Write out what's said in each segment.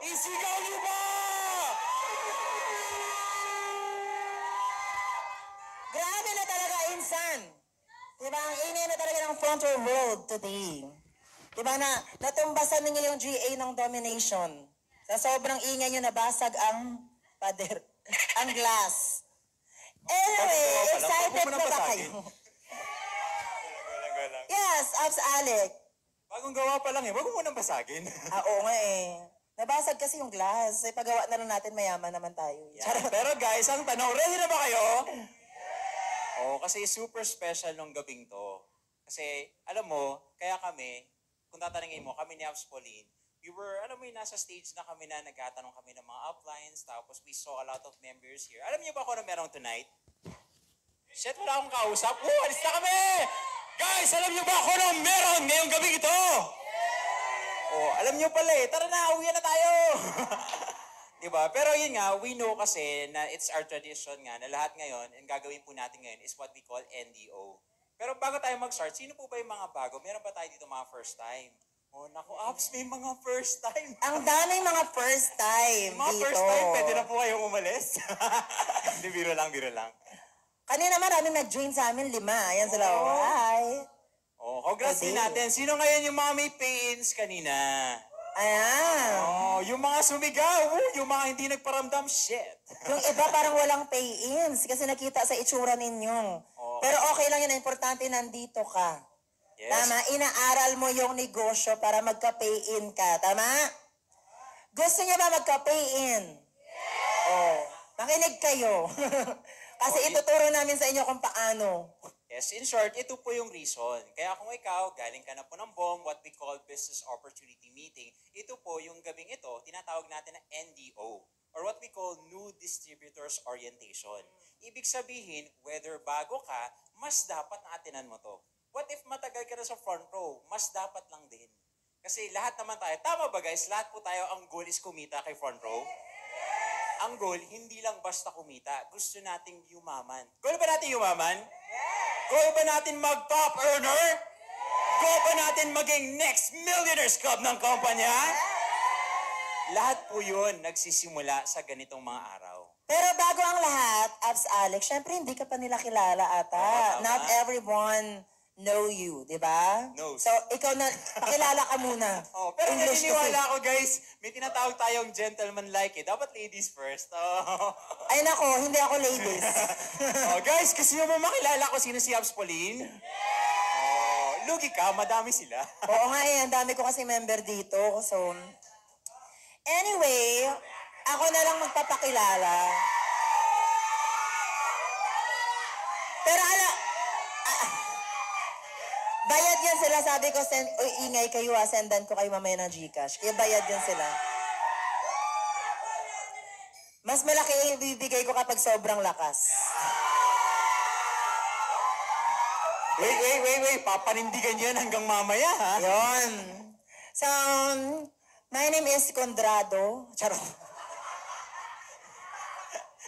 Isigaw niyo ba? Grabe na talaga, insan. Diba, ang ingay na talaga ng front row world today. Diba na, natumbasan ninyo yung GA ng domination. Sa sobrang ingay nyo, nabasag ang pader, ang glass. Anyway, excited na ba kayo? Yes, Abs Alec. Bagong gawa pa lang eh. Wag mo munang basagin. Oo nga eh. Nabasag kasi yung glass. Eh, paggawa na lang natin, mayaman naman tayo. Yan. Pero guys, ang tanong, ready na ba kayo? Oo, kasi super special nung gabing to. Kasi, alam mo, kaya kami, kung tatanungin mo, kami ni Abs Pauline, we were, alam mo yun, nasa stage na kami na nagtatanong kami ng mga uplines, tapos we saw a lot of members here. Alam niyo ba kung ano meron tonight? Shit, wala akong kausap. Alis na kami! Guys, alam niyo ba kung ano meron ngayong gabing ito? Oh, alam niyo pala eh. Tara na, uwi na tayo! Diba? Pero yun nga, we know kasi na it's our tradition nga na lahat ngayon, ang gagawin po natin ngayon is what we call NDO. Pero bago tayo mag-start, sino po ba yung mga bago? Meron ba tayo dito mga first time? Oh, naku, Abs, may mga first time. Ang daming mga first time Mga dito. first time, pwede na po kayong umalis. Hindi, biro lang, biro lang. Kanina maraming nag-join sa amin, 5. Ayan sila. Oh. Hi. Oh, congrats din Pwede. natin. Sino ngayon yung mga may pay-ins kanina? Ayan. Oh, yung mga sumigaw, yung mga hindi nagparamdam, shit. Yung iba parang walang pay-ins kasi nakita sa itsura ninyo. Oh. Pero okay lang yun. Importante nandito ka. Yes. Tama? Inaaral mo yung negosyo para magka-pay-in ka. Tama? Gusto niya ba magka-pay-in? Oh. Makinig kayo. Kasi Oh, ituturo namin sa inyo kung paano. Yes, in short, ito po yung reason. Kaya kung ikaw, galing ka na po ng BOM, what we call Business Opportunity Meeting, ito po yung gabing ito, tinatawag natin na NDO, or what we call New Distributors Orientation. Ibig sabihin, whether bago ka, mas dapat na atinan mo to. What if matagal ka na sa front row? Mas dapat lang din. Kasi lahat naman tayo, tama ba guys? Lahat po tayo, ang goal is kumita kay front row. Ang goal, hindi lang basta kumita. Gusto nating yumaman. Goal ba natin yumaman? Goal ba natin mag-top earner? Goal ba natin maging next Millionaires Club ng kumpanya? Lahat po yun nagsisimula sa ganitong mga araw. Pero bago ang lahat, Abs Alex, syempre hindi ka pa nila kilala ata. Oo, tama. Not everyone know you, di ba? Knows. So, ikaw na, pakilala ka muna. Oh, pero English naniniwala ako guys, may tinatawag tayong gentleman-like eh. Dapat ladies first. Oh. Ay nako, hindi ako ladies. Oh, guys, kasi mo makilala ko sino si Abs Pauline? Oh, lugi ka, madami sila. Oo nga eh, ang dami ko kasi member dito. So, anyway, ako na lang magpapakilala. Pero bayad yan sila. Sabi ko, ingay kayo sendan ko kayo mamaya ng Gcash. Kaya bayad yan sila. Mas malaki yung ibibigay ko kapag sobrang lakas. Wait. Papanindigan yan hanggang mamaya, ha? Yon. So, my name is Condrado. Charot.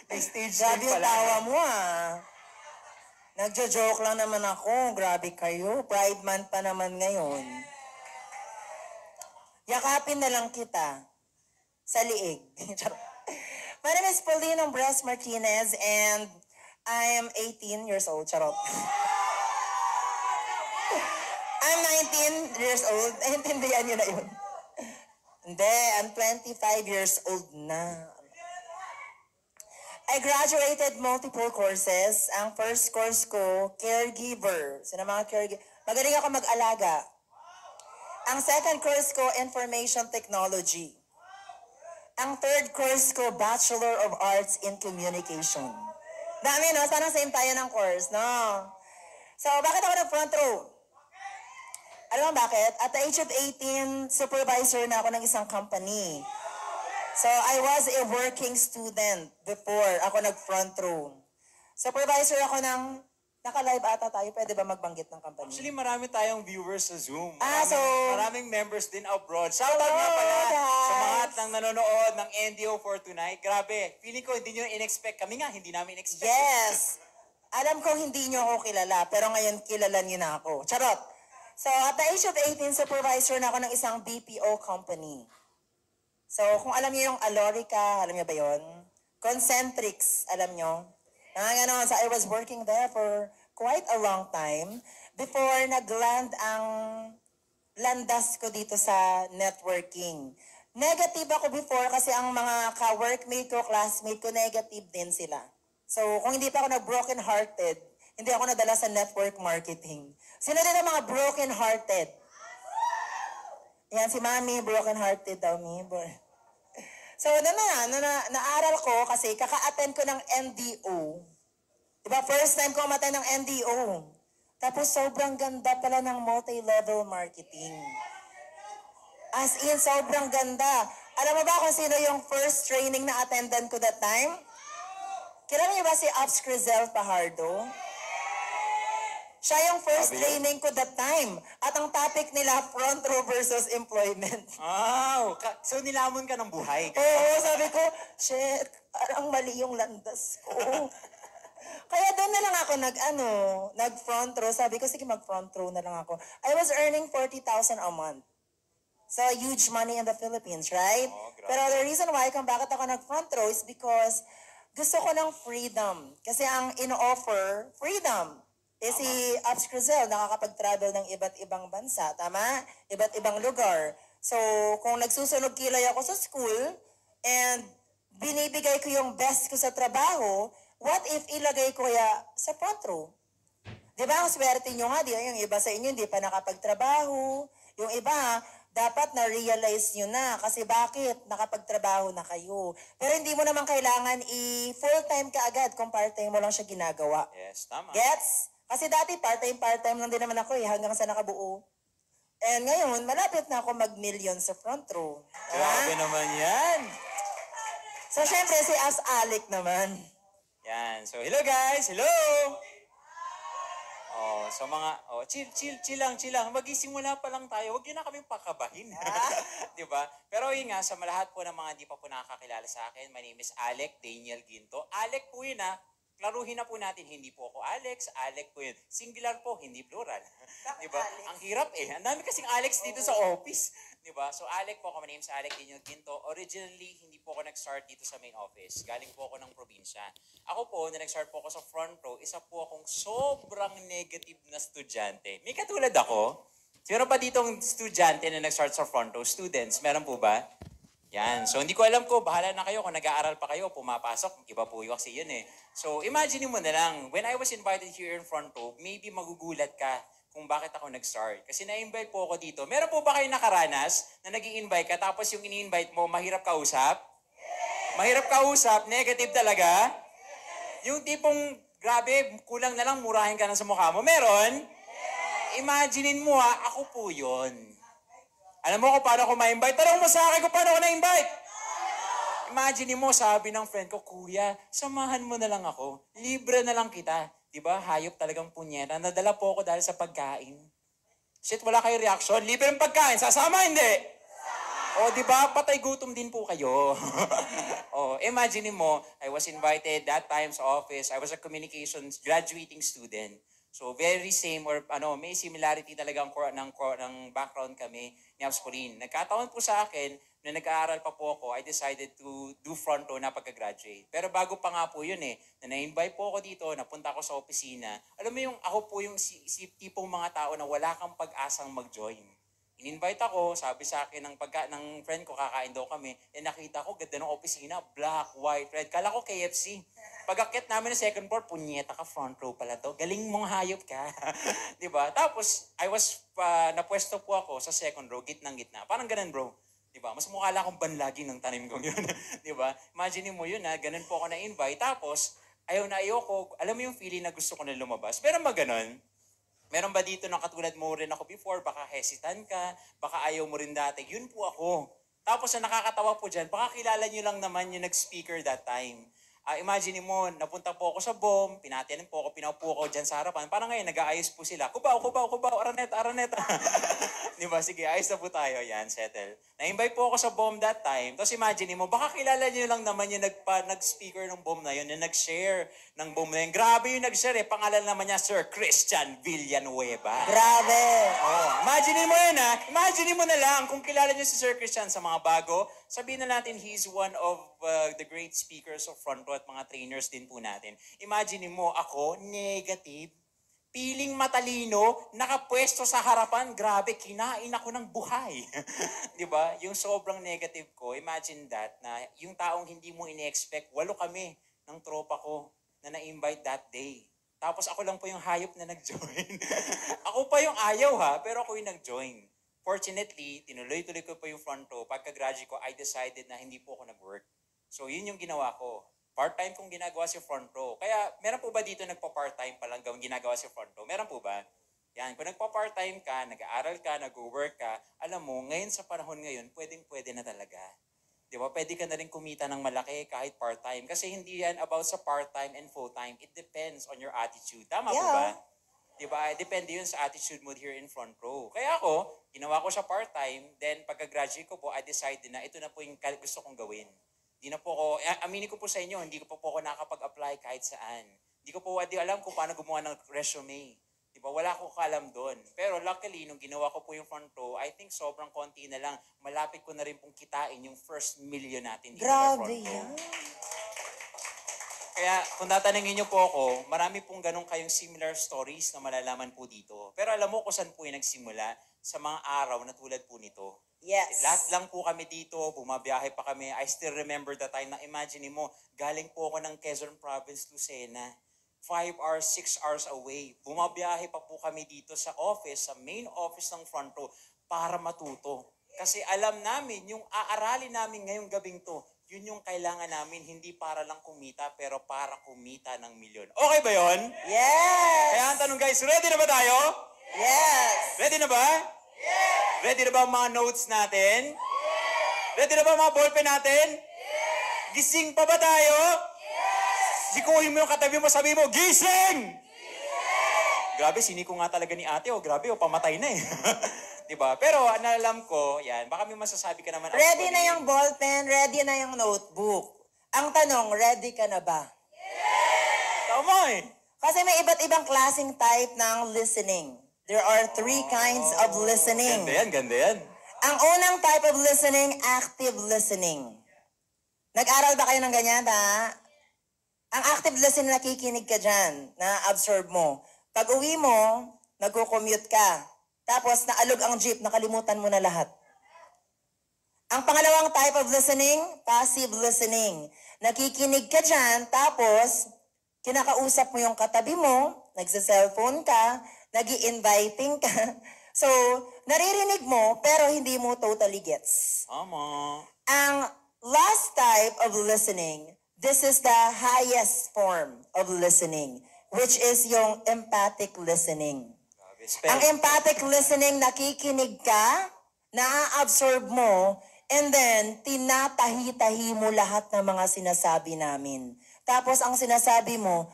May stage Grabe name yung pala. tawa mo ah. Nagjo-joke lang naman ako. Grabe kayo. Pride month pa naman ngayon. Yakapin na lang kita. Sa liig. Charot. My name is Pauline Ombres Martinez and I am 18 years old. Charot. I'm 19 years old. Naintindihan niyo na yun. Hindi, I'm 25 years old na. I graduated multiple courses. Ang first course ko, caregiver. Sino mga caregiver? Magaling ako mag-alaga. Ang second course ko, information technology. Ang third course ko, Bachelor of Arts in Communication. Dami, no? Sana same tayo ng course, no? So, bakit ako nag-front row? Alam mo bakit? At the age of 18, supervisor na ako ng isang company. So, I was a working student before ako nag-front row. Supervisor ako ng, naka-live ata tayo, pwede ba magbanggit ng company? Actually, marami tayong viewers sa Zoom. Maraming members din abroad. Shoutout Hello, nga pala sa guys. mga nang nanonood ng NDO for tonight. Grabe, feeling ko hindi nyo in-expect. Kami nga, hindi namin in-expect. Yes! Alam kong hindi nyo ako kilala, pero ngayon kilala niyo na ako. Charot! So, at the age of 18, supervisor na ako ng isang BPO company. So, kung alam niyo yung Alorica, alam niyo ba yon? Concentrix, alam niyo? Ganon. So, I was working there for quite a long time before nag-land ang landas ko dito sa networking. Negative ako before kasi ang mga ka-workmate ko, classmate ko, negative din sila. So, kung hindi pa ako na-broken-hearted, hindi ako nadala sa network marketing. Sino din ang mga broken-hearted? Yan, si Mami, broken-hearted daw, mi. So, naaral ko kasi kaka-attend ko ng NDO. Diba, first time ko umattend ng NDO. Tapos, sobrang ganda pala ng multi-level marketing. As in, sobrang ganda. Alam mo ba kung sino yung first training na attendant ko that time? Kilala niyo ba si Ops Crizel Pajardo? Siya yung first training ko that time. At ang topic nila, front row versus employment. Wow! So nilamon ka ng buhay. Oo, sabi ko, shit, parang mali yung landas ko. Kaya doon na lang ako nag-front row. Sabi ko, sige, mag-front row na lang ako. I was earning 40,000 a month. So, huge money in the Philippines, right? Oh, grabe. Pero the reason why kung bakit ako nag-front row is because gusto ko ng freedom. Kasi ang ino-offer, freedom. Si Ops Crizel, nakakapag-travel ng iba't ibang bansa, tama? Iba't ibang lugar. So, kung nagsusunog kilay ako sa school, and binibigay ko yung best ko sa trabaho, what if ilagay ko kaya sa front row? Di ba, ang swerte nyo nga, yung iba sa inyo hindi pa nakapagtrabaho. Yung iba, dapat na-realize nyo na. Kasi bakit? Nakapagtrabaho na kayo. Pero hindi mo naman kailangan i-full-time ka agad kung part-time mo lang siya ginagawa. Yes, tama. Gets? Kasi dati part-time lang din naman ako hanggang sa nakabuo. And ngayon, malapit na ako mag-million sa front row. Grabe naman yan. So, syempre, si As Alec naman. Yan. So, hello guys! Hello! Oh, so chill lang. Magisimula pa lang tayo. Huwag yun na kaming pakabahin. Di ba? Pero yun nga, sa lahat po ng mga di pa po nakakakilala sa akin, my name is Alec Daniel Ginto. Alec po yun klaruhin na po natin, hindi po ako Alex, Alec po yun. Singular po, hindi plural. Di ba? Ang hirap eh. Ang dami kasing Alex dito sa office. Di ba? So Alec po ako, my name is Alec Daniel Ginto. Originally, hindi po ako nag-start dito sa main office. Galing po ako ng probinsya. Ako po, na nag-start po ako sa front row, isa po akong sobrang negative na estudyante. May katulad ako. Sino pa ditong estudyante na nag-start sa front row? Students, meron po ba? Yan. So, hindi ko alam ko, bahala na kayo kung nag-aaral pa kayo, pumapasok, iba po yung kasi yun eh. So, imagine mo na lang, when I was invited here in front row, maybe magugulat ka kung bakit ako nag-start. Kasi na-invite po ako dito. Meron po ba kayo nakaranas na nag-i-invite ka, tapos yung ini-invite mo, mahirap kausap? Mahirap kausap, negative talaga? Yung tipong, grabe, kulang na lang, murahin ka na sa mukha mo. Meron? Imaginein mo ako po yun. Alam mo kung paano ako ma-invite? Tanong mo sa akin kung paano ako na-invite. Imagine mo, sabi ng friend ko, Kuya, samahan mo na lang ako. Libre na lang kita. Diba? Hayop talagang punyeta. Nadala po ako dahil sa pagkain. Shit, wala kayo reaction. Libre ang pagkain. Sasama, hindi. O, diba? Patay gutom din po kayo. O, imagine mo, I was invited that time sa office. I was a communications graduating student. So, very same or may similarity talaga ng background kami ni Abs Pauline. Nagkataon po sa akin na nag-aaral pa po ako, I decided to do front row na pagka-graduate. Pero bago pa nga po yun na na-invite po ako dito, napunta ako sa opisina. Alam mo ako po yung tipong mga tao na wala kang pag-asang mag-join. In-invite ako, sabi sa akin ng friend ko, kakain daw kami, nakita ko, ganda ng opisina, black, white, red. Kala ko KFC. Pag-akit namin sa second floor, punyeta ka, front row pala to. Galing mong hayop ka. Diba? Tapos, napwesto po ako sa second row, gitnang-gitna. Parang ganun, bro. Diba? Mas mukha lang akong banlaging ng tanim kong yun. Diba? Imagine mo yun ganun po ako na-invite. Tapos, ayaw ko, alam mo yung feeling na gusto ko na lumabas. Pero ganun. Meron ba dito na katulad mo rin ako before? Baka hesitant ka, baka ayaw mo rin dati. Yun po ako. Tapos na nakakatawa po dyan, baka kilala nyo lang naman yung nag-speaker that time. Imagine mo, napunta po ako sa BOM, pinatianin po ako, pinaupo ako dyan sa harapan. Parang ngayon, nag-aayos po sila. Kubaw, aranet. Di ba? Sige, ayos na po tayo. Yan, settle. Na-invite po ako sa BOM that time. Tapos imagine mo, baka kilala nyo lang naman yung nag-speaker ng BOM na yun, yung nag-share ng BOM na yun. Grabe yung nag-share Pangalan naman niya, Sir Christian Villanueva. Grabe! Imagine mo yun Imagine mo na lang kung kilala nyo si Sir Christian sa mga bago. Sabihin na natin he's one of the great speakers of front row at mga trainers din po natin. Imagine mo, ako, negative, piling matalino, nakapwesto sa harapan, grabe, kinain ako ng buhay. Di ba? Yung sobrang negative ko, imagine that, na yung taong hindi mo ini-expect, 8 kami ng tropa ko na na-invite that day. Tapos ako lang po yung hayop na nag-join. Ako pa yung ayaw ha, pero ako yung nag-join. Fortunately, tinuloy-tuloy ko po yung front row. Pagka-graduate ko, I decided na hindi po ako nag-work. So yun yung ginawa ko. Part-time kong ginagawa sa front row. Kaya, meron po ba dito nagpa-part-time pa lang ginagawa sa front row? Meron po ba? Yan, kung nagpa-part-time ka, nag-aaral ka, nag-work ka, alam mo, ngayon sa panahon ngayon, pwedeng-pwede na talaga. Di ba? Pwede ka na rin kumita ng malaki kahit part-time. Kasi hindi yan about sa part-time and full-time. It depends on your attitude. Tama po ba? Di ba? Depende yun sa attitude mo here in front row. Kaya ako, ginawa ko siya part-time, then pagka-graduate ko po, I decided na ito na po yung gusto kong gawin. Di na po ako, aminin ko po sa inyo, hindi ko po ako nakakapag-apply kahit saan. Hindi ko po alam kung paano gumawa ng resume. Di ba? Wala akong kalam doon. Pero luckily, nung ginawa ko po yung front row, I think sobrang konti na lang. Malapit ko na rin pong kitain yung first million natin dito sa front row. Yan. Kaya kung tatanungin niyo po ako, marami pong ganun kayong similar stories na malalaman po dito. Pero alam mo kung saan po yung nagsimula? Sa mga araw na tulad po nito. Yes. Lahat lang po kami dito, bumabiyahe pa kami. I still remember the time na imagine mo, galing po ako ng Quezon Province, Lucena. 5 hours, 6 hours away. Bumabiyahe pa po kami dito sa office, sa main office ng front row para matuto. Kasi alam namin, yung aaralin namin ngayong gabing to, yun yung kailangan namin, hindi para lang kumita, pero para kumita ng milyon. Okay ba yon? Yes! Kaya ang tanong guys, ready na ba tayo? Yes! Ready na ba? Yes! Ready na ba ang mga notes natin? Yes! Ready na ba ang mga ballpen natin? Yes! Gising pa ba tayo? Yes! Sikuhin mo yung katabi mo, sabi mo, gising! Yes! Grabe, siniko nga talaga ni ate, grabe, pamatay na eh. Diba? Pero alam ko, yan, baka may masasabi ka naman. Ready na yung ballpen, ready na yung notebook. Ang tanong, ready ka na ba? Tama eh. Kasi may iba't ibang klaseng type ng listening. There are 3 kinds of listening. Ganda yan, ganda yan. Ang unang type of listening, active listening. Nag-aral ba kayo ng ganyan, ha? Ang active listening, nakikinig ka dyan, na-absorb mo. Pag uwi mo, nagko-commute ka. Tapos naalog ang jeep, nakalimutan mo na lahat. Ang pangalawang type of listening, passive listening. Nakikinig ka dyan, tapos kinakausap mo yung katabi mo, nagsa-cellphone ka, nag-i-inviting ka. So, naririnig mo, pero hindi mo totally gets. Tama. Ang last type of listening, this is the highest form of listening, which is yung empathic listening. Ang empathic listening, nakikinig ka, naa-absorb mo, and then tinatahi-tahi mo lahat ng mga sinasabi namin. Tapos ang sinasabi mo,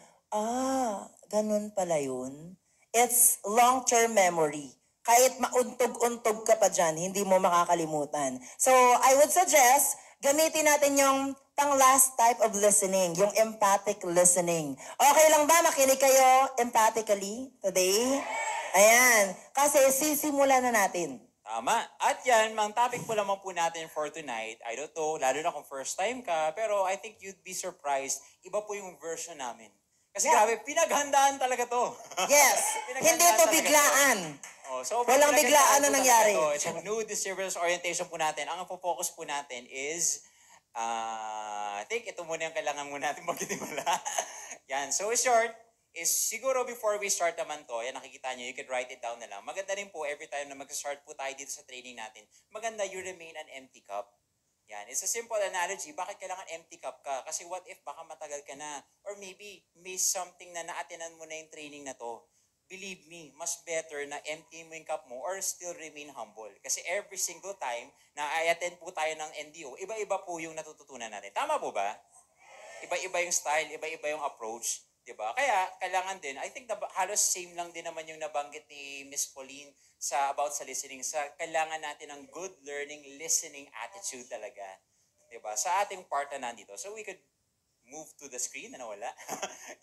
ganun pala yun. It's long-term memory. Kahit mauntog-untog ka pa dyan, hindi mo makakalimutan. So, I would suggest, gamitin natin yung pang-last type of listening, yung empathic listening. Okay lang ba makinig kayo empathically today? Ayan. Kasi sisimulan na natin. Tama. At yan, mang topic po naman po natin for tonight. I don't know, lalo na kung first time ka, pero I think you'd be surprised. Iba po yung version namin. Kasi grabe, pinaghandaan talaga to. Yes. Hindi to biglaan. Walang biglaan na nangyari. It's a new service orientation po natin. Ang focus po natin is, I think ito muna yung kailangan muna natin magkitimula. Yan. So, short, is siguro before we start naman to, yan nakikita nyo, you can write it down na lang. Maganda rin po, every time na mag-start po tayo dito sa training natin, maganda you remain an empty cup. Yan, it's a simple analogy. Bakit kailangan empty cup ka? Kasi what if baka matagal ka na? Or maybe may something na na-attenan mo na yung training na to. Believe me, mas better na empty mo yung cup mo or still remain humble. Kasi every single time na i-attend po tayo ng NDO, iba-iba po yung natututunan natin. Tama po ba? Iba-iba yung style, iba-iba yung approach. Diba? Kaya, kailangan din, I think halos same lang din naman yung nabanggit ni Miss Pauline about sa listening. Sa kailangan natin ng good learning, listening attitude talaga. Diba? Sa ating part na nandito. So we could move to the screen na nawala.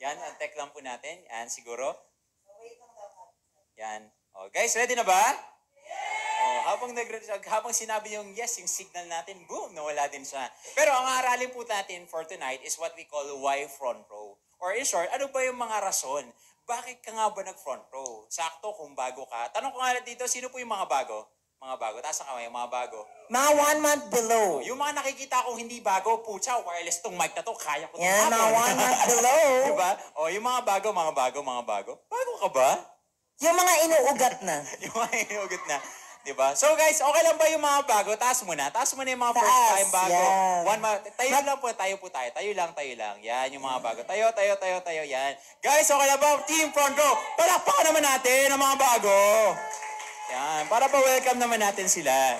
Yan, ang tech lang po natin. Yan, siguro. Yan. Oh, guys, ready na ba? Oh, habang sinabi yung yes, yung signal natin, boom, nawala din siya. Pero ang aralin po natin for tonight is what we call why front row. Or in short, ano ba yung mga rason? Bakit ka nga ba nag-front row? Sakto kung bago ka. Tanong ko nga dito, sino po yung mga bago? Mga bago. Taas ang kamay, yung mga bago. Mga 1 month below. Yung mga nakikita kong hindi bago, putya, wireless tong mic na to, kaya ko itong Yan, mga 1 month below. Diba? O, yung mga bago, mga bago, mga bago. Bago ka ba? Yung mga inuugat na. Yung mga inugot na. Diba? So guys, okay lang ba yung mga bago? Taas muna. Taas muna yung mga first Taas, time bago. yan. Tayo lang po. Tayo tayo. Tayo lang. Yan, yung mga bago. Tayo. Yan. Guys, okay lang ba? Team front row. Palakpakan naman natin ang mga bago. Yan. Para pa welcome naman natin sila.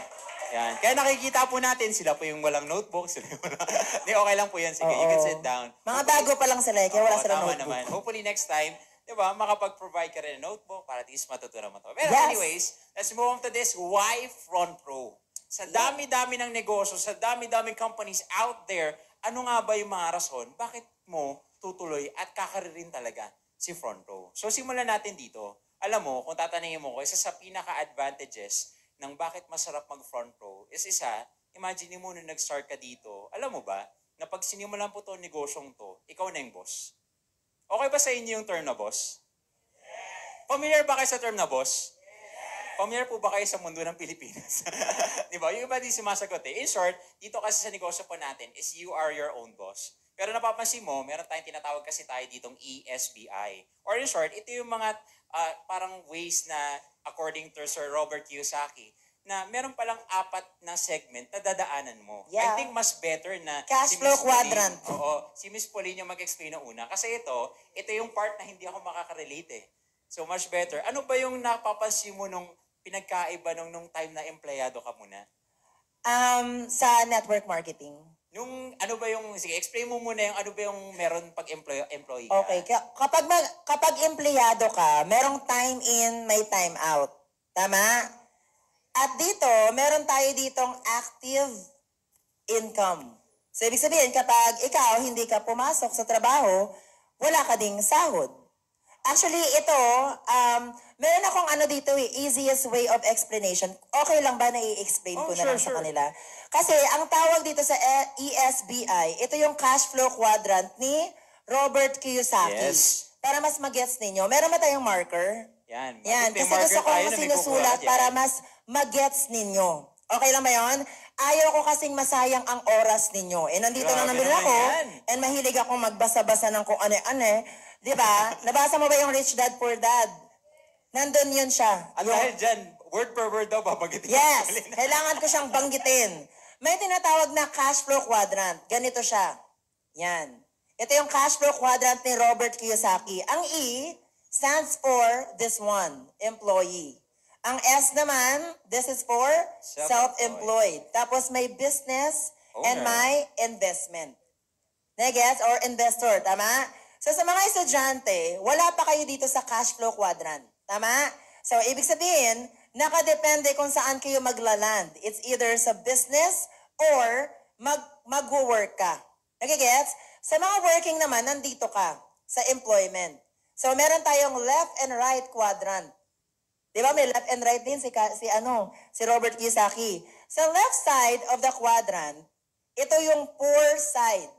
Yan. Kaya nakikita po natin, sila po yung walang notebook. Sila yung walang... Di, okay lang po yan. Sige, you can sit down. Mga bago pa lang sila, kaya wala Oo, sila tama notebook. naman. Hopefully next time, di ba, makapag-provide ka rin ng notebook para at least matutunan mo to. Pero Yes. anyways, let's move on to this. Why front row? Sa dami-dami ng negosyo, sa dami-daming companies out there, ano nga ba yung mga rason? Bakit mo tutuloy at kakaririn talaga si front row? So simulan natin dito. Alam mo, kung tatanungin mo ko, isa sa pinaka-advantages ng bakit masarap mag-front row is isa, imagine mo nung nag-start ka dito, alam mo ba, na pag sinimulan po to negosyong to, ikaw na yung boss. Okay ba sa inyo yung term na boss? Familiar ba kayo sa term na boss? Familiar po ba kayo sa mundo ng Pilipinas? Di ba? Yung iba di sumasagot eh. In short, dito kasi sa negosyo po natin is you are your own boss. Pero napapansin mo, meron tayong tinatawag kasi tayo ditong ESBI. Or in short, ito yung mga parang ways na according to Sir Robert Kiyosaki, na meron palang 4 na segment na dadaanan mo. I Yeah. think mas better na Cash flow Miss Pauline- quadrant. Oo, si Miss Pauline yung mag-explain na una. Kasi ito yung part na hindi ako makaka-relate eh. So much better. Ano ba yung napapansin mo nung pinagkaiba nung time na empleyado ka muna? Sa network marketing. Nung ano ba yung, sige, explain mo muna yung ano ba yung meron pag employee ka. Okay, kapag empleyado ka, merong time in, may time out. Tama? At dito, meron tayo ditong active income. So, ibig sabihin, kapag ikaw hindi ka pumasok sa trabaho, wala ka ding sahod. Actually, ito, meron akong ano dito easiest way of explanation. Okay lang ba na i-explain Oh, ko na sure, lang sa sure. kanila? Kasi ang tawag dito sa ESBI, ito yung cash flow quadrant ni Robert Kiyosaki. Yes. Para mas mag-gets ninyo. Meron ba tayong marker? Yan. Yan, May kasi marker gusto ko tayo na may sinusulat kukuha. para Yan. mas mag-gets ninyo. Okay lang ba yun? Ayaw ko kasing masayang ang oras ninyo. Eh, nandito Grabe na naman naman ako. yan. And mahilig akong magbasa-basa ng kung ano-ano. Di ba? Nabasa mo ba yung Rich Dad Poor Dad? Nandun yun siya. At Yung- dahil dyan, word per word daw, babagitin ko Yes, ulit. kailangan ko siyang banggitin. May tinatawag na cash flow quadrant. Ganito siya. Yan. Ito yung cash flow quadrant ni Robert Kiyosaki. Ang E stands for this one, employee. Ang S naman, this is for self-employed. Tapos may business and Owner. may investment. Negets or investor, tama? So sa mga estudyante, wala pa kayo dito sa cash flow quadrant. Tama? So ibig sabihin, nakadepende kung saan kayo maglaland. It's either sa business or mag-work ka. Nagigets? Sa mga working naman, nandito ka sa employment. So meron tayong left and right quadrant. Di ba may left and right din si Robert Kiyosaki. Sa left side of the quadrant, ito yung poor side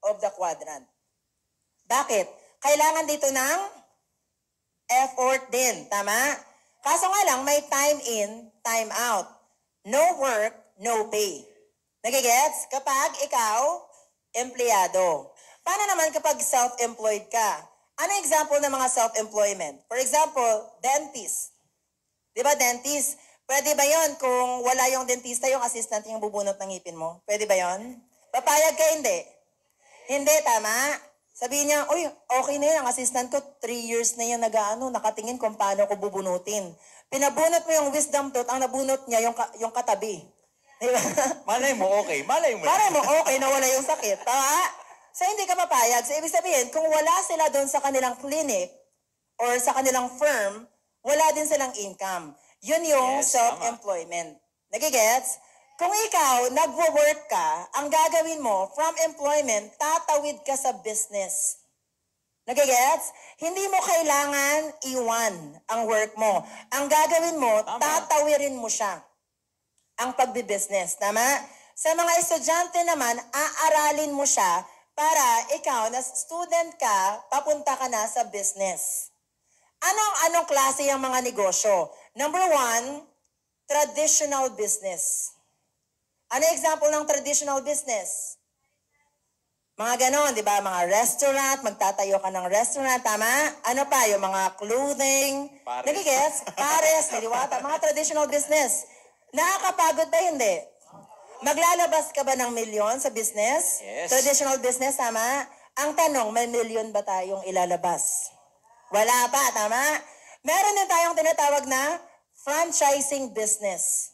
of the quadrant. Bakit? Kailangan dito ng effort din. Tama? Kaso nga lang, may time in, time out. No work, no pay. Nagigets? Kapag ikaw, empleyado. Paano naman kapag self-employed ka? Ano example ng mga self-employment? For example, dentist. Di ba dentist? Pwede ba yon kung wala yung dentista, yung assistant yung bubunot ng ngipin mo? Pwede ba yon? Papayag ka, hindi? Hindi, tama? Sabihin niya, uy, okay na yun, ang assistant ko, 3 years na yan nakatingin kung paano ko bubunutin. Pinabunot mo yung wisdom tooth, ang nabunot niya yung katabi. Di ba? Malay mo, okay. Malay mo. Para mo okay na wala yung sakit. Tama? So hindi ka papayag. So ibig sabihin, kung wala sila doon sa kanilang clinic or sa kanilang firm, wala din silang income. Yun yung Yes, self-employment. Nagigets? Kung ikaw, nagwo-work ka, ang gagawin mo, from employment, tatawid ka sa business. Nagigets? Hindi mo kailangan iwan ang work mo. Ang gagawin mo, Tama. tatawirin mo siya. Ang pagbibusiness, tama? Sa mga estudyante naman, aaralin mo siya para ikaw na student ka, papunta ka na sa business. Anong klase yung mga negosyo? Number one, traditional business. Ano example ng traditional business? Mga ganon, di ba? Mga restaurant, magtatayo ka ng restaurant, tama? Ano pa? Yung mga clothing. Pares. Nagigets? Pares, may diwata. Mga traditional business. Nakakapagod ba? Hindi. Maglalabas ka ba ng milyon sa business? Yes. Traditional business, tama? Ang tanong, may milyon ba tayong ilalabas? Wala pa, tama? Meron din tayong tinatawag na franchising business.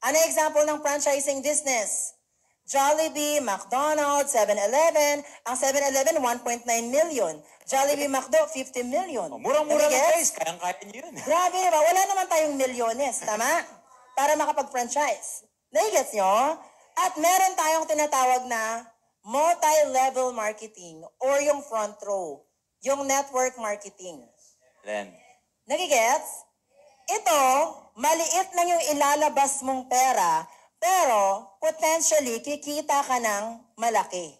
Ano example ng franchising business? Jollibee, McDonald's, 7-Eleven. Ang 7-Eleven, 1.9 million. Jollibee, McDo, 50 million. Oh, murang-mura lang Nagigets? guys, kayang-kaya niyo yun. Grabe, diba? Wala naman tayong milyones, tama? Para makapag-franchise. Nagigets nyo? At meron tayong tinatawag na multi-level marketing or yung front row, yung network marketing. Len. Nagigets? Ito, maliit lang yung ilalabas mong pera, pero potentially kikita ka ng malaki.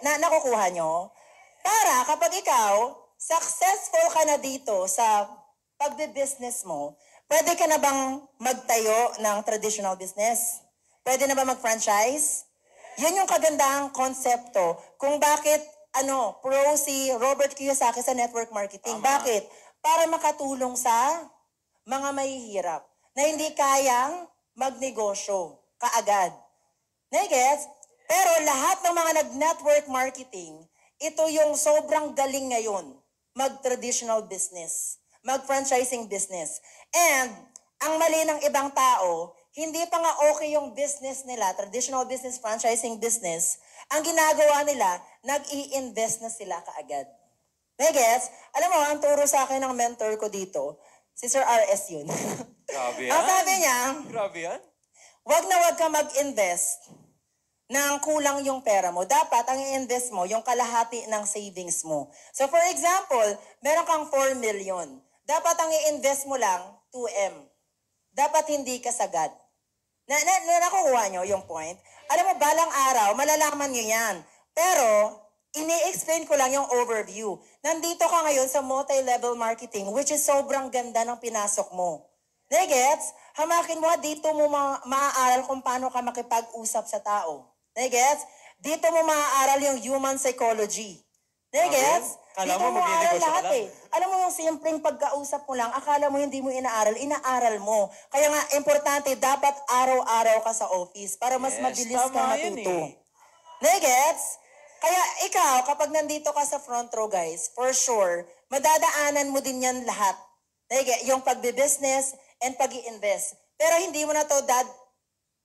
Nakukuha nyo? Para kapag ikaw, successful ka na dito sa pagbe-business mo, pwede ka na bang magtayo ng traditional business? Pwede na ba mag-franchise? Yun yung kagandahang konsepto kung bakit pro si Robert Kiyosaki sa network marketing. Tama. Bakit? Para makatulong sa mga mahihirap na hindi kayang magnegosyo kaagad. Nagigets? Pero lahat ng mga nag-network marketing, ito yung sobrang galing ngayon mag-traditional business, mag-franchising business. And ang mali ng ibang tao, hindi pa nga okay yung business nila, traditional business, franchising business, ang ginagawa nila, nag-i-invest na sila kaagad. Nagigets? Alam mo, ang turo sa akin ng mentor ko dito, si Sir RS yun. Grabe yan. Ang sabi niya, Grabe yan. wag ka mag-invest ng kulang yung pera mo. Dapat ang i-invest mo yung kalahati ng savings mo. So for example, meron kang 4 million. Dapat ang i-invest mo lang 2M. Dapat hindi ka sagad. Nakukuha nyo yung point? Alam mo, balang araw, malalaman nyo yan. Pero, ini-explain ko lang yung overview. Nandito ka ngayon sa multi-level marketing, which is sobrang ganda ng pinasok mo. Nagigets? Hamakin mo, dito mo maaaral kung paano ka makipag-usap sa tao. Nagigets? Dito mo maaaral yung human psychology. Nagigets? Kala Dito mo mo maaaral magnenegosyo ka lahat lang. eh. Alam mo yung simpleng pagkausap mo lang, akala mo hindi mo inaaral mo. Kaya nga, importante, dapat araw-araw ka sa office para mas Yes, mabilis kang tama yan matuto. eh. Nagigets? Kaya ikaw, kapag nandito ka sa front row, guys, for sure, madadaanan mo din yan lahat. Nagigets? Yung pagbe-business and pag-i-invest. Pero hindi mo na to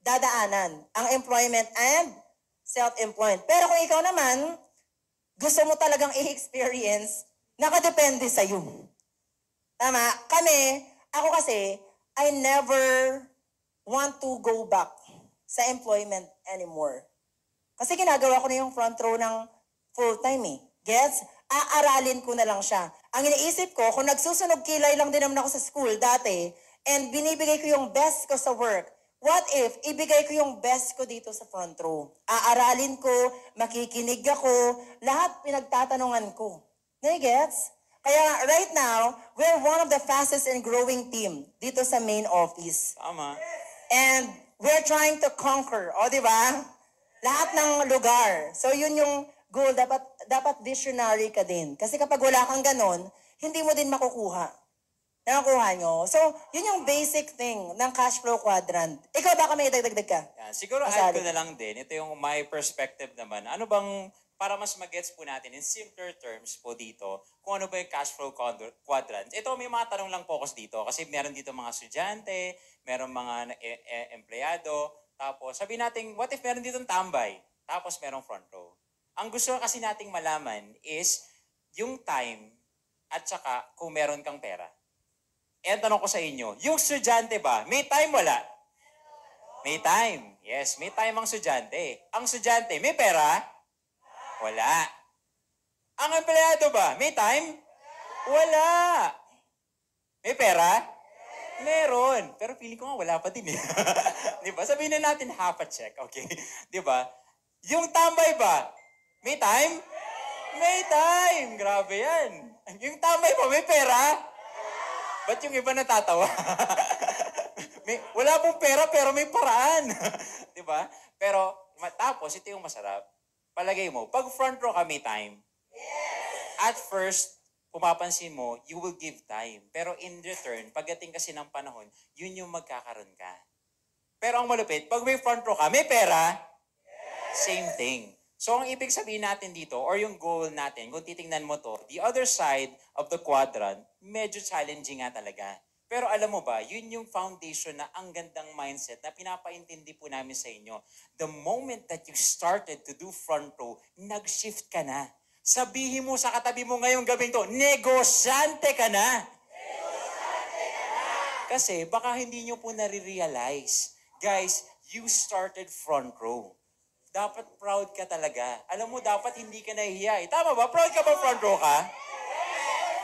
dadaanan. Ang employment and self-employment. Pero kung ikaw naman, gusto mo talagang i-experience, nakadepende sa'yo. Tama? Ako kasi, I never want to go back sa employment anymore. Kasi ginagawa ko na yung front row ng full-time eh. Gets? Aaralin ko na lang siya. Ang iniisip ko, kung nagsusunog kilay lang din naman ako sa school dati, and binibigay ko yung best ko sa work, what if ibigay ko yung best ko dito sa front row? Aaralin ko, makikinig ako, lahat pinagtatanungan ko. Nagigets? Kaya right now, we're one of the fastest and growing team dito sa main office. Tama. And we're trying to conquer, di ba? Lahat ng lugar. So yun yung goal, dapat visionary ka din. Kasi kapag wala kang ganon, hindi mo din makukuha. Nakakuha nyo? So, yun yung basic thing ng cash flow quadrant. Ikaw baka may dagdag ka? Yan. Siguro add ko na lang din, ito yung my perspective naman. Ano bang, para mas mag-gets po natin in simpler terms po dito, kung ano ba yung cash flow quadrant. Ito, may mga tanong lang focus dito. Kasi meron dito mga estudyante, meron mga empleyado, tapos sabi natin, what if meron dito tambay? Tapos merong front row. Ang gusto kasi nating malaman is yung time at saka kung meron kang pera. Eh, ang tanong ko sa inyo, yung estudyante ba, may time wala? May time. Yes, may time ang estudyante. Ang estudyante, may pera? Wala. Ang empleyado ba? May time? Wala. May pera? Meron. Pero feeling ko nga wala pa din eh. Di ba? Sabihin na natin half a check, okay? Di ba? Yung tambay ba? May time? May time. Grabe yan. Yung tambay ba? May pera? Ba't yung iba natatawa? Wala pong pera pero may paraan. Di ba? Pero tapos, ito yung masarap. Palagay mo, pag front row ka may time, at first, pumapansin mo, you will give time. Pero in return, pagdating kasi ng panahon, yun yung magkakaroon ka. Pero ang malupit, pag may front row ka, may pera, same thing. So ang ibig sabihin natin dito, or yung goal natin, kung titingnan mo to, the other side of the quadrant, medyo challenging nga talaga. Pero alam mo ba, yun yung foundation na ang gandang mindset na pinapaintindi po namin sa inyo. The moment that you started to do front row, nag-shift ka na. Sabihin mo sa katabi mo ngayong gabing to, negosyante ka na. Kasi baka hindi nyo po nare-realize. Guys, you started front row. Dapat proud ka talaga. Alam mo, dapat hindi ka nahihiya. Tama ba? Proud ka ba front row ka?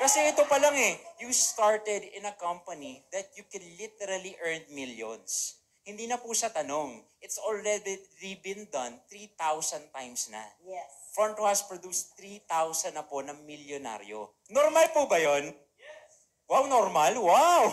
Kasi ito pa lang you started in a company that you can literally earn millions. Hindi na po siya tanong. It's already been done 3,000 times na. Yes. Front row has produced 3,000 na po ng milyonaryo. Normal po ba yon? Yes. Wow, normal? Wow!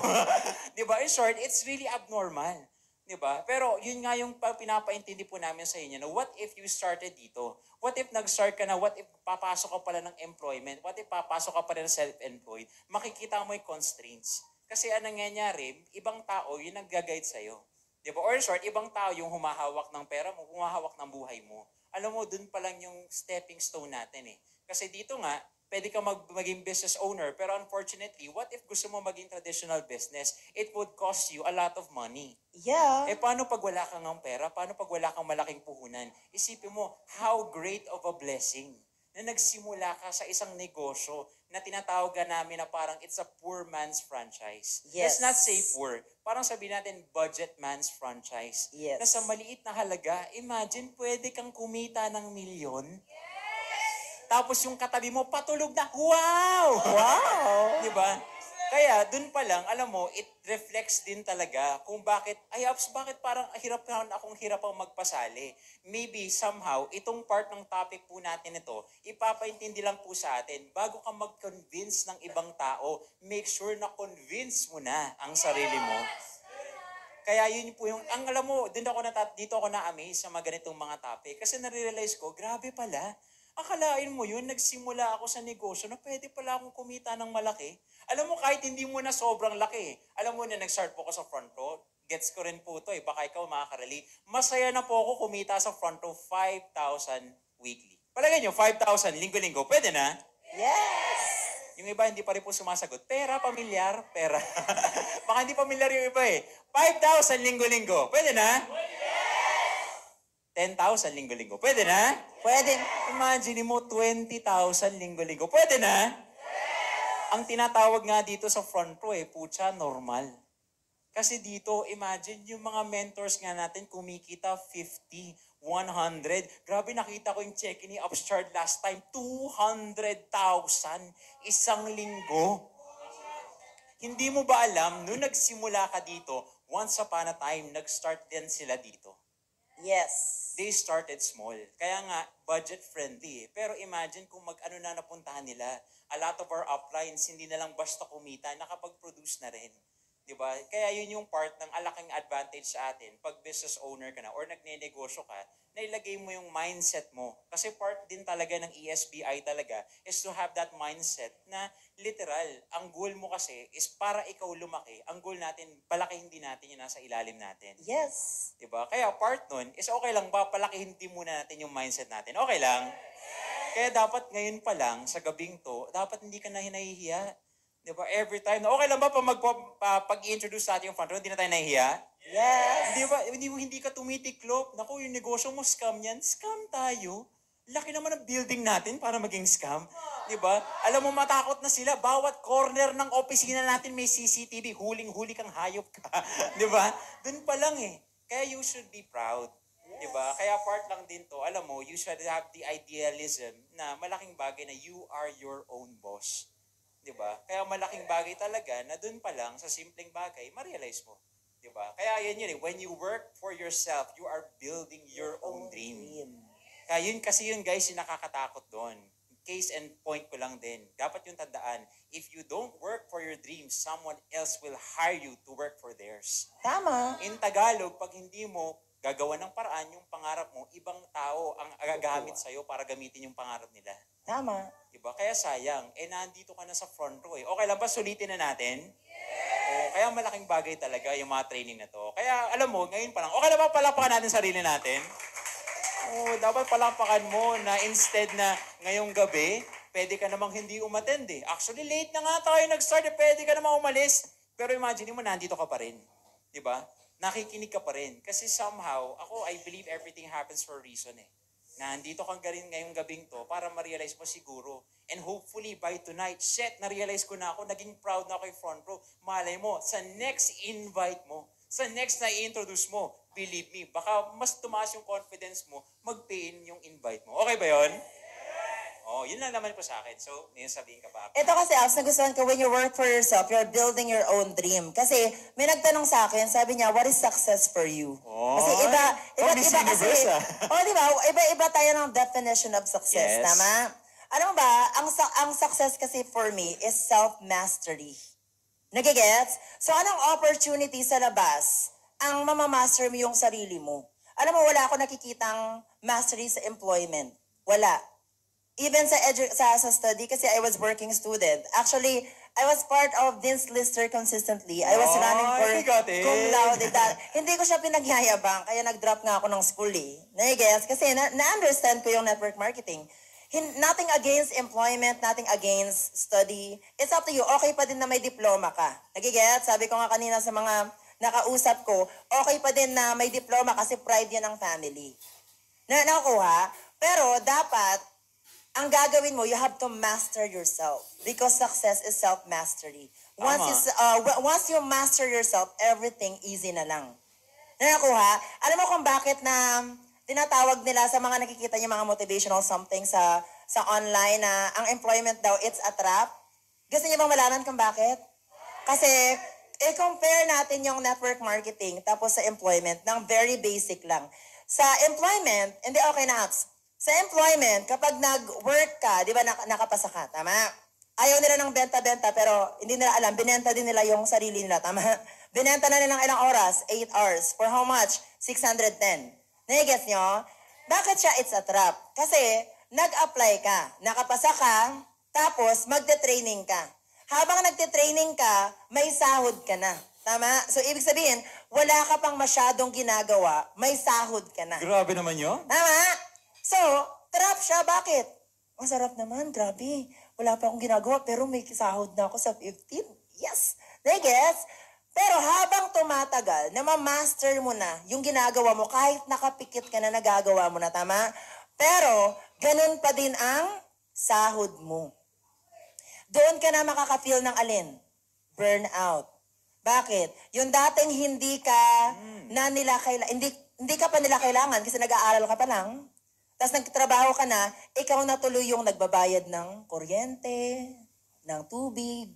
Diba? In short, it's really abnormal. Diba? Pero yun nga yung pinapaintindi po namin sa inyo na what if you started dito? What if nag-start ka na? What if papasok ka pala ng employment? What if papasok ka pala ng self-employed? Makikita mo yung constraints. Kasi anong nangyayari, ibang tao yung nag-guide sa'yo. Diba? Or in short, ibang tao yung humahawak ng pera mo, humahawak ng buhay mo. Alam mo, dun pa lang yung stepping stone natin Kasi dito nga, pwede ka maging business owner. Pero unfortunately, what if gusto mo maging traditional business? It would cost you a lot of money. Yeah. Paano pag wala kang ng pera? Paano pag wala kang malaking puhunan? Isipin mo, how great of a blessing na nagsimula ka sa isang negosyo na tinatawag namin na parang it's a poor man's franchise. Yes. Let's not say poor. Parang sabihin natin budget man's franchise. Yes. Na sa maliit na halaga, imagine pwede kang kumita ng milyon. Tapos yung katabi mo, patulog na, wow! Wow! Diba? Kaya, dun pa lang, alam mo, it reflects din talaga kung bakit, bakit parang hirap magpasali. Maybe, somehow, itong part ng topic po natin ito, ipapaintindi lang po sa atin, bago ka mag-convince ng ibang tao, make sure na convince mo na ang sarili mo. Kaya yun po yung, alam mo, dito ako na-amaze sa mga ganitong mga topic. Kasi nare-realize ko, grabe pala, akalain mo yun, nagsimula ako sa negosyo na pwede pala akong kumita ng malaki. Alam mo, kahit hindi mo na sobrang laki. Alam mo na nag-start po ako sa front row, gets ko rin po ito baka ikaw makakarelate. Masaya na po ako kumita sa front row 5,000 weekly. Palagay nyo, 5,000 linggo-linggo, pwede na? Yes! Yung iba hindi pa rin po sumasagot. Pera, pamilyar, pera. Baka hindi pamilyar yung iba 5,000 linggo-linggo, pwede na? 10,000 linggo-linggo. Pwede na? Pwede. Imagine mo, 20,000 linggo-linggo. Pwede na? Ang tinatawag nga dito sa front row putya, normal. Kasi dito, imagine yung mga mentors nga natin kumikita 50, 100. Grabe, nakita ko yung check ni Upstart last time, 200,000 isang linggo. Hindi mo ba alam, nung nagsimula ka dito, once upon a time, nag-start din sila dito. Yes. They started small. Kaya nga, budget-friendly. Pero imagine kung mag-ano na napuntahan nila. A lot of our uplines, hindi na lang basta kumita, nakapag-produce na rin. Diba? Kaya yun yung part ng alaking advantage sa atin. Pag business owner ka na or nagne-negosyo ka, nailagay mo yung mindset mo. Kasi part din talaga ng ESBI talaga is to have that mindset na literal, ang goal mo kasi is para ikaw lumaki. Ang goal natin, palakihin din natin yung nasa ilalim natin. Yes. Diba? Kaya part nun is okay lang ba palakihin din muna natin yung mindset natin? Okay lang? Kaya dapat ngayon pa lang, sa gabing to, dapat hindi ka na hinahihiya. Diba? Every time na okay lang ba pag-i-introduce natin yung front row, hindi na tayo nahihiya? Yes. Diba? Hindi ka tumitiklop. Naku, yung negosyo mo, scam yan. Scam tayo. Laki naman ang building natin para maging scam. Diba? Alam mo, matakot na sila. Bawat corner ng opisina natin may CCTV. Huling-huli kang hayop ka. Diba? Doon pa lang Kaya you should be proud. Diba? Kaya part lang din to, alam mo, you should have the idealism na malaking bagay na you are your own boss. Diba? Kaya malaking bagay talaga na dun pa lang sa simpleng bagay, ma-realize mo. Diba? Kaya yan yun eh, when you work for yourself, you are building your own dream. Kaya yun kasi yun guys, yung nakakatakot doon. Case and point ko lang din. Dapat yung tandaan, if you don't work for your dreams, someone else will hire you to work for theirs. Tama. In Tagalog, pag hindi mo gagawa ng paraan yung pangarap mo, ibang tao ang gagamit sa'yo para gamitin yung pangarap nila. Tama. Diba? Kaya sayang, nandito ka na sa front row eh. Okay lang ba, sulitin na natin? O, kaya malaking bagay talaga yung mga training na to. Kaya alam mo, ngayon pa lang, okay lang ba palakpakan natin sarili natin? Dapat palakpakan mo na instead na ngayong gabi, pwede ka namang hindi umattend eh. Actually, late na nga tayo nag-start eh, pwede ka namang umalis. Pero imagine mo, nandito ka pa rin. Diba? Nakikinig ka pa rin. Kasi somehow, I believe everything happens for a reason eh. Nandito kang galing ngayong gabing to para ma-realize mo siguro. And hopefully by tonight, na-realize ko na ako, naging proud na ako yung front row. Malay mo, sa next invite mo, sa next na i-introduce mo, believe me, baka mas tumaas yung confidence mo, mag-pay yung invite mo. Okay ba yun? Yun lang naman po sa akin. So, may sabihin ka pa. Ito kasi, Abs, nagustuhan ko, when you work for yourself, you're building your own dream. Kasi may nagtanong sa akin, sabi niya, what is success for you? Kasi iba't Miss iba kasi. Universe, Di ba? Iba-iba tayo ng definition of success, Yes. tama? Alam mo ba, ang success kasi for me is self-mastery. Nagigets? So, anong opportunity sa labas ang mamamaster mo yung sarili mo? Alam mo, wala ako nakikitang mastery sa employment. Wala. Even sa study, kasi I was working student. Actually, I was part of Dean's Lister consistently. I was running for cum laude. Hindi ko siya pinagyayabang, kaya nag-drop nga ako ng school eh. Nagigets? Kasi na-understand ko yung network marketing. Nothing against employment, nothing against study. It's up to you. Okay pa din na may diploma ka. Nagigets? Sabi ko nga kanina sa mga nakausap ko, okay pa din na may diploma kasi pride yan ng family. Nakuha? Pero dapat, ang gagawin mo, you have to master yourself. Because success is self-mastery. Once you master yourself, everything easy na lang. Nakuha? Alam mo kung bakit na tinatawag nila sa mga nakikita niyo mga motivational something sa online na ang employment daw, it's a trap? Gusto niyo bang malaman kung bakit? Kasi, i-compare natin yung network marketing tapos sa employment ng very basic lang. Sa employment, hindi okay na apps. Sa employment, kapag nag-work ka, di ba nakapasa ka, tama? Ayaw nila ng benta-benta pero hindi nila alam, binenta din nila yung sarili nila, tama? Binenta na nilang ilang oras? 8 hours. For how much? 610. Nai-guess nyo? Bakit siya it's a trap? Kasi nag-apply ka, nakapasa ka, tapos magte-training ka. Habang nagte-training ka, may sahod ka na. Tama? So, ibig sabihin, wala ka pang masyadong ginagawa, may sahod ka na. Grabe naman yun. Tama? So, trap siya. Bakit? Ang sarap naman, grabe. Wala pa akong ginagawa, pero may sahod na ako sa 15. Yes! Nai-guess? Pero habang tumatagal, na ma-master mo na yung ginagawa mo, kahit nakapikit ka na nagagawa mo na, tama? Pero, ganun pa din ang sahod mo. Doon ka na makaka-feel ng alin? Burnout. Bakit? Yung dating hindi ka hindi ka pa nila kailangan kasi nag-aaral ka pa lang. Tapos nagtrabaho ka na, ikaw na tuloy yung nagbabayad ng kuryente, ng tubig.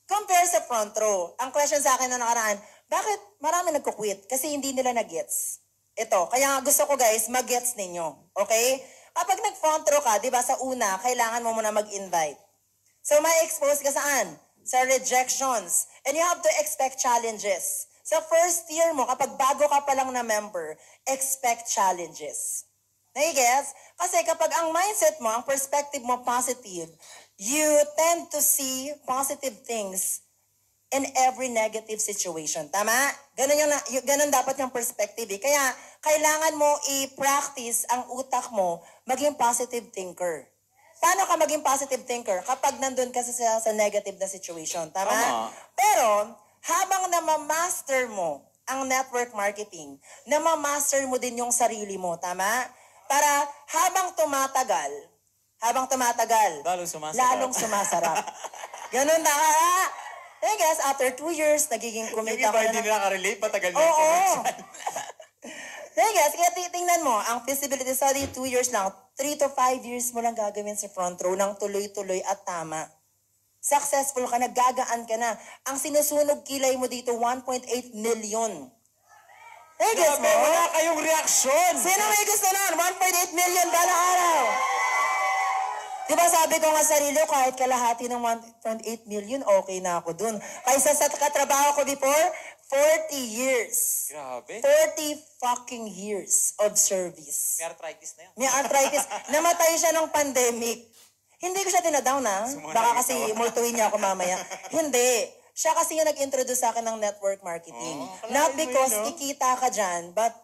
Compare sa front row. Ang question sa akin na nakaraan, bakit marami nagko-quit? Kasi hindi nila na-gets. Ito, kaya gusto ko guys, mag-gets ninyo. Okay? Kapag nag-front row ka, di ba sa una, kailangan mo muna mag-invite. So, may expose ka saan? Sa rejections. And you have to expect challenges. Sa first year mo, kapag bago ka pa lang na member, expect challenges. Nai-gets? Kasi kapag ang mindset mo, ang perspective mo positive, you tend to see positive things in every negative situation. Tama? Ganun dapat yung perspective. Eh. Kaya, kailangan mo i-practice ang utak mo maging positive thinker. Paano ka maging positive thinker? Kapag nandun ka sa negative na situation. Tama? Pero, habang namamaster mo ang network marketing, namamaster mo din yung sarili mo. Tama? Para habang tumatagal, lalong sumasarap. Ganun na. I guess, after 2 years, nagiging kumita Yung iba ka hindi na. nila ka-relate, patagal na Oo. Sige, kaya titingnan mo, ang feasibility study, 2 years lang, 3 to 5 years mo lang gagawin sa front row ng tuloy-tuloy at tama. Successful ka na, gagaan ka na. Ang sinusunog kilay mo dito, 1.8 million. Gets mo? Grabe, wala kayong reaksyon. Sino may gusto nun? 1.8 million kada araw. Diba sabi ko nga sarili ko, kahit kalahati ng 1.8 million, okay na ako dun. Kaysa sa katrabaho ko before, 40 years. Grabe. 40 fucking years of service. May arthritis na yun. May arthritis. Namatay siya ng pandemic. Hindi ko siya tinadown na. Sumuna Baka yung kasi tawa. multuin niya ako mamaya. Hindi. Siya kasi yung nag-introduce sa akin ng network marketing. Oh, Not kalahin mo because yun, no? ikita ka dyan, but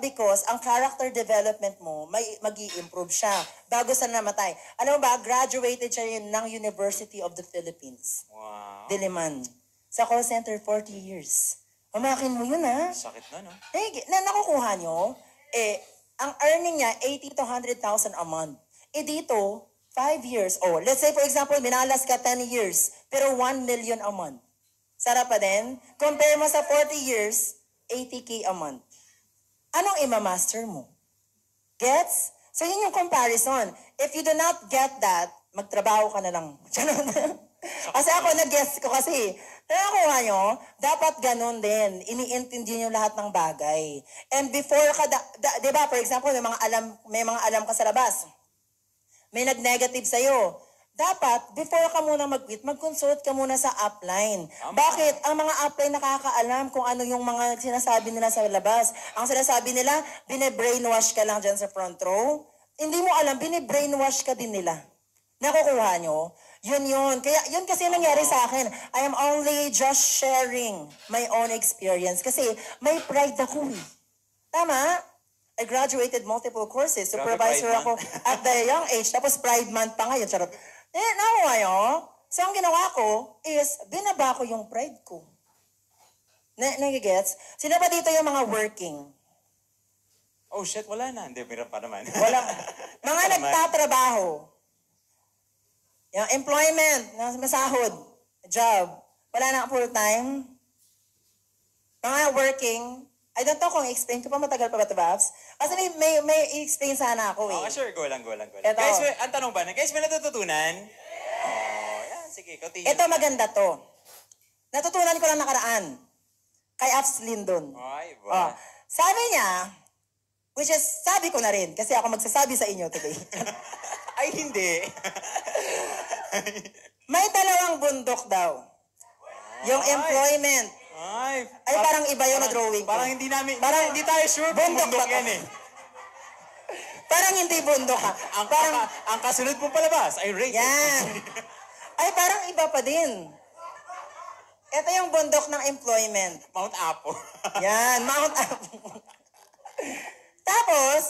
because ang character development mo, mag-i-improve siya bago sa namatay. Alam mo ba, graduated siya ng University of the Philippines. Wow. Diliman. Sa call center, 40 years. Umakin mo yun, ha? Sakit na, no? Nakukuha nyo, ang earning niya, 80 to 100,000 a month. Dito, 5 years. Oh, let's say, for example, minalas ka 10 years, pero 1 million a month. Sarap pa din. Compare mo sa 40 years, 80K a month. Anong imamaster mo? Gets? So, yun yung comparison. If you do not get that, magtrabaho ka na lang. Kasi ako, nag-guess ko kasi, nakuha nyo, dapat ganun din. Iniintindi nyo lahat ng bagay. And before ka, di ba, for example, may mga alam ka sa labas. May nag-negative sa'yo. Dapat, before ka muna mag-quit, mag-consult ka muna sa upline. Bakit? Ang mga upline nakakaalam kung ano yung mga sinasabi nila sa labas. Ang sinasabi nila, bine-brainwash ka lang dyan sa front row. Hindi mo alam, bine-brainwash ka din nila. Nakukuha nyo? Yun. Kaya yun kasi nangyari sa akin. I am only just sharing my own experience. Kasi may pride ako eh. Tama? I graduated multiple courses. Supervisor Pride ako at the young age. Tapos Pride Month pa ngayon. Charot. Nakuha nyo? So ang ginawa ko is, binaba ko yung pride ko. Nagigets? Sino ba dito yung mga working? Oh shit, wala na. Hindi, meron pa naman. Wala. Mga nagtatrabaho. Yung employment, masahod, job. Wala na full-time. Mga working, I don't know kung explain ko pa, matagal pa ba ito, Babs? Kasi may explain sana ako eh. Okay, sure. Go lang. Eto. Guys, ang tanong ba? Guys, may natututunan? Oh, yan. Sige, continue. Ito maganda to. Natutunan ko lang nakaraan. Kay Abs Lindon. Ay, Oh, ba? sabi niya, which is sabi ko na rin, kasi ako magsasabi sa inyo today. Ay, hindi. May dalawang bundok daw. Yung Ay. employment. Ay, Parang iba yung na-drawing ko. Parang hindi tayo sure kung Bundok bundok ba to? yan eh. Parang hindi bundok ha. Parang, Ang kasunod mong palabas ay rated. yan. Ay, parang iba pa din. Ito yung bundok ng employment. Mount Apo. Yan, Mount Apo. Tapos,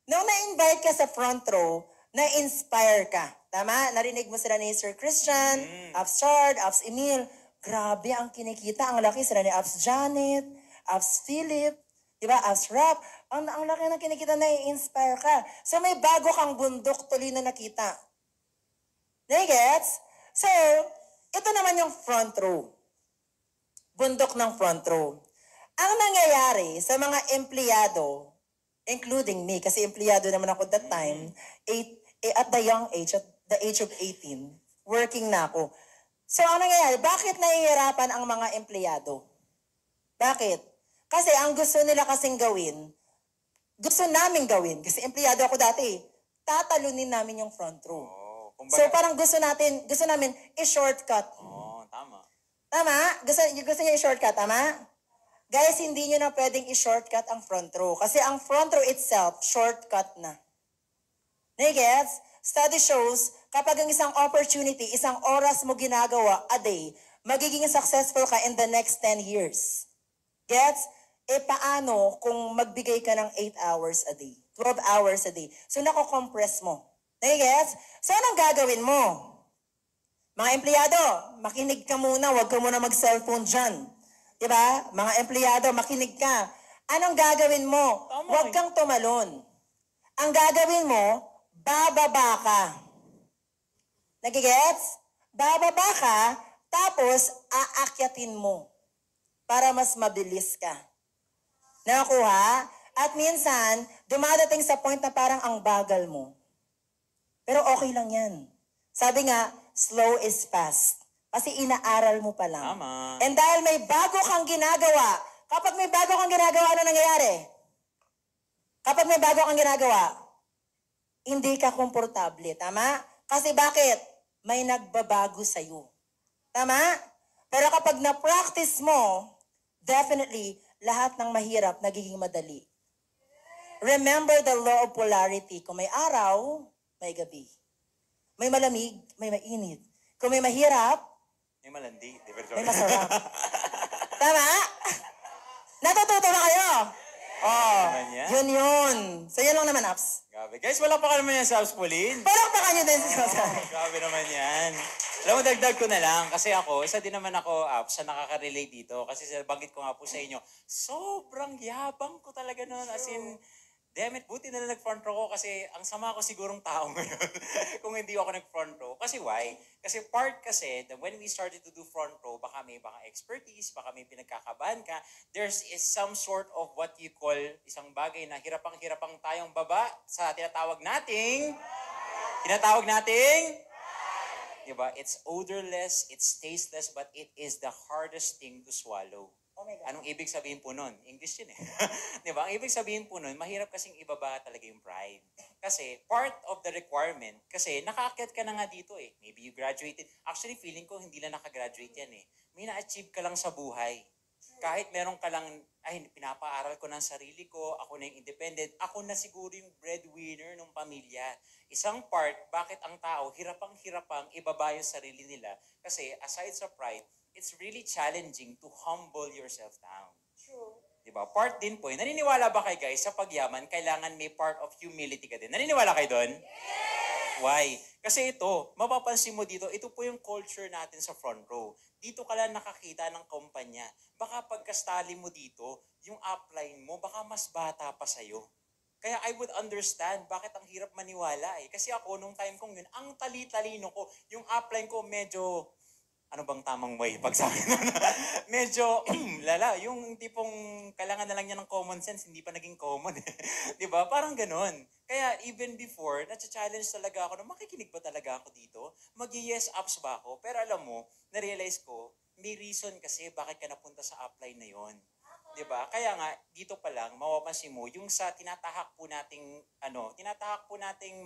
nung na-invite ka sa front row, na-inspire ka. Tama? Narinig mo sila ni Sir Christian, Abs Chard, Abs Emil. Grabe ang kinikita. Ang laki sila ni Abs Janet, Abs Philip, diba? Abs Rap. Ang laki na kinikita, na-inspire ka. So may bago kang bundok tuloy na nakita. Nagets? So, ito naman yung front row. Bundok ng front row. Ang nangyayari sa mga empleyado, including me, kasi empleyado naman ako that time, at the young age, at the age of 18, working na ako. So, ang nangyayari, bakit nahihirapan ang mga empleyado? Bakit? Kasi ang gusto nila kasing gawin, gusto namin gawin, kasi empleyado ako dati, tatalunin namin yung front row. Oh, So, parang gusto namin i-shortcut. Oh, tama. Tama? Gusto niyo i-shortcut, tama? Guys, hindi nyo na pwedeng i-shortcut ang front row. Kasi ang front row itself, shortcut na. Nagets? Study shows, kapag ang isang opportunity, isang oras mo ginagawa a day, magiging successful ka in the next 10 years. Gets? Paano kung magbigay ka ng 8 hours a day? 12 hours a day. So, nako-compress mo. Nagets? So, anong gagawin mo? Mga empleyado, makinig ka muna, huwag ka muna mag-cellphone dyan. Diba? Mga empleyado, makinig ka. Anong gagawin mo? Tama Huwag kang tumalon. Ang gagawin mo, bababa ka. Nagigets? Bababa ka, tapos aakyatin mo para mas mabilis ka. Nakuha? At minsan, dumadating sa point na parang ang bagal mo. Pero okay lang yan. Sabi nga, slow is fast. Kasi inaaral mo pa lang. Tama. And dahil may bago kang ginagawa, kapag may bago kang ginagawa, ano nangyayari? Kapag may bago kang ginagawa, hindi ka komportable. Tama? Kasi bakit? May nagbabago sa'yo. Tama? Pero kapag na-practice mo, definitely, lahat ng mahirap nagiging madali. Remember the law of polarity. Kung may araw, may gabi. May malamig, may mainit. Kung may mahirap, May malandi. Di ba? may masarap. Tama? Natututo ba kayo? Oh, Naman yan. yun. So yun lang naman, Aps. Grabe. Guys, wala pa ka naman yan sa House Pauline. Palakpakan nyo din siya. Grabe naman yan. Alam mo, dagdag ko na lang. Kasi ako, isa din naman ako, sa nakaka-relate dito. Kasi banggit ko nga po sa inyo, sobrang yabang ko talaga noon. As in, damn it, buti na lang nag-front row ko kasi ang sama ko sigurong tao ngayon kung hindi ako nag-front row. Kasi why? Kasi part kasi, when we started to do front row, baka may expertise, baka may pinagkakabahan ka, there's is some sort of what you call isang bagay na hirapang-hirapang tayong baba sa tinatawag nating, diba? It's odorless, it's tasteless, but it is the hardest thing to swallow. Oh my God. Anong ibig sabihin po nun? English yun eh. Di ba? Ang ibig sabihin po nun, mahirap kasing ibaba talaga yung pride. Kasi part of the requirement, kasi nakaakyat ka na nga dito eh. Maybe you graduated. Actually, feeling ko hindi lang nakagraduate yan eh. May na-achieve ka lang sa buhay. Kahit meron ka lang, ay, pinapaaral ko ng sarili ko, ako na yung independent, ako na siguro yung breadwinner ng pamilya. Isang part, bakit ang tao hirapang-hirapang ibaba yung sarili nila? Kasi aside sa pride, it's really challenging to humble yourself down. True. Diba? Part din po, naniniwala ba kayo guys, sa pagyaman, kailangan may part of humility ka din? Naniniwala kayo doon? Yes! Why? Kasi ito, mapapansin mo dito, ito po yung culture natin sa front row. Dito ka lang nakakita ng kumpanya. Baka pagkastali mo dito, yung upline mo, baka mas bata pa sa'yo. Kaya I would understand bakit ang hirap maniwala eh. Kasi ako, nung time kong yun, ang tali-talino ko, yung upline ko medyo, ano bang tamang way? Pag sa akin, medyo lala. Yung tipong kailangan na lang niya ng common sense, hindi pa naging common. Diba? Parang ganun. Kaya even before, na-challenge talaga ako na makikinig ba talaga ako dito? Mag-yes ups ba ako? Pero alam mo, na-realize ko, may reason kasi bakit ka napunta sa upline na yon. Diba? Kaya nga, dito pa lang, mapapansin mo, yung sa tinatahak po nating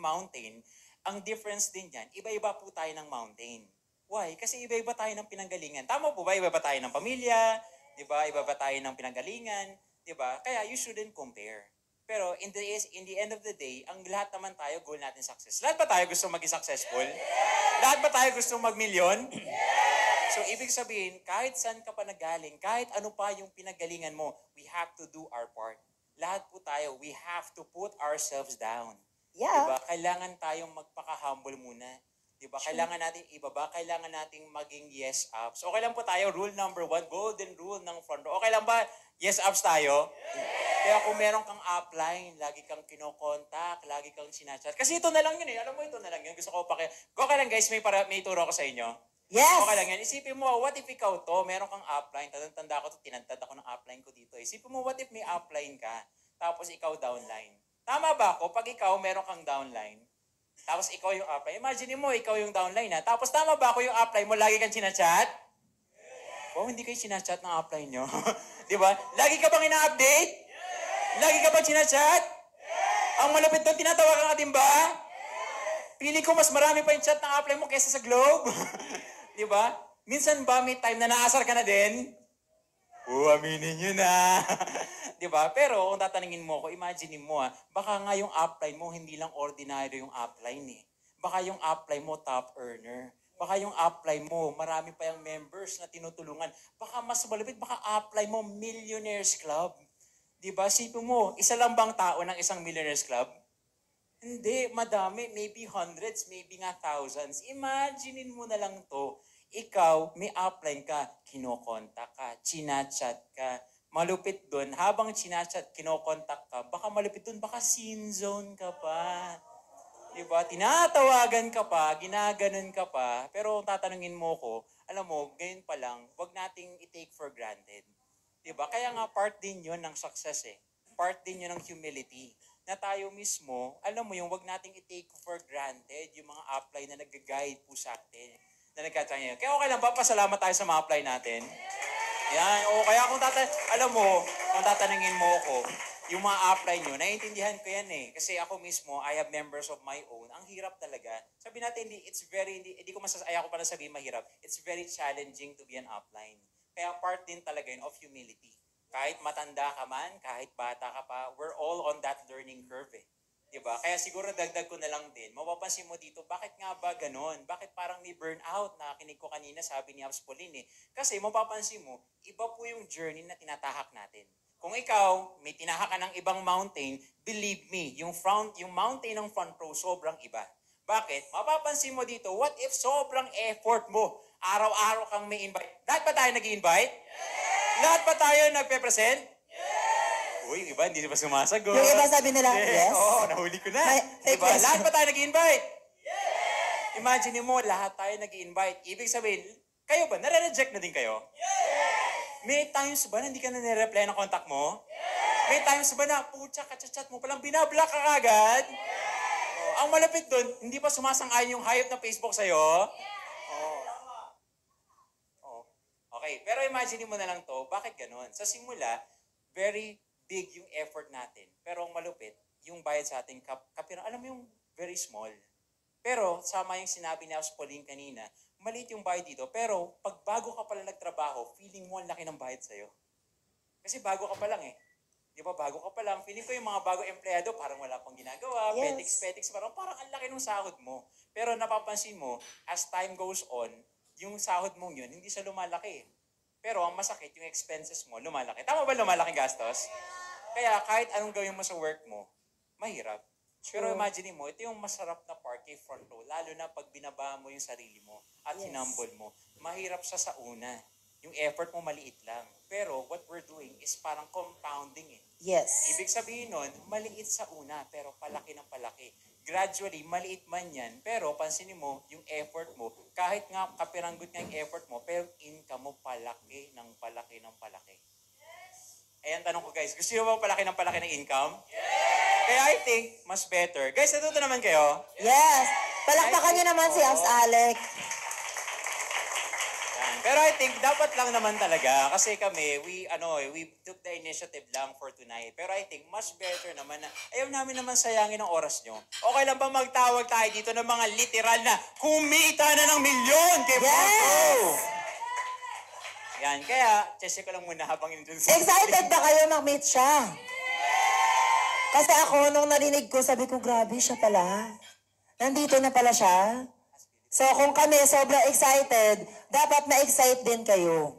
mountain, ang difference din yan, iba-iba po tayo ng mountain. Why? Kasi iba-iba tayo ng pinanggalingan. Tama po ba? Iba-iba tayo ng pamilya, di ba? Iba-iba tayo ng pinanggalingan, di ba? Kaya you shouldn't compare. Pero in the end of the day, ang lahat naman tayo, goal natin success. Lahat ba tayo gusto maging successful? Lahat ba tayo gusto mag-milyon? So, ibig sabihin, kahit saan ka pa nagaling, kahit ano pa yung pinagalingan mo, we have to do our part. Lahat po tayo, we have to put ourselves down. Yeah. Diba? Kailangan tayong magpaka-humble muna. Diba? Kailangan natin ibaba, kailangan nating maging yes ups. Okay lang po tayo, rule number 1, golden rule ng front row. Okay lang ba? Yes ups tayo? Kaya kung meron kang upline, lagi kang kinokontak, lagi kang sinachat. Kasi ito na lang yun eh. Alam mo, ito na lang yun. Gusto ko okay lang guys, may turo ko sa inyo. Yes! Okay lang yan. Isipin mo, what if ikaw to, meron kang upline, tanda ko to, tinantad ako ng upline ko dito. Isipin mo, what if may upline ka, tapos ikaw downline. Tama ba ako? Pag ikaw, meron kang downline, tapos ikaw yung upline. Imagine mo, ikaw yung downline ha. Tapos tama ba ako yung upline mo, lagi kang sinachat? Wow, hindi kayo sinachat ng upline nyo. Di ba? Lagi ka bang ina-update? Lagi ka bang sinachat? Ang malapit doon, tinatawagan ka din ba? Pili ko mas marami pa yung chat ng upline mo kaysa sa Globe. Di ba? Minsan ba may time na naasar ka na din? Aminin nyo na. Di ba? Pero kung tatanungin mo ko, imagine mo baka nga yung upline mo hindi lang ordinary yung upline eh. Baka yung upline mo top earner. Baka yung upline mo, marami pa yung members na tinutulungan. Baka mas malapit, baka upline mo Millionaires Club. Di ba? Sipin mo, isa lang bang tao ng isang Millionaires Club? Hindi, madami. Maybe hundreds, maybe nga thousands. Imaginein mo na lang to. Ikaw, may upline ka, kinokontak ka, chinachat ka. Malupit dun, habang chinachat, kinokontak ka, baka malupit dun, baka scene zone ka pa. Diba? Tinatawagan ka pa, ginaganon ka pa, pero tatanungin mo ko, alam mo, ganyan pa lang, wag nating i-take for granted. Diba? Kaya nga part din yun ng success eh. part din yun ng humility. Na tayo mismo, alam mo yung wag nating i-take for granted yung mga upline na nag-guide po sa atin. Na nagkatanya. Kaya okay lang ba, pasalamat tayo sa mga upline natin? Yan, o kaya alam mo, kung tatanungin mo ako, yung mga upline nyo, naiintindihan ko yan eh. Kasi ako mismo, I have members of my own. Ang hirap talaga. Sabi natin, hindi ko ayoko pa na sabihin mahirap. It's very challenging to be an upline. Kaya part din talaga yun of humility. Kahit matanda ka man, kahit bata ka pa, we're all on that learning curve eh. Diba? Kaya siguro dagdag ko na lang din, mapapansin mo dito, bakit nga ba ganon? Bakit parang may burnout na kinig ko kanina, sabi ni Abs Pauline eh. Kasi mapapansin mo, iba po yung journey na tinatahak natin. Kung ikaw, may tinahak ka ng ibang mountain, believe me, yung mountain ng front row, sobrang iba. Bakit? Mapapansin mo dito, what if sobrang effort mo, araw-araw kang may invite? Lahat ba tayo nag-i-invite? Lahat ba tayo nagpe-present? Yes! Uy, iba, hindi ba sumasagot? Yung iba sabi nila, yes. Oo, nahuli ko na. Diba? Yes. Lahat ba tayo nag-i-invite? Yes! Imagine mo, lahat tayo nag-i-invite. Ibig sabihin, kayo ba? Nare-reject na din kayo? Yes! May times ba na hindi ka na nire-reply ng contact mo? Yes! May times ba na, putya, kachat-chat mo palang binablock ka kagad? Yes! Ang malapit doon, hindi pa sumasang-ayon yung hayop na Facebook sa'yo? Okay, pero imagine mo na lang to, bakit ganun? Sa simula, very big yung effort natin. Pero ang malupit, yung bayad sa ating kapirang, alam mo yung very small. Pero, sama yung sinabi ni Abs Pauline kanina, maliit yung bayad dito. Pero, pag bago ka pala nagtrabaho, feeling mo ang laki ng bayad sa'yo. Kasi bago ka pa lang eh. Di ba, bago ka pa lang. Feeling ko yung mga bago empleyado, parang wala pang ginagawa. Yes. Petics, parang ang laki ng sahod mo. Pero napapansin mo, as time goes on, yung sahod mong yun, hindi siya lumalaki. Pero ang masakit, yung expenses mo, lumalaki. Tama ba lumalaking gastos? Kaya kahit anong gawin mo sa work mo, mahirap. Pero imagine mo, ito yung masarap na part kay front row, lalo na pag binaba mo yung sarili mo at hinambol mo. Mahirap siya sa una. Yung effort mo maliit lang. Pero what we're doing is parang compounding eh. Yes. Ibig sabihin nun, maliit sa una, pero palaki ng palaki. Gradually, maliit man yan, pero pansinin mo, yung effort mo, kahit nga kapiranggot nga yung effort mo, pero income mo palaki ng palaki ng palaki. Yes. Ayan, tanong ko guys, gusto nyo ba palaki ng palaki ng income? Yes! Kaya I think, mas better. Guys, natuto naman kayo? Yes. Palakpakan nyo naman si Abs Alec. Pero I think dapat lang naman talaga kasi kami we took the initiative lang for tonight. Pero I think much better naman na ayaw namin naman sayangin ang oras nyo. Okay lang ba magtawag tayo dito ng mga literal na kumita na ng milyon kay Marco? Yan, kaya check ko lang muna habang introduce. Excited ba kayo mag-meet siya? Kasi ako, nung narinig ko, sabi ko, grabe siya pala. Nandito na pala siya. So kung kami sobrang excited, dapat ma-excite din kayo.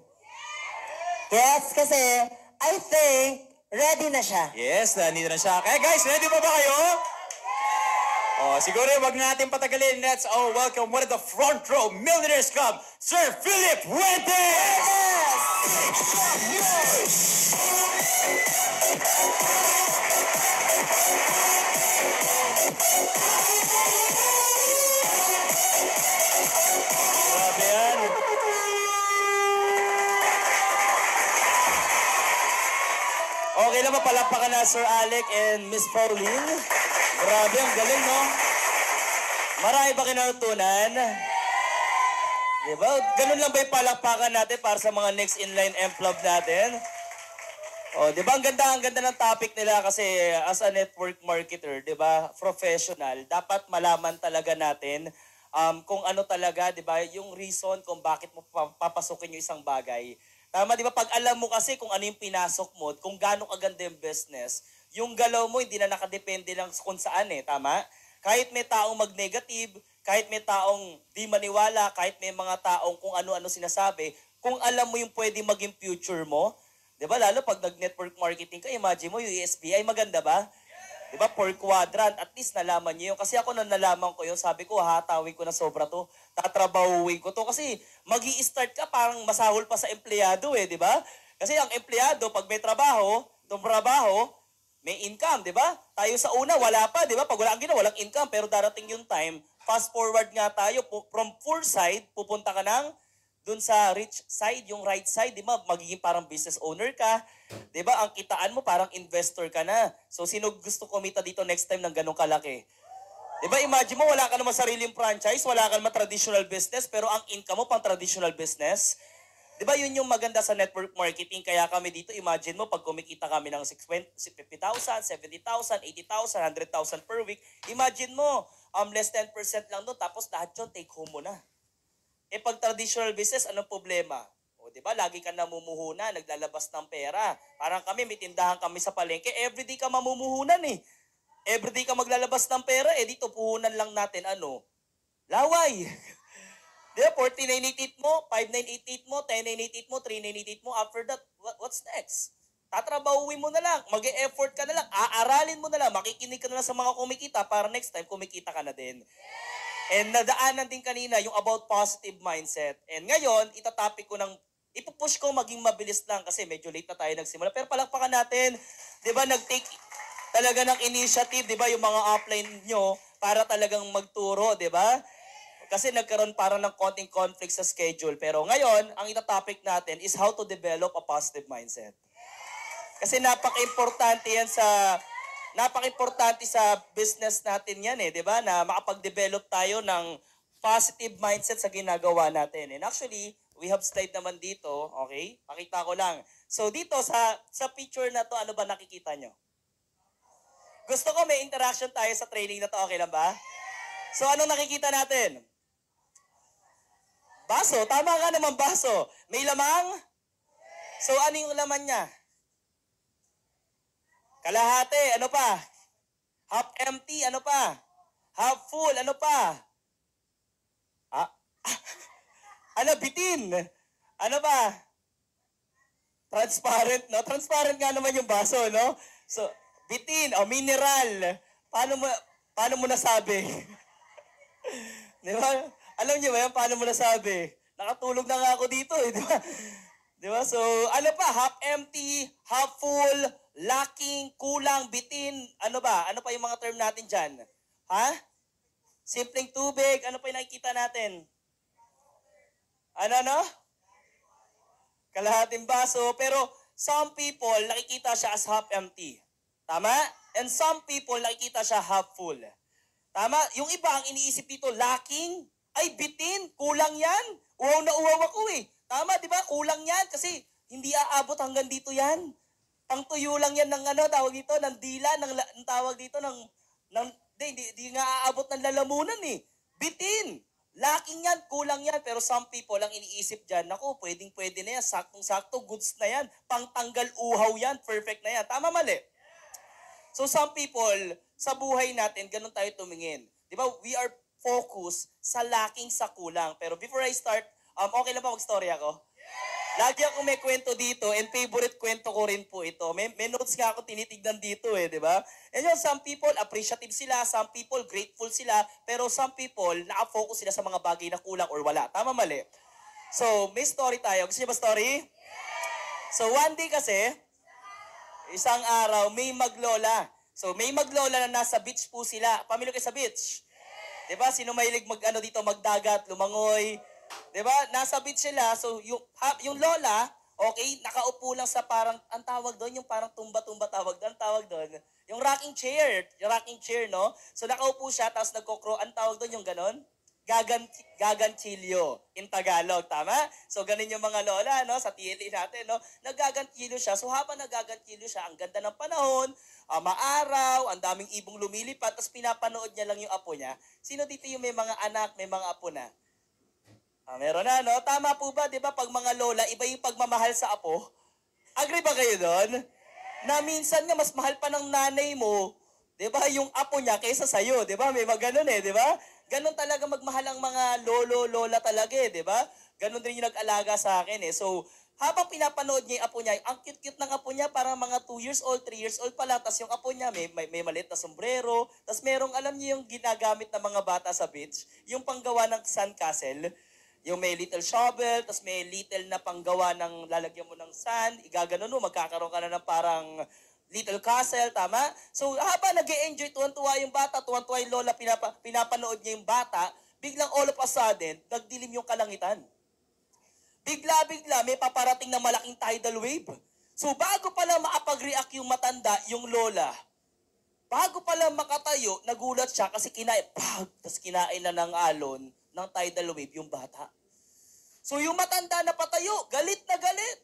Yes, kasi I think ready na siya. Yes, nandito na siya. Kaya guys, ready pa ba kayo? Oh, siguro wag natin patagalin. Let's all welcome one of the front row Millionaires Club, Sir Philip Fuentes! Grabe yan. Okay lang ba palakpakan na Sir Alec and Miss Pauline? Grabe, ang galing, no? Marami ba kinatutunan? Diba? Ganun lang ba yung palakpakan natin para sa mga next inline M-Club natin? O, di ba? Ang ganda ng topic nila kasi as a network marketer, di ba? Professional. Dapat malaman talaga natin kung ano talaga, di ba? Yung reason kung bakit mo papasukin yung isang bagay. Tama, di ba? Pag alam mo kasi kung ano yung pinasok mo, kung gaano kaganda yung business, yung galaw mo hindi na nakadepende lang kung saan eh. Tama? Kahit may taong mag-negative, kahit may taong di maniwala, kahit may mga taong kung ano-ano sinasabi, kung alam mo yung pwede maging future mo, di ba? Lalo pag nag-network marketing ka, imagine mo, yung SBI, maganda ba? Di ba? Per quadrant, at least nalaman niyo yun. Kasi ako na nalaman ko yun, sabi ko, hatawin ko na sobra to, tatrabahuin ko to. Kasi magi-start ka, parang masahol pa sa empleyado eh, di ba? Kasi ang empleyado, pag may trabaho, may income, di ba? Tayo sa una, wala pa, di ba? Pag wala ang ginawa, walang income, pero darating yung time, fast forward nga tayo, from full side, pupunta ka ng dun sa rich side, yung right side, di ba? Magiging parang business owner ka. Di ba? Ang kitaan mo parang investor ka na. So, sino gusto kumita dito next time ng ganong kalaki? Di ba? Imagine mo, wala ka naman sariling franchise, wala ka naman traditional business, pero ang income mo pang traditional business. Di ba yun yung maganda sa network marketing? Kaya kami dito, imagine mo, pag kumikita kami ng 50,000, 70,000, 80,000, 100,000 per week, imagine mo, less 10% lang doon, tapos lahat yun, take home mo na. Eh pag traditional business, anong problema? O di ba, lagi ka namumuhunan, naglalabas ng pera. Parang kami, may tindahan kami sa palengke, everyday ka mamumuhunan eh. Everyday ka maglalabas ng pera, eh dito puhunan lang natin, laway. Di ba, 4988 mo, 5988 mo, 10988 mo, 3988 mo, after that, what's next? Tatrabahuin mo na lang, mag-e-effort ka na lang, aaralin mo na lang, makikinig ka na lang sa mga kumikita para next time kumikita ka na din. And nadaanan din kanina yung about positive mindset. And ngayon, itatopic ko ipupush ko maging mabilis lang kasi medyo late na tayo nagsimula. Pero palakpakan natin, di ba, nag-take talaga ng initiative, di ba, yung mga offline nyo para talagang magturo, di ba? Kasi nagkaroon parang ng konting conflict sa schedule. Pero ngayon, ang itatopic natin is how to develop a positive mindset. Kasi napaka-importante sa business natin yan di ba? Na makapag-develop tayo ng positive mindset sa ginagawa natin. And actually, we have slide naman dito, okay? Pakita ko lang. So dito sa picture na to, ano ba nakikita nyo? Gusto ko may interaction tayo sa training na to, okay lang ba? So anong nakikita natin? Baso, tama ka naman baso. May lamang? So ano yung laman niya? Kalahati, ano pa? Half empty, ano pa? Half full, ano pa? Bitin. Ano pa? Transparent, no? Transparent nga naman yung baso, no? So, bitin, mineral. Paano mo nasabi? Di ba? Alam niyo ba yan? Paano mo nasabi? Nakatulog na nga ako dito, di ba? Di ba? So, ano pa? Half empty, half full, lacking, kulang, bitin. Ano ba? Ano pa yung mga term natin dyan? Ha? Simpleng tubig. Ano pa yung nakikita natin? Ano? Kalahating baso. Pero some people, nakikita siya as half empty. Tama? And some people, nakikita siya half full. Tama? Yung iba, ang iniisip dito, lacking, ay bitin, kulang yan. Uhaw na uhaw ako Tama, di ba? Kulang yan kasi hindi aabot hanggang dito yan. Pangtuyo lang yan ng tawag dito, ng dila, ng tawag dito, hindi nga aabot ng lalamunan Bitin. Lacking yan, kulang yan. Pero some people ang iniisip dyan, naku, pwedeng-pwede na yan, saktong-sakto, goods na yan, pangtanggal uhaw yan, perfect na yan. Tama, mali? So some people, sa buhay natin, ganun tayo tumingin. Di ba? We are focused sa lacking, sa kulang. Pero before I start, okay lang ba mag-story ako? Lagi ako may kwento dito and favorite kwento ko rin po ito. May notes nga ako tinitignan dito di ba? And yun, some people appreciative sila, some people grateful sila, pero some people naka-focus sila sa mga bagay na kulang or wala. Tama, mali? So, may story tayo. Gusto niyo ba story? So, one day kasi, isang araw, may maglola. So, may maglola na nasa beach po sila. Pamilya kayo sa beach? Diba? Sino mahilig dito, magdagat, lumangoy? Diba? Nasa beach sila. So, yung lola, okay, nakaupo lang sa parang, ang tawag doon, yung parang tumba-tumba tawag doon. Yung rocking chair, no? So, nakaupo siya, tapos ang tawag doon, yung ganon? Gaganchilyo in Tagalog, tama? So, ganun yung mga lola, no? Sa TNT natin, no? Nagaganchilyo siya. So, habang nagaganchilyo siya, ang ganda ng panahon, maaraw, ang daming ibong lumilipat, tapos pinapanood niya lang yung apo niya. Sino dito yung may mga anak, may mga apo na? Meron na, no? Tama po ba, di ba, pag mga lola, iba yung pagmamahal sa apo? Agree ba kayo doon? Na minsan nga, mas mahal pa ng nanay mo, di ba, yung apo niya kaysa sa'yo, di ba? May mga ganun di ba? Ganun talaga magmahal ang mga lola talaga di ba? Ganun din yung nag-alaga sa akin So, habang pinapanood niya yung apo niya, ang cute-cute ng apo niya, parang mga 2 years old, 3 years old pala, tas yung apo niya may maliit na sombrero, tas merong, alam niyo yung ginagamit ng mga bata sa beach, yung panggawa ng sandcastle, yung may little shovel, tas may little na panggawa ng lalagyan mo ng sand, igaganon mo, magkakaroon ka na ng parang little castle, tama? So, habang nag-e-enjoy, tuwan-tuwa yung bata, tuwan-tuwa yung lola, pinapanood niya yung bata, biglang all of a sudden, nagdilim yung kalangitan. bigla-bigla may paparating na malaking tidal wave. So bago pala makapag-react yung matanda, yung lola, bago pala makatayo, nagulat siya kasi kinain, tapos kinain na ng alon ng tidal wave yung bata. So yung matanda na patayo, galit na galit.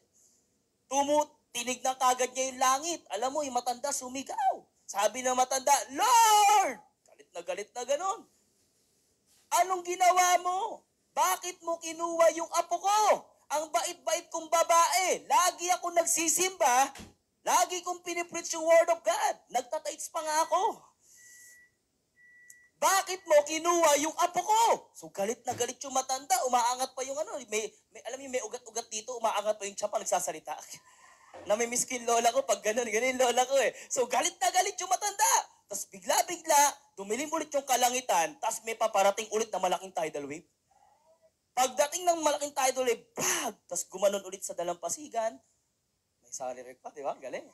Tinignan kagad niya yung langit. Alam mo, yung matanda sumigaw. Sabi ng matanda, Lord! Galit na ganon. Anong ginawa mo? Bakit mo kinuha yung apo ko? Ang bait-bait kong babae. Lagi ako nagsisimba. Lagi kong pinipreach yung word of God. Nagtatights pa nga ako. Bakit mo kinuha yung apo ko? So galit na galit yung matanda. Umaangat pa yung alam niyo, may ugat-ugat dito. Umaangat pa yung tsapa, nagsasalita. Namimiss ko yung lola ko pag ganun yung lola ko eh. So galit na galit yung matanda. Tapos bigla-bigla, dumilim ulit yung kalangitan, tapos may paparating ulit na malaking tidal wave. Pagdating ng malaking tidal wave, tapos gumanon ulit sa dalampasigan. May sorry pa, di ba? Galing.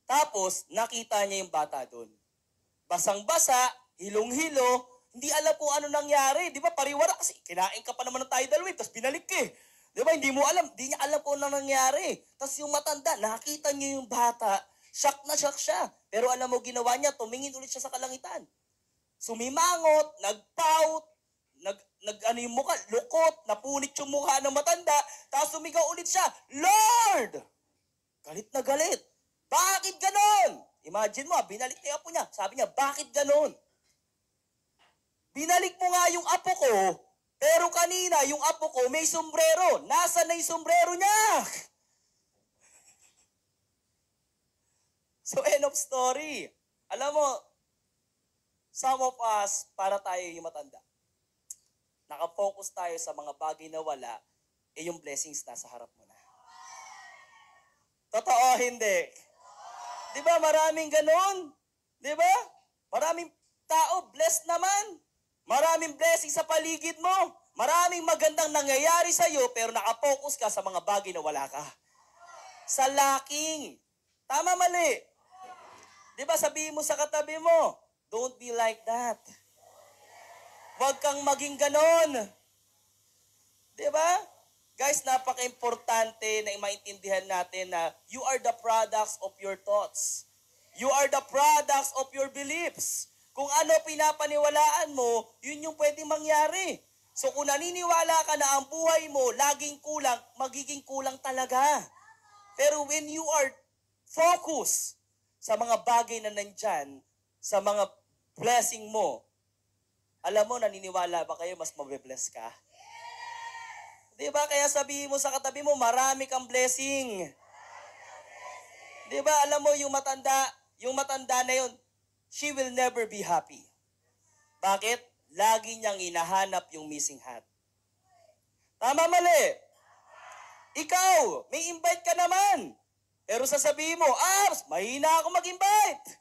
Tapos, nakita niya yung bata doon. Basang-basa, hilong-hilo, hindi alam kung ano nangyari. Di ba? Pariwara kasi kinain ka pa naman ng tidal wave, tapos binalik ka eh. Di ba? Hindi niya alam kung ano nangyari. Tapos yung matanda, nakita niya yung bata, shock na shock siya. Pero alam mo, ginawa niya, tumingin ulit siya sa kalangitan. Sumimangot, nagpout, ano yung mukha, lukot, napunit yung mukha ng matanda, tapos sumigaw ulit siya, Lord! Galit na galit. Bakit ganon? Imagine mo, binalik niya apo niya. Sabi niya, bakit ganon? Binalik mo nga yung apo ko, pero kanina yung apo ko may sombrero. Nasaan na yung sombrero niya? So, end of story. Alam mo, some of us, para tayo yung matanda. Nakafocus tayo sa mga bagay na wala, yung blessings nasa harap mo na. Totoo, hindi. Di ba, maraming ganon? Di ba? Maraming tao, blessed naman. Maraming blessing sa paligid mo. Maraming magandang nangyayari sa'yo, pero nakafocus ka sa mga bagay na wala ka. Sa lacking. Tama, mali. Di ba, sabihin mo sa katabi mo, don't be like that. Huwag kang maging ganon. Di ba? Guys, napaka-importante na maintindihan natin na you are the products of your thoughts. You are the products of your beliefs. Kung ano pinapaniwalaan mo, yun yung pwedeng mangyari. So kung naniniwala ka na ang buhay mo laging kulang, magiging kulang talaga. Pero when you are focused sa mga bagay na nandyan, sa mga blessing mo, alam mo, naniniwala ba kayo mas mabe-bless ka? Di ba? Kaya sabihin mo sa katabi mo, marami kang blessing. Di ba? Alam mo, yung matanda na yun, she will never be happy. Bakit? Lagi niyang hinahanap yung missing hat. Tama, mali? Ikaw, may invite ka naman. Pero sasabihin mo, Abs, mahina ako mag-invite.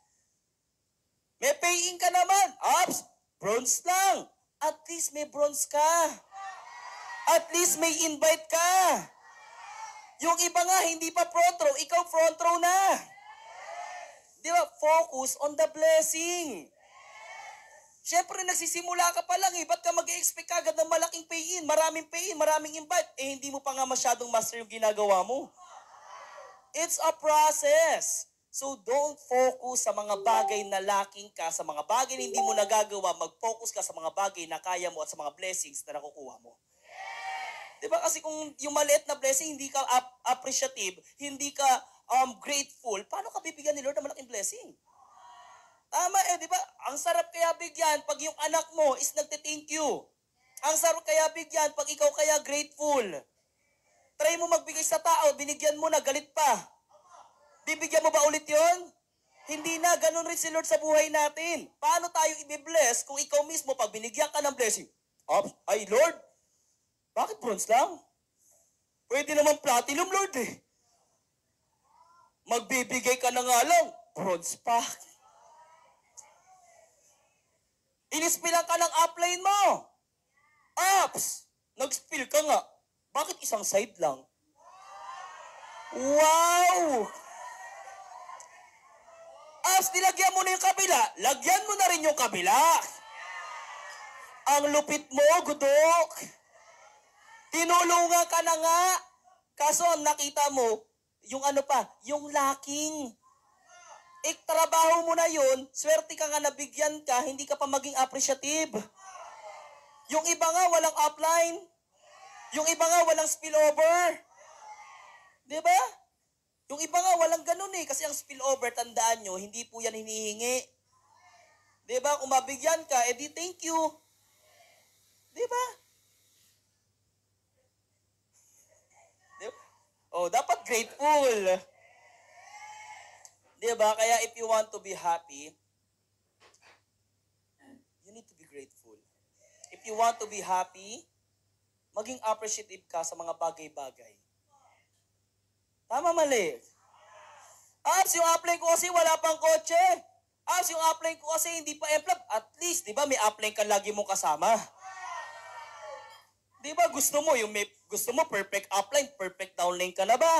May pay-in ka naman. Abs, bronze lang. At least may bronze ka. At least may invite ka. Yung iba nga, hindi pa front row. Ikaw front row na. Di ba? Focus on the blessing. Siyempre, nagsisimula ka pa lang eh. Ba't ka mag-expect agad ng malaking pay-in, maraming invite? Eh, hindi mo pa nga masyadong master yung ginagawa mo. It's a process. So don't focus sa mga bagay na lacking ka, sa mga bagay na hindi mo nagagawa, mag-focus ka sa mga bagay na kaya mo at sa mga blessings na nakukuha mo. Diba kasi kung yung maliit na blessing, hindi ka appreciative, hindi ka grateful, paano ka bibigyan ni Lord ng malaking blessing? Tama eh, di ba? Ang sarap kaya bigyan pag yung anak mo is nagte-thank you. Ang sarap kaya bigyan pag ikaw kaya grateful. Try mo magbigay sa tao, binigyan mo na, galit pa. Bibigyan mo ba ulit yon? Hindi na, ganun rin si Lord sa buhay natin. Paano tayo i-bless kung ikaw mismo, pag binigyan ka ng blessing, ay Lord, bakit bronze lang? Pwede naman platinum, Lord eh. Magbibigay ka na nga lang, bronze pa. Inispilan ka ng upline mo. Ups, nag-spill ka nga. Bakit isang side lang? Wow! As nilagyan mo na yung kabila, lagyan mo na rin yung kabila. Ang lupit mo, gudok. Tinulungan ka na nga. Kaso ang nakita mo, yung ano pa, yung lacking. Trabaho mo na yun, swerte ka nga nabigyan ka, hindi ka pa maging appreciative. Yung iba nga walang upline. Yung iba nga walang spillover. Di ba? Yung iba nga walang ganun eh. Kasi ang spillover, tandaan nyo, hindi po yan hinihingi. Di ba? Kung mabigyan ka, edi thank you. Di ba? Dapat grateful. Di ba? Kaya if you want to be happy, you need to be grateful. If you want to be happy, maging appreciative ka sa mga bagay-bagay. Tama, mali? Abs, yung upline ko kasi wala pang kotse. Abs, yung upline ko kasi hindi pa emplab. At least, di ba, may upline ka lagi mong kasama. Di ba, gusto mo perfect upline, perfect downline ka na ba?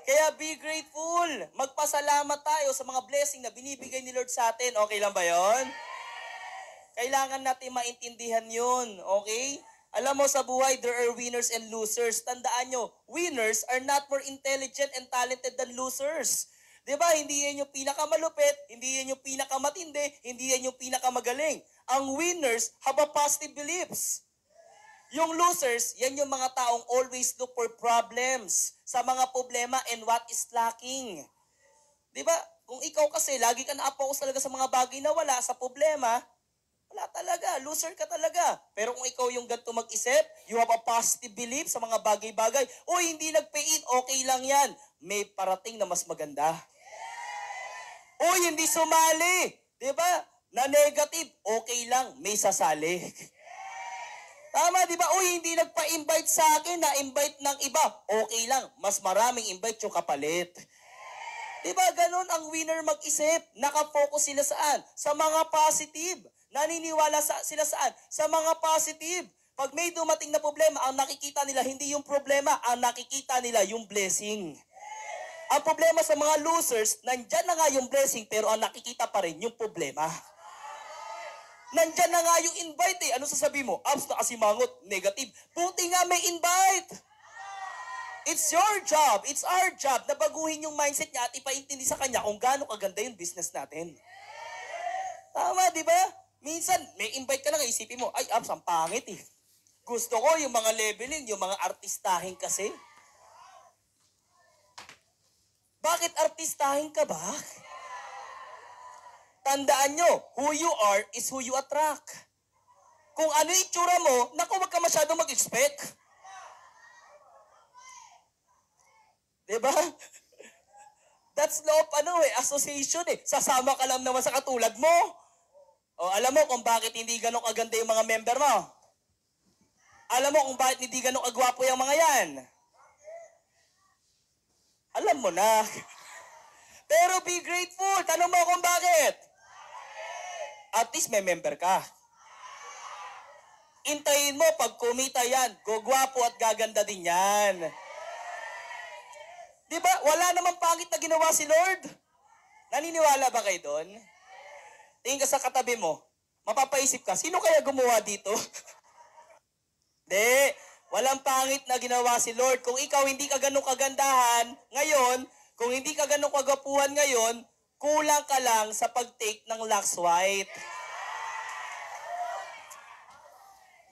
Kaya be grateful. Magpasalamat tayo sa mga blessing na binibigay ni Lord sa atin. Okay lang ba yon? Kailangan natin maintindihan yun. Okay? Alam mo sa buhay, there are winners and losers. Tandaan nyo, winners are not more intelligent and talented than losers. Diba? Hindi yan yung pinakamalupit, hindi yan yung pinakamatindi, hindi yan yung pinakamagaling. Ang winners have a positive beliefs. Yung losers, yan yung mga taong always look for problems sa mga problema and what is lacking. Diba? Kung ikaw kasi, lagi ka na-focus talaga sa mga bagay na wala, sa problema, wala talaga. Loser ka talaga. Pero kung ikaw yung ganito mag-isip, you have a positive belief sa mga bagay-bagay, hindi nag-pay in, okay lang yan. May parating na mas maganda. Hindi sumali. Diba? Na negative, okay lang, may sasali. Tama, di ba? Hindi nagpa-invite sa akin, na-invite ng iba. Okay lang, mas maraming invite yung kapalit. Di ba, ganun ang winner mag-isip. Nakafocus sila saan? Sa mga positive. Naniniwala sila saan? Sa mga positive. Pag may dumating na problema, ang nakikita nila hindi yung problema, ang nakikita nila yung blessing. Ang problema sa mga losers, nandyan na nga yung blessing, pero ang nakikita pa rin yung problema. Nandyan na nga yung invite eh. Ano sasabihin mo? Abs na kasi mangot, negative. Buti nga may invite. It's your job, it's our job na baguhin yung mindset niya at ipaintindi sa kanya kung gaano kaganda yung business natin. Tama, di ba? Minsan, may invite ka lang, isipin mo, ay, Abs, ang pangit eh. Gusto ko yung mga leveling, yung mga artistahin kasi. Bakit artistahin ka ba? Tandaan nyo, who you are is who you attract. Kung ano yung itsura mo, naku, wag ka masyadong mag-expect. Diba? That's law of association eh. Sasama ka lang naman sa katulad mo. Alam mo kung bakit hindi ganun kaganda yung mga member mo? Alam mo kung bakit hindi ganun kagwapo yung mga yan? Alam mo na. Pero be grateful. Tanong mo kung bakit. At least may member ka. Intayin mo, pag kumita yan, gugwapo at gaganda din yan. Diba? Wala namang pangit na ginawa si Lord. Naniniwala ba kayo doon? Tingin ka sa katabi mo, mapapaisip ka, sino kaya gumawa dito? Di, walang pangit na ginawa si Lord. Kung ikaw hindi ka ganun kagandahan ngayon, kung hindi ka ganun kagapuhan ngayon, kulang ka lang sa pag-take ng Lux White.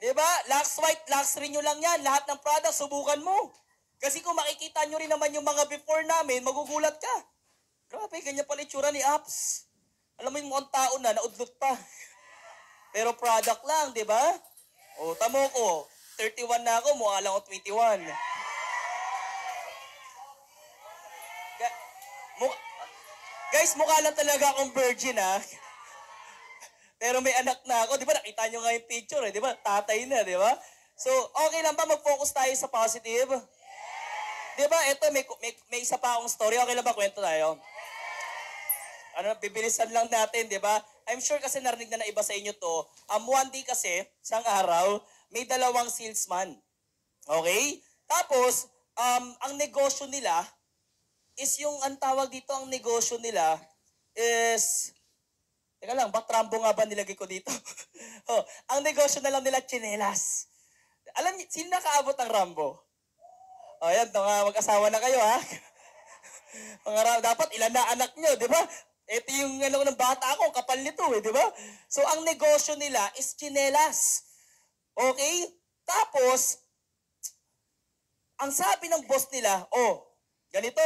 Diba? Lux White, Lux Renew lang yan. Lahat ng product, subukan mo. Kasi kung makikita nyo rin naman yung mga before namin, magugulat ka. Grabe, ganyan pala itsura ni Apps. Alam mo yung mukhang tao na, naudlot pa. Pero product lang, di ba? Tamo ko, 31 na ako, mukha lang ako 21. Guys, mukha lang talaga akong virgin, ha? Pero may anak na ako, di ba? Nakita nyo nga yung picture, di ba? Tatay na, di ba? So, okay lang ba mag-focus tayo sa positive? Di ba? Ito, may isa pa akong story. Okay lang ba? Kwento tayo. Bibilisan lang natin, di ba? I'm sure kasi narinig na iba sa inyo to. One day kasi, isang araw, may dalawang salesman. Okay? Tapos, ang negosyo nila is yung, ang tawag dito, ang negosyo nila is, teka lang, ba't Rambo nga ba nilagay ko dito? Ang negosyo na lang nila, tsinelas. Alam niyo, sino nakaabot ng Rambo? O yan, mga mag-asawa na kayo ha. Dapat ilan na anak nyo, di ba? Ito yung ano, ng bata ako, kapal nito di ba? So ang negosyo nila is tsinelas. Okay? Tapos, ang sabi ng boss nila, ganito,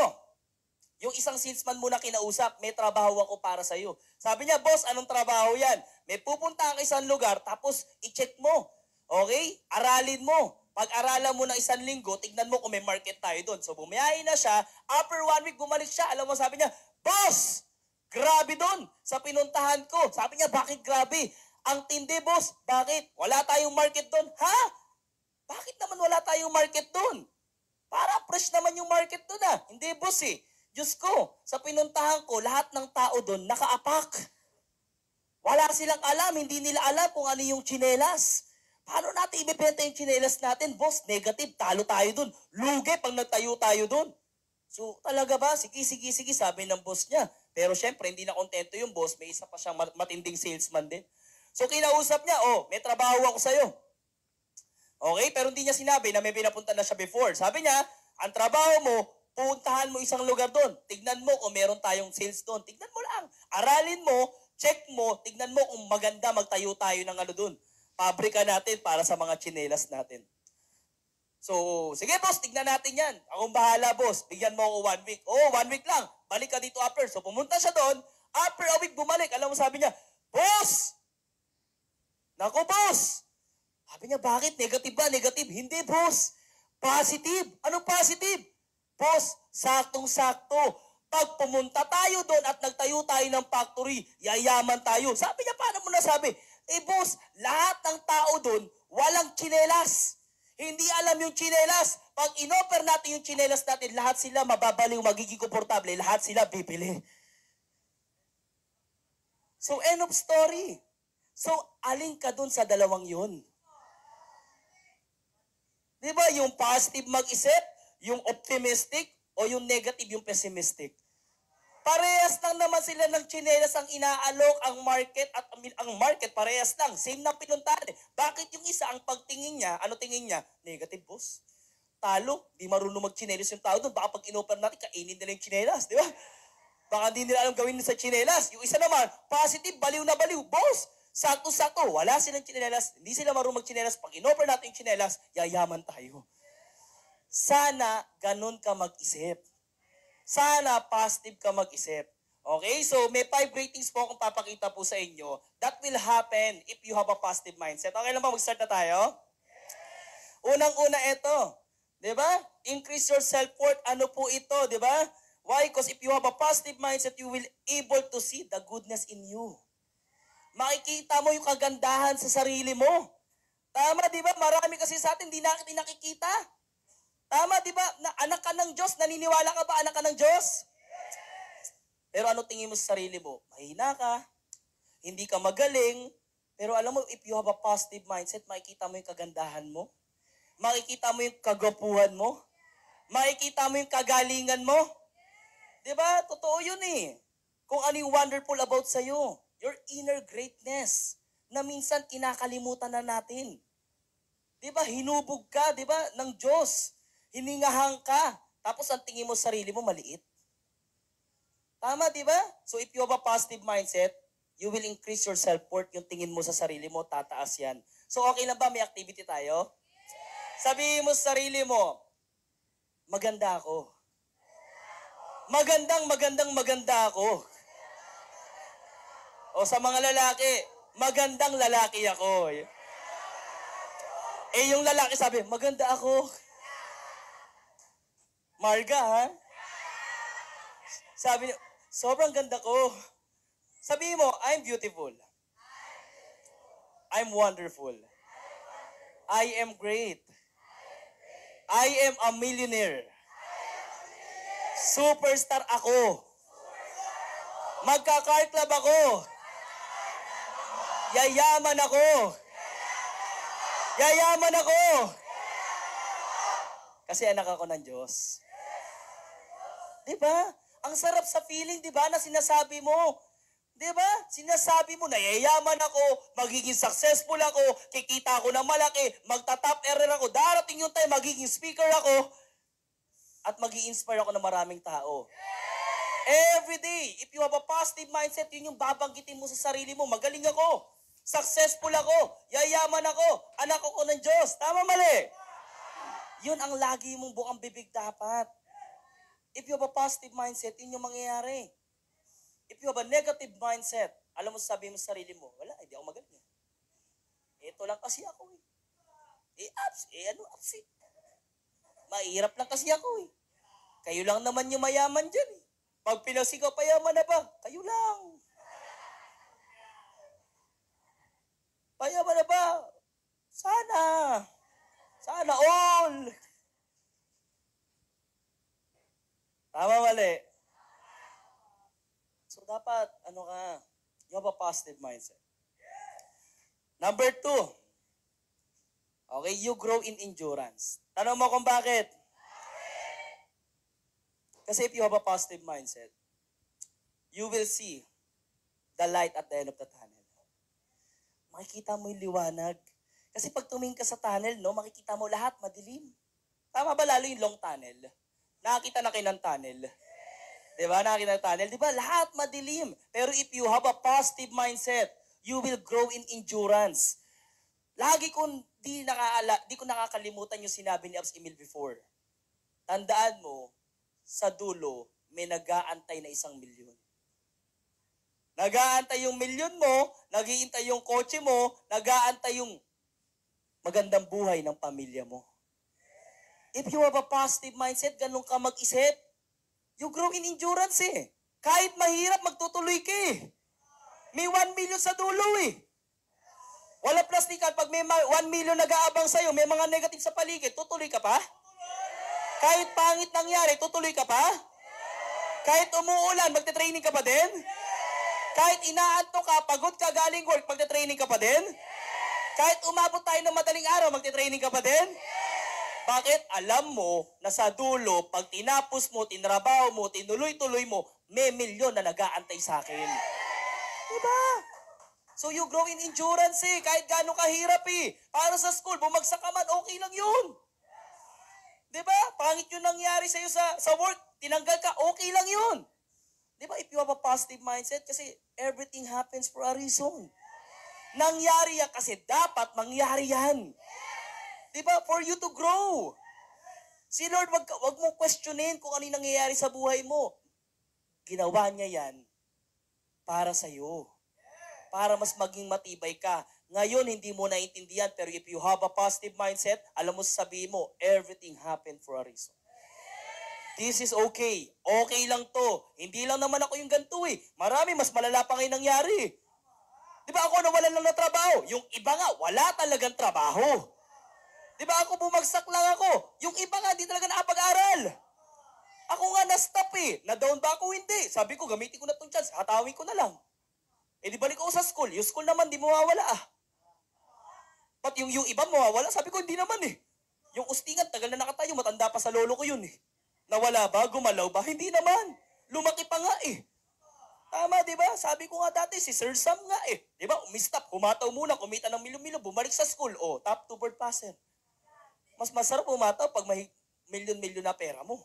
yung isang salesman muna kinausap, may trabaho ako para sa'yo. Sabi niya, boss, anong trabaho yan? May pupunta ka isang lugar, tapos i-check mo. Okay? Aralin mo. Pag-aralan mo ng isang linggo, tignan mo kung may market tayo doon. So bumiyahe na siya, after 1 week bumalik siya, alam mo sabi niya, boss, grabe doon sa pinuntahan ko. Sabi niya, bakit grabe? Ang tindi, boss, bakit? Wala tayong market doon. Ha? Bakit naman wala tayong market doon? Para fresh naman yung market doon Hindi, boss Diyos ko, sa pinuntahan ko, lahat ng tao doon nakaapak. Wala silang alam, hindi nila alam kung ano yung tsinelas. Paano natin ibebenta yung tsinelas natin? Boss, negative, talo tayo doon. Lugi pag nagtayo tayo doon. So, talaga ba? Sige, sabi ng boss niya. Pero syempre, hindi na kontento yung boss. May isa pa siyang matinding salesman din. So, kinausap niya, may trabaho ako sa'yo. Okay, pero hindi niya sinabi na may pinapunta na siya before. Sabi niya, ang trabaho mo, puntahan mo isang lugar doon. Tignan mo kung meron tayong sales doon. Tignan mo lang. Aralin mo, check mo, tignan mo kung maganda magtayo tayo ng ano doon. Pabrika natin para sa mga tsinelas natin. So, sige boss, tignan natin yan. Akong bahala boss, bigyan mo ako 1 week. 1 week lang, balik ka dito after. So, pumunta siya doon, after a week bumalik. Alam mo sabi niya, boss! Naku boss! Sabi niya, bakit? Negative ba? Negative? Hindi boss. Positive. Anong positive? Boss, saktong-sakto. Pag pumunta tayo doon at nagtayo tayo ng factory, yayaman tayo. Sabi niya, paano mo nasabi? Boss, lahat ng tao doon, walang tsinelas. Hindi alam yung tsinelas. Pag inoffer natin yung tsinelas natin, lahat sila mababaliw, magiging komportable, lahat sila bibili. So, end of story. So, alin ka doon sa dalawang yun? Di ba, yung positive mag-isip, yung optimistic, o yung negative, yung pessimistic? Parehas lang naman sila ng tsinelas ang inaalok, ang market, at ang market parehas lang. Same na pinuntahan Bakit yung isa, ang pagtingin niya, ano tingin niya? Negative, boss. Talo, di marunong mag-tsinelas yung tao doon. Baka pag inoper natin, kainin nila yung tsinelas, di ba? Baka di nila alam gawin sa tsinelas. Yung isa naman, positive, baliw na baliw. Boss, sakto-sakto, wala silang tsinelas. Hindi sila marunong mag-tsinelas. Pag inoper natin yung tsinelas, yayaman tayo. Sana ganun ka mag-isip. Sana positive ka mag-isip. Okay? So, may 5 ratings po akong papakita po sa inyo. That will happen if you have a positive mindset. Okay lang ba? Mag-start na tayo? Unang-una ito. Diba? Increase your self-worth. Ano po ito? Diba? Why? Because if you have a positive mindset, you will able to see the goodness in you. Makikita mo yung kagandahan sa sarili mo. Tama, diba? Marami kasi sa atin, di natin nakikita. Tama, di ba? Na anak ka ng Diyos. Naniniwala ka ba anak ka ng Diyos? Pero ano tingin mo sa sarili mo? Mahina ka. Hindi ka magaling. Pero alam mo, if you have a positive mindset, makikita mo yung kagandahan mo. Makikita mo yung kagwapuhan mo. Makikita mo yung kagalingan mo. Di ba? Totoo yun Kung ano yung wonderful about sa'yo. Your inner greatness. Na minsan kinakalimutan na natin. Di ba? Hinubog ka, di ba? Ng Diyos. Hiningahan ka. Tapos ang tingin mo sa sarili mo, maliit. Tama, di ba? So if you have a positive mindset, you will increase your self-worth. Yung tingin mo sa sarili mo, tataas yan. So okay lang ba? May activity tayo? Sabihin mo sa sarili mo, maganda ako. Maganda ako. O sa mga lalaki, magandang lalaki ako. Yung lalaki sabi, maganda ako. Marga, ha? Sabi niya, sobrang ganda ko. Sabi mo, I'm beautiful. I'm wonderful. I am great. I am a millionaire. Superstar ako. Magka-car club ako. Yayaman ako. Yayaman ako. Kasi anak ako ng Diyos. Diba? Ang sarap sa feeling, diba, na sinasabi mo. Di ba? Sinasabi mo na yayaman ako, magiging successful ako, kikita ako ng malaki, magta-top earner ako, darating yung time, magiging speaker ako, at mag-i-inspire ako ng maraming tao. Every day, if you have a positive mindset, yun yung babanggitin mo sa sarili mo. Magaling ako, successful ako, yayaman ako, anak ako ng Diyos. Tama, mali? Yun ang lagi mong bukang bibig dapat. If you have a positive mindset, yun yung mangyayari. If you have a negative mindset, alam mo sabihin mo sa sarili mo, wala, hindi ako magaling. Ito lang kasi ako eh. Ups eh. Mahirap lang kasi ako eh. Kayo lang naman yung mayaman dyan eh. Pag pinasigaw, payaman na ba? Kayo lang. Payaman na ba? Sana. Sana all. Tama, mali? So, dapat, you have a positive mindset. Number 2, okay, you grow in endurance. Tanong mo kung bakit? Kasi if you have a positive mindset, you will see the light at the end of the tunnel. Makikita mo yung liwanag. Kasi pag tumingin ka sa tunnel, no, makikita mo lahat madilim. Tama ba lalo yung long tunnel? Nakakita na kayo ng tunnel. Diba? Nakakita ng tunnel. Diba? Lahat madilim. Pero if you have a positive mindset, you will grow in endurance. Lagi kong di ko nakakalimutan yung sinabi ni Abs Emil before. Tandaan mo, sa dulo, may nag-aantay na 1,000,000. Nag-aantay yung milyon mo, nag-iintay yung kotse mo, nag-aantay yung magandang buhay ng pamilya mo. If you have a positive mindset, ganun ka mag-isip, you grow in endurance eh. Kahit mahirap, magtutuloy ka eh. May 1,000,000 sa dulo eh. Wala plastikan, pag may 1,000,000 nag-aabang sa'yo, may mga negative sa paligid, tutuloy ka pa? Kahit pangit nangyari, tutuloy ka pa? Kahit umuulan, magte-training ka pa din? Kahit inaantok ka, pagod ka, galing work, magte-training ka pa din? Kahit umabot tayo ng madaling araw, magte-training ka pa din? Bakit? Alam mo na sa dulo, pag tinapos mo, tinrabaho mo, tinuloy-tuloy mo, may milyon na nag-aantay sa akin. Diba? So you grow in endurance eh, kahit gaano kahirap eh. Para sa school, bumagsak ka man, okay lang yun. Diba? Pangit yung nangyari sa'yo sa work, tinanggal ka, okay lang yun. Diba? If you have a positive mindset, kasi everything happens for a reason. Nangyari yan kasi dapat mangyari yan. Diba? For you to grow. Si Lord, wag mo questionin kung ano yung nangyayari sa buhay mo. Ginawa niya yan para sa'yo. Para mas maging matibay ka. Ngayon, hindi mo naintindihan, pero if you have a positive mindset, alam mo sabihin mo, everything happened for a reason. This is okay. Okay lang to. Hindi lang naman ako yung ganito eh. Marami, mas malala pa ngayon nangyari. Di ba ako nawalan lang na trabaho? Yung iba nga, wala talagang trabaho. Di ba ako bumagsak lang ako? Yung iba nga, di talaga nakapag-aral. Ako nga na-stop eh. Na-down ba ako? Hindi. Sabi ko, gamitin ko na itong chance. Hatawin ko na lang. Eh di balik ako sa school. Yung school naman, di mawawala ah. But yung iba mawawala, sabi ko, hindi naman eh. Yung ustingan, tagal na nakatayo, matanda pa sa lolo ko yun eh. Nawala ba? Gumalaw ba? Hindi naman. Lumaki pa nga eh. Tama, di ba? Sabi ko nga dati, si Sir Sam nga eh. Di ba? Umistop, humataw muna, kumita ng milyon-milyon, bumalik sa school. Oh, top 2 bird passer. Mas masarap humataw pag may milyon-milyon na pera mo.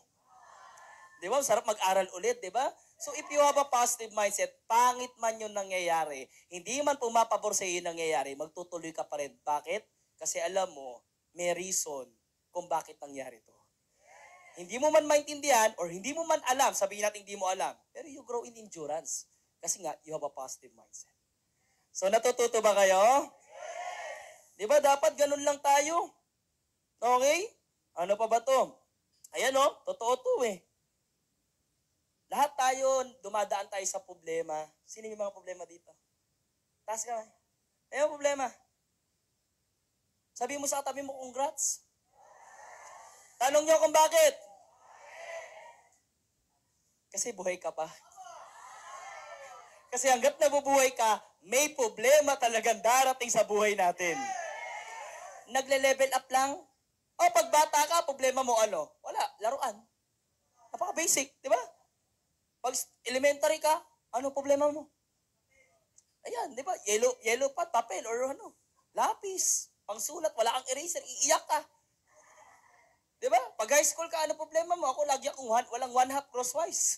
Di ba? Masarap mag-aral ulit, di ba? So if you have a positive mindset, pangit man yung nangyayari, hindi man pumapabor sa iyo yung nangyayari, magtutuloy ka pa rin. Bakit? Kasi alam mo, may reason kung bakit nangyari to. Hindi mo man maintindihan or hindi mo man alam, sabihin natin hindi mo alam, pero you grow in endurance. Kasi nga, you have a positive mindset. So natututo ba kayo? Di ba dapat ganun lang tayo? Okay? Ano pa ba to? Ayan o, totoo to eh. Lahat tayo, dumadaan tayo sa problema. Sino yung mga problema dito? Taas ka. Ayun problema. Sabi mo sa katabi mo, congrats. Tanong niyo kung bakit? Kasi buhay ka pa. Kasi hanggat nabubuhay ka, may problema talagang darating sa buhay natin. Nagle-level up lang. O pag bata ka, problema mo ano? Wala, laruan. Napaka-basic, di ba? Pag elementary ka, ano problema mo? Ayan, di ba? Yellow pa, papel, or ano, lapis. Pangsulat, wala kang eraser, iiyak ka. Di ba? Pag high school ka, ano problema mo? Ako, lagi akong walang one half crosswise.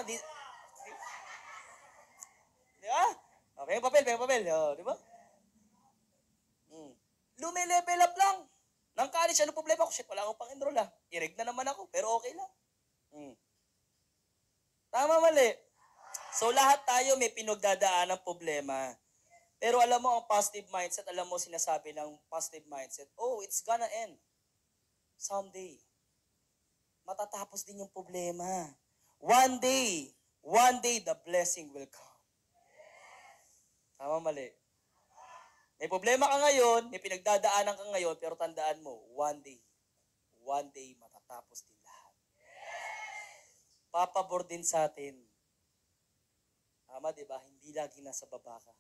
Di ba? May papel. Di ba? Hmm. Lume-level up lang. Nang college, ano problema ko? Shit, wala akong pang-enroll I-reg na naman ako, pero okay lang. Hmm. Tama, mali. So, lahat tayo may pinagdadaan ng problema. Pero alam mo, ang positive mindset, alam mo sinasabi ng positive mindset, oh, it's gonna end. Someday. Matatapos din yung problema. One day, the blessing will come. Tama, mali. May problema ka ngayon, may pinagdadaanan ka ngayon, pero tandaan mo, one day, matatapos din lahat. Papabor din sa atin. Tama, di ba? Hindi laging nasa baba ka.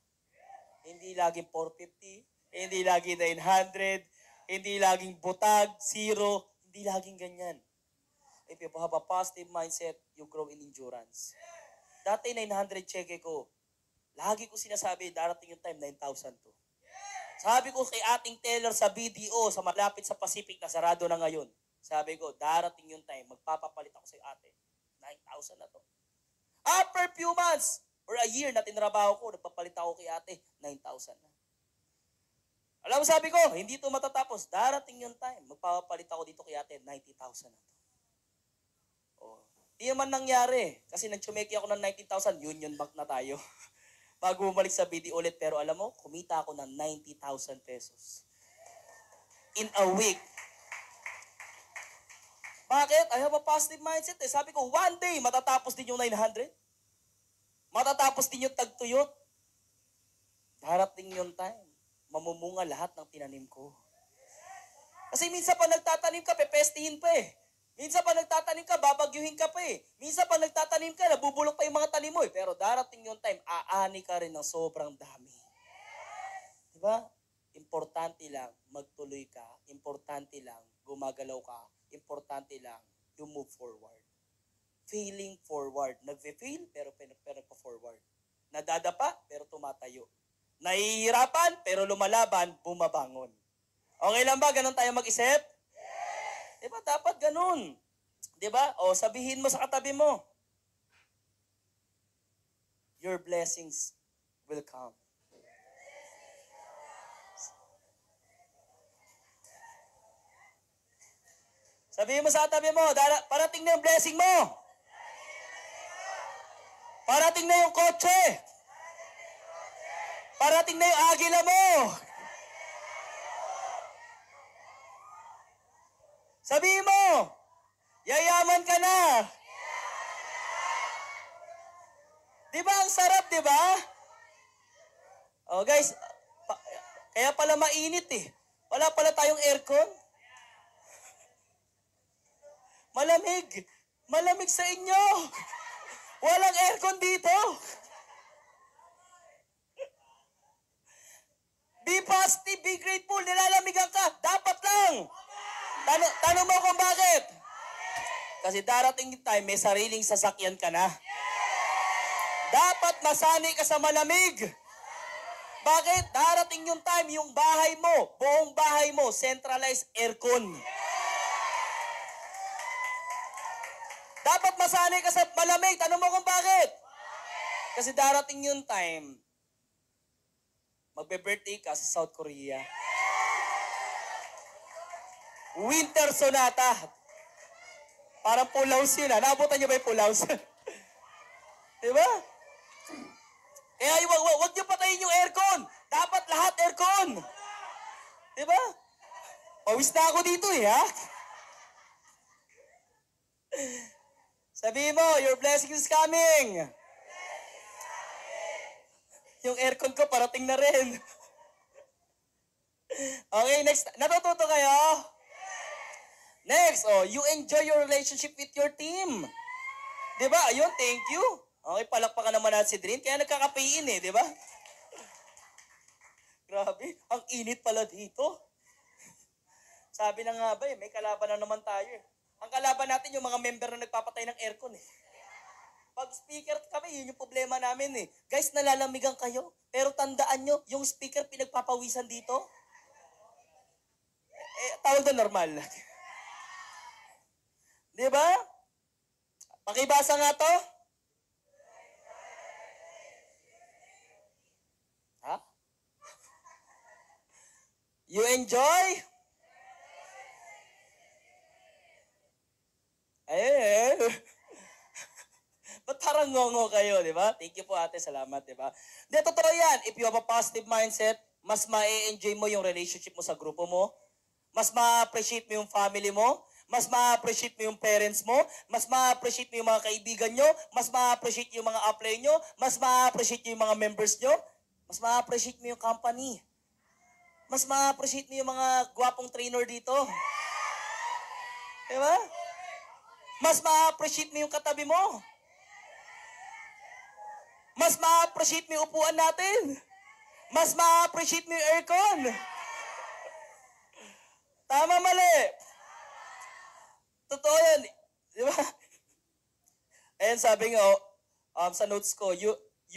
Hindi laging 450, hindi laging 900, hindi laging butag, 0, hindi laging ganyan. If you have a positive mindset, you grow in endurance. Dati 900 cheque ko. Lagi ko sinasabi, darating yung time, 9,000 to. Sabi ko kay ating teller sa BDO, sa malapit sa Pacific na sarado na ngayon. Sabi ko, darating yung time, magpapapalit ako sa ate. 9,000 na to. After few months, or a year na tinrabaho ko, nagpapalit ako kay ate, 9,000 na. Alam mo, sabi ko, hindi to matatapos. Darating yung time, magpapalit ako dito kay ate, 90,000 na to. Oh, di naman nangyari. Kasi nag-chumeki ako ng 19,000, Union Bank na tayo. Bago bumalik sa BD ulit, pero alam mo, kumita ako ng 90,000 pesos. In a week. Bakit? I have a positive mindset. Sabi ko, one day, matatapos din yung 900. Matatapos din yung tagtuyot. Darating yung time. Mamumunga lahat ng tinanim ko. Kasi minsan pa nagtatanim ka, pepestihin pa eh. Minsan pa nagtatanim ka, babagyuhin ka pa eh. Minsan pa nagtatanim ka, nabubulok pa yung mga tanim mo eh. Pero darating yung time, aani ka rin ng sobrang dami. Diba? Importante lang, magtuloy ka. Importante lang, gumagalaw ka. Importante lang, you move forward. Failing forward. Nagfe-fail, pero pa-forward. Nadadapa, pero tumatayo. Nahihirapan, pero lumalaban, bumabangon. Okay lang ba? Ganon tayo mag-isip? Diba? Dapat ganun. Diba? O sabihin mo sa katabi mo, your blessings will come. Sabihin mo sa katabi mo, parating na yung blessing mo. Parating na yung kotse. Parating na yung agila mo. Sabihin mo, yayaman ka na. Di ba ang sarap, di ba? Oh guys, kaya pala mainit eh. Wala pala tayong aircon. Malamig. Malamig sa inyo. Walang aircon dito. Be positive, be grateful, nilalamigan ka. Dapat lang. Tanong mo kung bakit? Kasi darating yung time, may sariling sasakyan ka na. Dapat masanay ka sa malamig. Bakit? Darating yung time, yung bahay mo, buong bahay mo, centralized aircon. Dapat masanay ka sa malamig. Tanong mo kung bakit? Kasi darating yung time, magbe-birthday ka sa South Korea. Winter sonata. Parang pulaws yun Naabutan niyo ba yung pulaws? Diba? Kaya wag niyo patayin yung aircon. Dapat lahat aircon. Diba? Pawis na ako dito ha? Sabihin mo, your blessing is coming. Yung aircon ko parating na rin. Okay, next. Natututo kayo? Next, you enjoy your relationship with your team. Diba? Ayun, thank you. Okay, palakpakan naman natin si Dream. Kaya nagkakapain diba? Grabe, ang init pala dito. Sabi na nga ba may kalaban na naman tayo Ang kalaban natin yung mga member na nagpapatay ng aircon Pag speaker kami, yun yung problema namin eh. Guys, nalalamigan kayo. Pero tandaan nyo, yung speaker pinagpapawisan dito, tawag na normal. Di ba? Pakibasa nga to. Ha? You enjoy? Eh. Ba't parang ngongo kayo, di ba? Thank you po ate, salamat, di ba? Di, totoo yan. If you have a positive mindset, mas ma-enjoy mo yung relationship mo sa grupo mo, mas ma-appreciate mo yung family mo, mas ma-appreciate mo yung parents mo, mas ma-appreciate mo yung mga kaibigan nyo, mas ma-appreciate yung mga apply nyo, mas ma-appreciate yung mga members nyo, mas ma-appreciate mo yung company, mas ma-appreciate mo yung mga gwapong trainer dito. Di ba? Mas ma-appreciate mo yung katabi mo. Mas ma-appreciate mo yung upuan natin. Mas ma-appreciate mo yung aircon. Tama, mali. Totoo yan. Di ba? Ayan, sabi nga, sa notes ko, you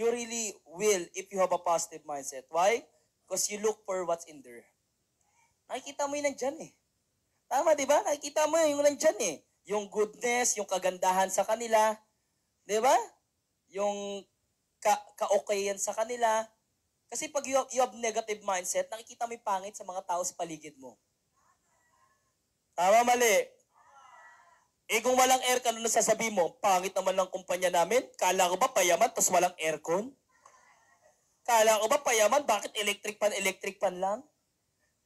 really will if you have a positive mindset. Why? Because you look for what's in there. Nakikita mo yung nandyan eh. Tama, di ba? Nakikita mo yung nandyan eh. Yung goodness, yung kagandahan sa kanila. Di ba? Yung ka-okayan sa kanila. Kasi pag you have negative mindset, nakikita mo yung pangit sa mga tao sa paligid mo. Tama, mali. Eh kung walang aircon, ano sasabihin mo? Pangit naman ng kumpanya namin. Kala ko ba payaman, tapos walang aircon? Kala ko ba payaman, bakit electric pan lang?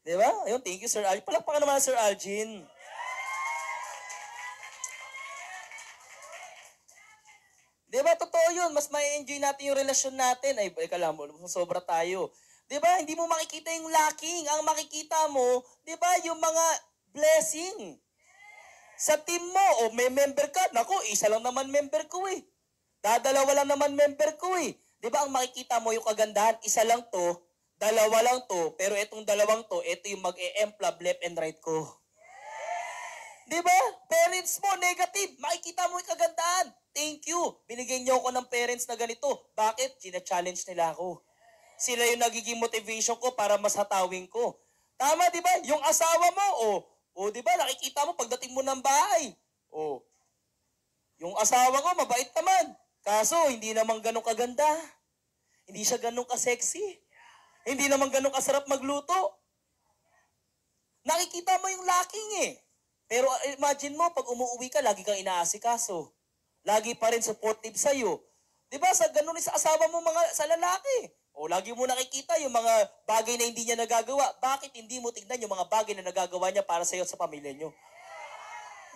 Di ba? Ayun, thank you, Sir Algin. Palakpakan naman, Sir Algin. Di ba, totoo yun. Mas ma-enjoy natin yung relasyon natin. Ay, kala mo, sobra tayo. Di ba, hindi mo makikita yung lacking. Ang makikita mo, di ba, yung mga blessing. Sa team mo, o may member ka, naku, isa lang naman member ko eh. Dadalawa lang naman member ko eh. Di ba, ang makikita mo yung kagandahan, isa lang to, dalawa lang to, pero itong dalawang to, ito yung mag-e-emplab left and right ko. Di ba? Parents mo, negative. Makikita mo yung kagandahan. Thank you. Binigyan niyo ako ng parents na ganito. Bakit? Gina-challenge nila ako. Sila yung nagiging motivation ko para mas hatawin ko. Tama, di ba? Yung asawa mo, di ba? Nakikita mo pagdating mo ng bahay. Yung asawa ko, mabait naman. Kaso, hindi naman ganun kaganda. Hindi siya ganun ka-sexy. Hindi naman ganun kasarap magluto. Nakikita mo yung lacking eh. Pero imagine mo, pag umuwi ka, lagi kang inaasikaso. Lagi pa rin supportive sa'yo. Di ba, sa ganun sa asawa mo sa lalaki. Lagi mo nakikita yung mga bagay na hindi niya nagagawa. Bakit hindi mo tignan yung mga bagay na nagagawa niya para sa'yo at sa pamilya niyo?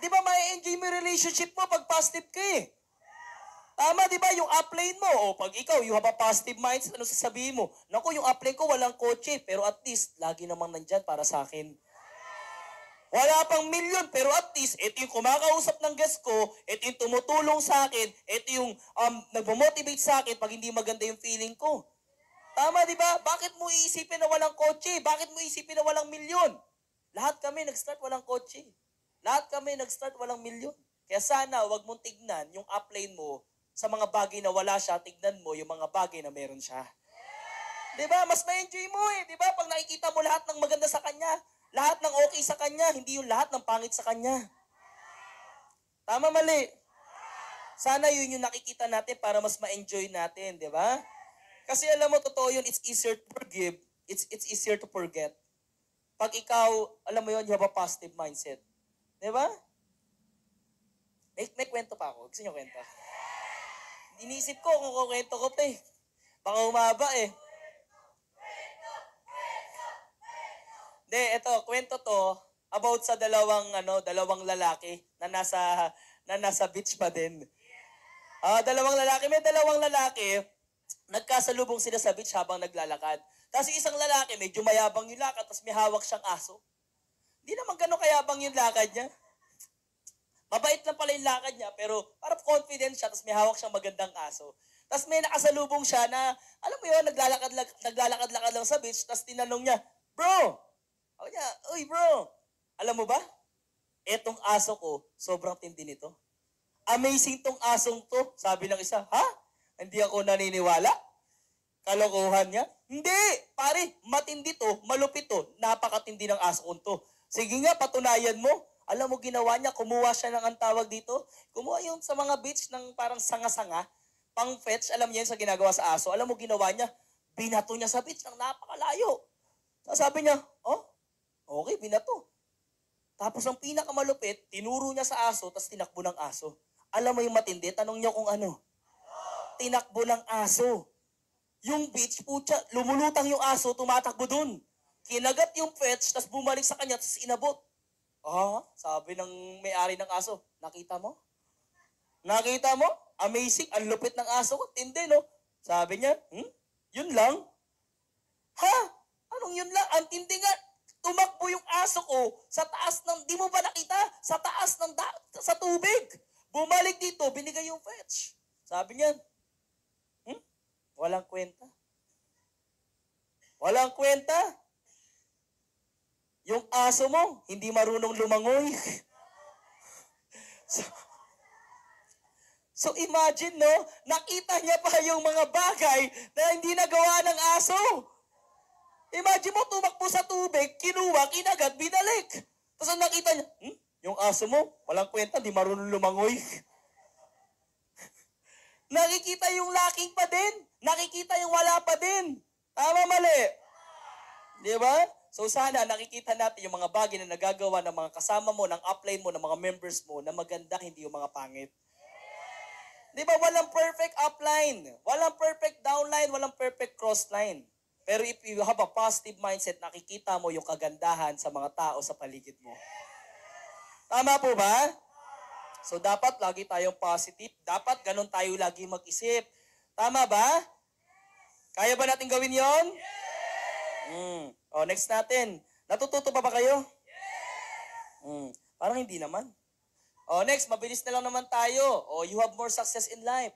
Di ba, ma-enjoy mo yung relationship mo pag positive ka eh. Tama, di ba, yung upline mo, pag ikaw, you have a positive mindset, ano sasabihin mo? Naku, yung upline ko walang kotse, pero at least, lagi namang nandyan para sa akin. Wala pang milyon, pero at least, ito yung kumakausap ng guest ko, ito yung tumutulong sa akin, ito yung nagmo-motivate sa akin pag hindi maganda yung feeling ko. Tama, di ba? Bakit mo iisipin na walang kotse? Bakit mo iisipin na walang milyon? Lahat kami nag-start walang kotse. Lahat kami nag-start walang milyon. Kaya sana, wag mong tignan yung upline mo sa mga bagay na wala siya, tignan mo yung mga bagay na meron siya. Di ba? Mas ma-enjoy mo eh. Di ba? Pag nakikita mo lahat ng maganda sa kanya, lahat ng okay sa kanya, hindi yung lahat ng pangit sa kanya. Tama, mali. Sana yun yung nakikita natin para mas ma-enjoy natin, di ba? Kasi alam mo, totoo yun, it's easier to forgive, it's easier to forget. Pag ikaw, alam mo yun, you have a positive mindset. Di ba? May kwento pa ako. Gusto niyo kwento? Iniisip ko kung kukwento ko pa eh. Baka umaba eh. Hindi, eto, kwento to about sa dalawang lalaki na nasa beach pa din. May dalawang lalaki, nagkasalubong sila sa beach habang naglalakad. Tapos isang lalaki, medyo mayabang yung lakad, tapos may hawak siyang aso. Hindi naman gano'ng kayabang yung lakad niya. Mabait lang pala yung lakad niya, pero parang confident siya, tapos may hawak siyang magandang aso. Tapos may nakasalubong siya na, alam mo yun, naglalakad-lakad lang sa beach, tapos tinanong niya, bro, sabi niya, uy bro, alam mo ba? Etong aso ko, sobrang tindi nito. Amazing tong asong to. Sabi ng isa, ha? Hindi ako naniniwala. Kalokohan niya? Hindi! Pare, matindi to, malupit to, napakatindi ng asong to. Sige nga, patunayan mo. Alam mo, ginawa niya, kumuha siya ng ang tawag dito. Kumuha yung sa mga beach ng parang sanga-sanga, pang fetch, alam niya yun sa ginagawa sa aso. Alam mo, ginawa niya, binato niya sa beach ng napakalayo. Sabi niya, oh, okay, binato. Tapos ang pinakamalupit, tinuro niya sa aso, tapos tinakbo ng aso. Alam mo yung matindi, tanong niyo kung ano. Tinakbo ng aso. Yung beach, putya, lumulutang yung aso, tumatakbo dun. Kinagat yung fetch, tapos bumalik sa kanya, tapos inabot. Ah, sabi ng may-ari ng aso, nakita mo? Nakita mo? Amazing, ang lupit ng aso ko. Tindi, no? Sabi niya, yun lang? Ha? Anong yun lang? Ang tindi nga, tumakbo yung aso ko sa taas ng, di mo ba nakita? Sa taas ng, sa tubig. Bumalik dito, binigay yung fetch. Sabi niya, walang kwenta. Walang kwenta. Yung aso mo, hindi marunong lumangoy. So imagine, no? Nakita niya pa yung mga bagay na hindi nagawa ng aso. Imagine mo, tumakbo sa tubig, kinuha, kinagat, binalik. Tapos ang nakita niya, yung aso mo, walang kwenta, di marunong lumangoy. Nakikita yung lacking pa din. Nakikita yung wala pa din. Tama, mali. Di ba? So sana nakikita natin yung mga bagay na nagagawa ng mga kasama mo, ng upline mo, ng mga members mo na maganda, hindi yung mga pangit. Di ba? Walang perfect upline. Walang perfect downline. Walang perfect crossline. Pero if you have a positive mindset, nakikita mo yung kagandahan sa mga tao sa paligid mo. Tama po ba? So dapat lagi tayong positive. Dapat ganun tayo lagi mag-isip. Tama ba? Kaya ba natin gawin yon? Next natin. Natututo pa ba kayo? Parang hindi naman. Next, mabilis na lang naman tayo. You have more success in life.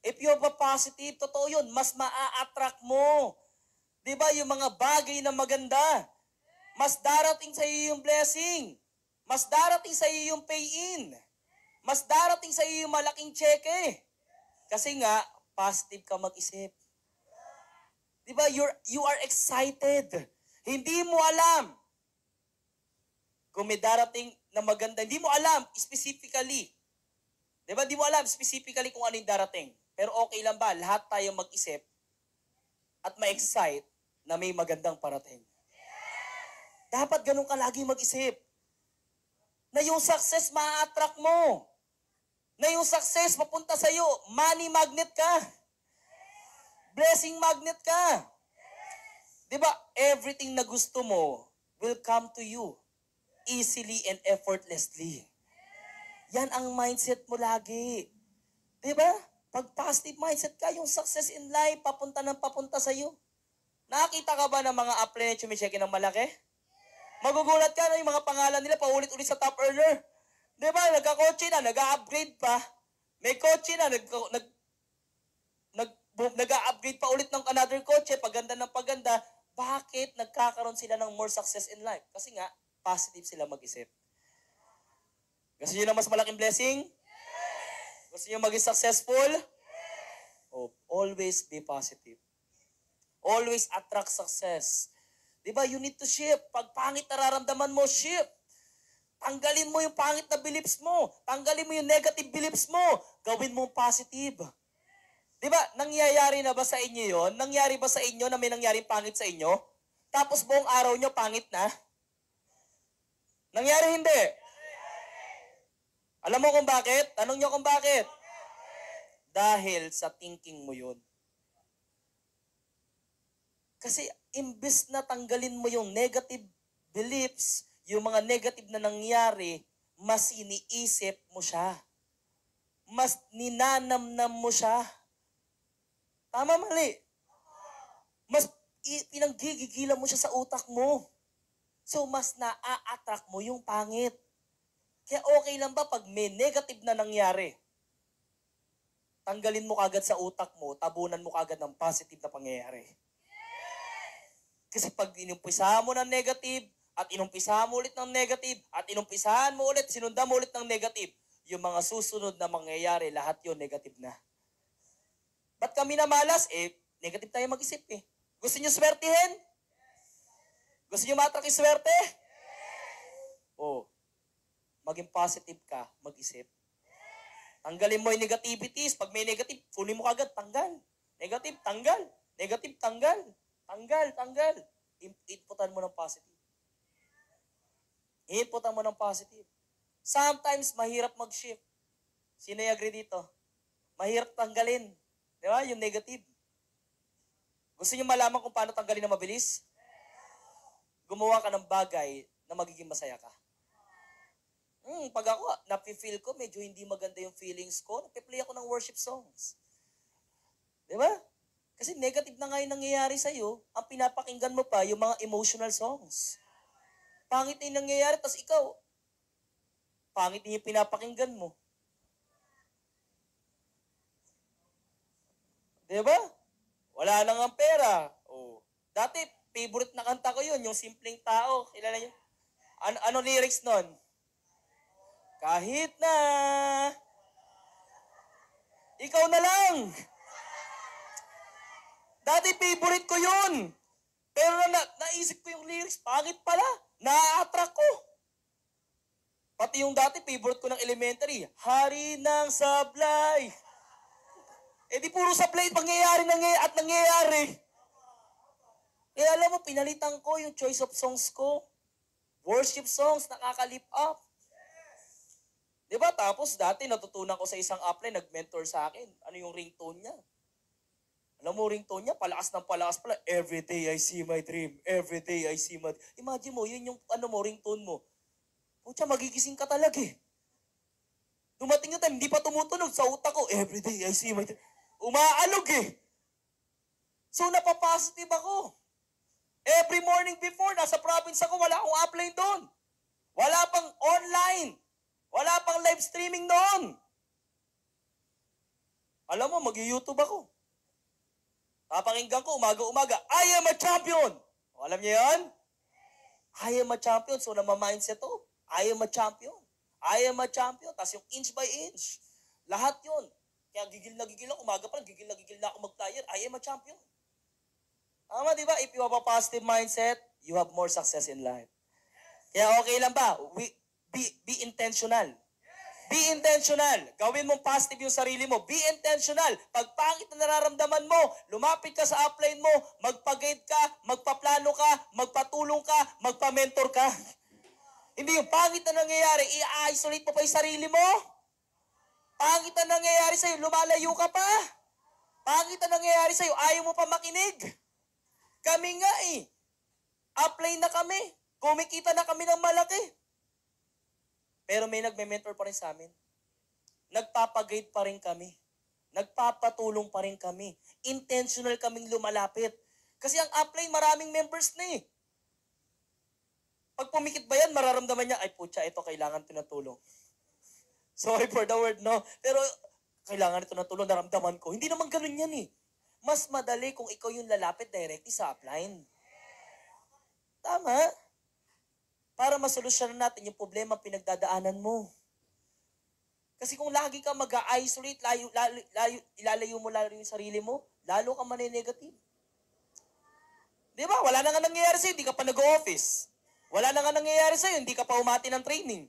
If you have a positive, totoo yun, mas maa-attract mo. Diba, yung mga bagay na maganda. Mas darating sa iyo yung blessing. Mas darating sa iyo yung pay-in. Mas darating sa iyo yung malaking cheque. Kasi nga, positive ka mag-isip. Diba, you are excited. Hindi mo alam kung may darating na maganda. Hindi mo alam specifically. Diba, hindi mo alam specifically kung ano yung darating. Pero okay lang ba? Lahat tayo mag-isip at ma-excite na may magandang parating. Dapat ganun ka lagi mag-isip. Na yung success ma-attract mo. Na yung success papunta sa'yo. Money magnet ka. Blessing magnet ka. Diba, everything na gusto mo will come to you easily and effortlessly. Yan ang mindset mo lagi. Diba? Pag positive mindset ka, yung success in life, papunta ng papunta sa'yo. Nakakita ka ba ng mga upline na chumicheke ng malaki? Magugulat ka na yung mga pangalan nila paulit-ulit sa top earner. Diba? Nagka-kotse na, nag-upgrade pa. May kotse na, nag-upgrade pa ulit ng another kotse, paganda ng paganda. Bakit nagkakaroon sila ng more success in life? Kasi nga, positive sila mag-isip. Gusto nyo na mas malaking blessing? Gusto nyo maging successful? Always be positive. Always attract success. Diba? You need to shift. Pag pangit nararamdaman mo, shift. Tanggalin mo yung pangit na beliefs mo. Tanggalin mo yung negative beliefs mo. Gawin mo positive. Diba? Nangyayari na ba sa inyo yon? Nangyari ba sa inyo na may nangyaring pangit sa inyo? Tapos buong araw nyo pangit na? Nangyari hindi? Alam mo kung bakit? Tanong nyo kung bakit? Dahil sa thinking mo yun. Kasi imbes na tanggalin mo yung negative beliefs, yung mga negative na nangyari, mas iniisip mo siya. Mas ninanamnam mo siya. Tama, mali? Mas pinanggigigilan mo siya sa utak mo. So, mas na-attract mo yung pangit. Kaya okay lang ba pag may negative na nangyari? Tanggalin mo kagad sa utak mo, tabunan mo kagad ng positive na pangyayari. Kasi pag inumpisahan mo ng negative, at inumpisahan mo ulit ng negative, at inumpisahan mo ulit, sinundan mo ulit ng negative, yung mga susunod na mangyayari, lahat yun negative na. Ba't kami na malas? Negative tayo mag-isip eh. Gusto niyo swertihin? Gusto niyo matrak yung swerte? Maging positive ka, mag-isip. Tanggalin mo yung negativities. Pag may negative, kunin mo kagad, tanggal. Negative, tanggal. Negative, tanggal. Tanggal. Inputan mo ng positive. Inputan mo ng positive. Sometimes, mahirap mag-shift. Sino yung agree dito? Mahirap tanggalin. Di ba? Yung negative. Gusto niyo malaman kung paano tanggalin na mabilis? Gumawa ka ng bagay na magiging masaya ka. Pag ako, napi-feel ko, medyo hindi maganda yung feelings ko, napi-play ako ng worship songs. Di ba? Kasi negative na nga yung nangyayari sa'yo, ang pinapakinggan mo pa yung mga emotional songs. Pangit na yung nangyayari, tas ikaw, pangit na yung pinapakinggan mo. Di ba? Wala nang ang pera. Dati, favorite na kanta ko yun, yung Simpleng Tao. Kilala niyo? Ano lyrics nun? Kahit na ikaw na lang. Dati favorite ko yun. Pero naisip ko yung lyrics, pangit pala. Na-attract ko. Pati yung dati favorite ko ng elementary, Hari ng Sablay. Di puro sablay nangyayari. Kaya alam mo, pinalitan ko yung choice of songs ko. Worship songs, nakaka-lift up. Diba? Tapos dati natutunan ko sa isang upline, nag-mentor sa akin. Ano yung ringtone niya? Alam mo ringtone niya, palakas pala. Every day I see my dream. Every day I see my... Imagine mo, yun yung ringtone mo. Pucha, magigising ka talaga eh. Dumating yung time, hindi pa tumutunog sa utak ko. Every day I see my dream. Umaalog eh. So napapositive ako. Every morning before, nasa province ako, wala akong upline doon. Wala pang online. Wala pang live streaming noon. Alam mo, mag-YouTube ako. Papakinggan ko, umaga-umaga, I am a champion! O, alam niyo yan? I am a champion. So, namamindset ko, I am a champion. I am a champion. Tapos yung inch by inch. Lahat yun. Kaya gigil na ako, umaga pa lang, gigil na ako mag-flyer. I am a champion. Tama, di ba? If you have a positive mindset, you have more success in life. Kaya okay lang ba? Be intentional. Be intentional. Gawin mong positive yung sarili mo. Be intentional. Pag pangit na nararamdaman mo, lumapit ka sa upline mo, magpa-guide ka, magpaplano ka, magpatulong ka, magpa-mentor ka. Hindi yung pangit na nangyayari, i-isolate mo pa yung sarili mo. Pangit na nangyayari sa'yo, lumalayo ka pa. Pangit na nangyayari sa'yo, ayaw mo pa makinig. Kami nga eh. Upline na kami. Kumikita na kami ng malaki. Pero may nagme-mentor pa rin sa amin. Nagpapag-guide pa rin kami. Nagpapatulong pa rin kami. Intentional kaming lumalapit. Kasi ang upline, maraming members na eh. Pag pumikit ba yan, mararamdaman niya, ay putya, ito kailangan pinatulong. Sorry for the word, no? Pero kailangan ito ng tulong, naramdaman ko. Hindi naman ganun yan eh. Mas madali kung ikaw yung lalapit directly sa upline. Tama? Para masolusyonan natin yung problema pinagdadaanan mo. Kasi kung lagi ka mag-isolate, ilalayo mo lalo yung sarili mo, lalo ka maninegative. Di ba? Wala na nga nangyayari sa'yo, hindi ka pa nag-office. Wala na nga nangyayari sa'yo, hindi ka pa umati ng training.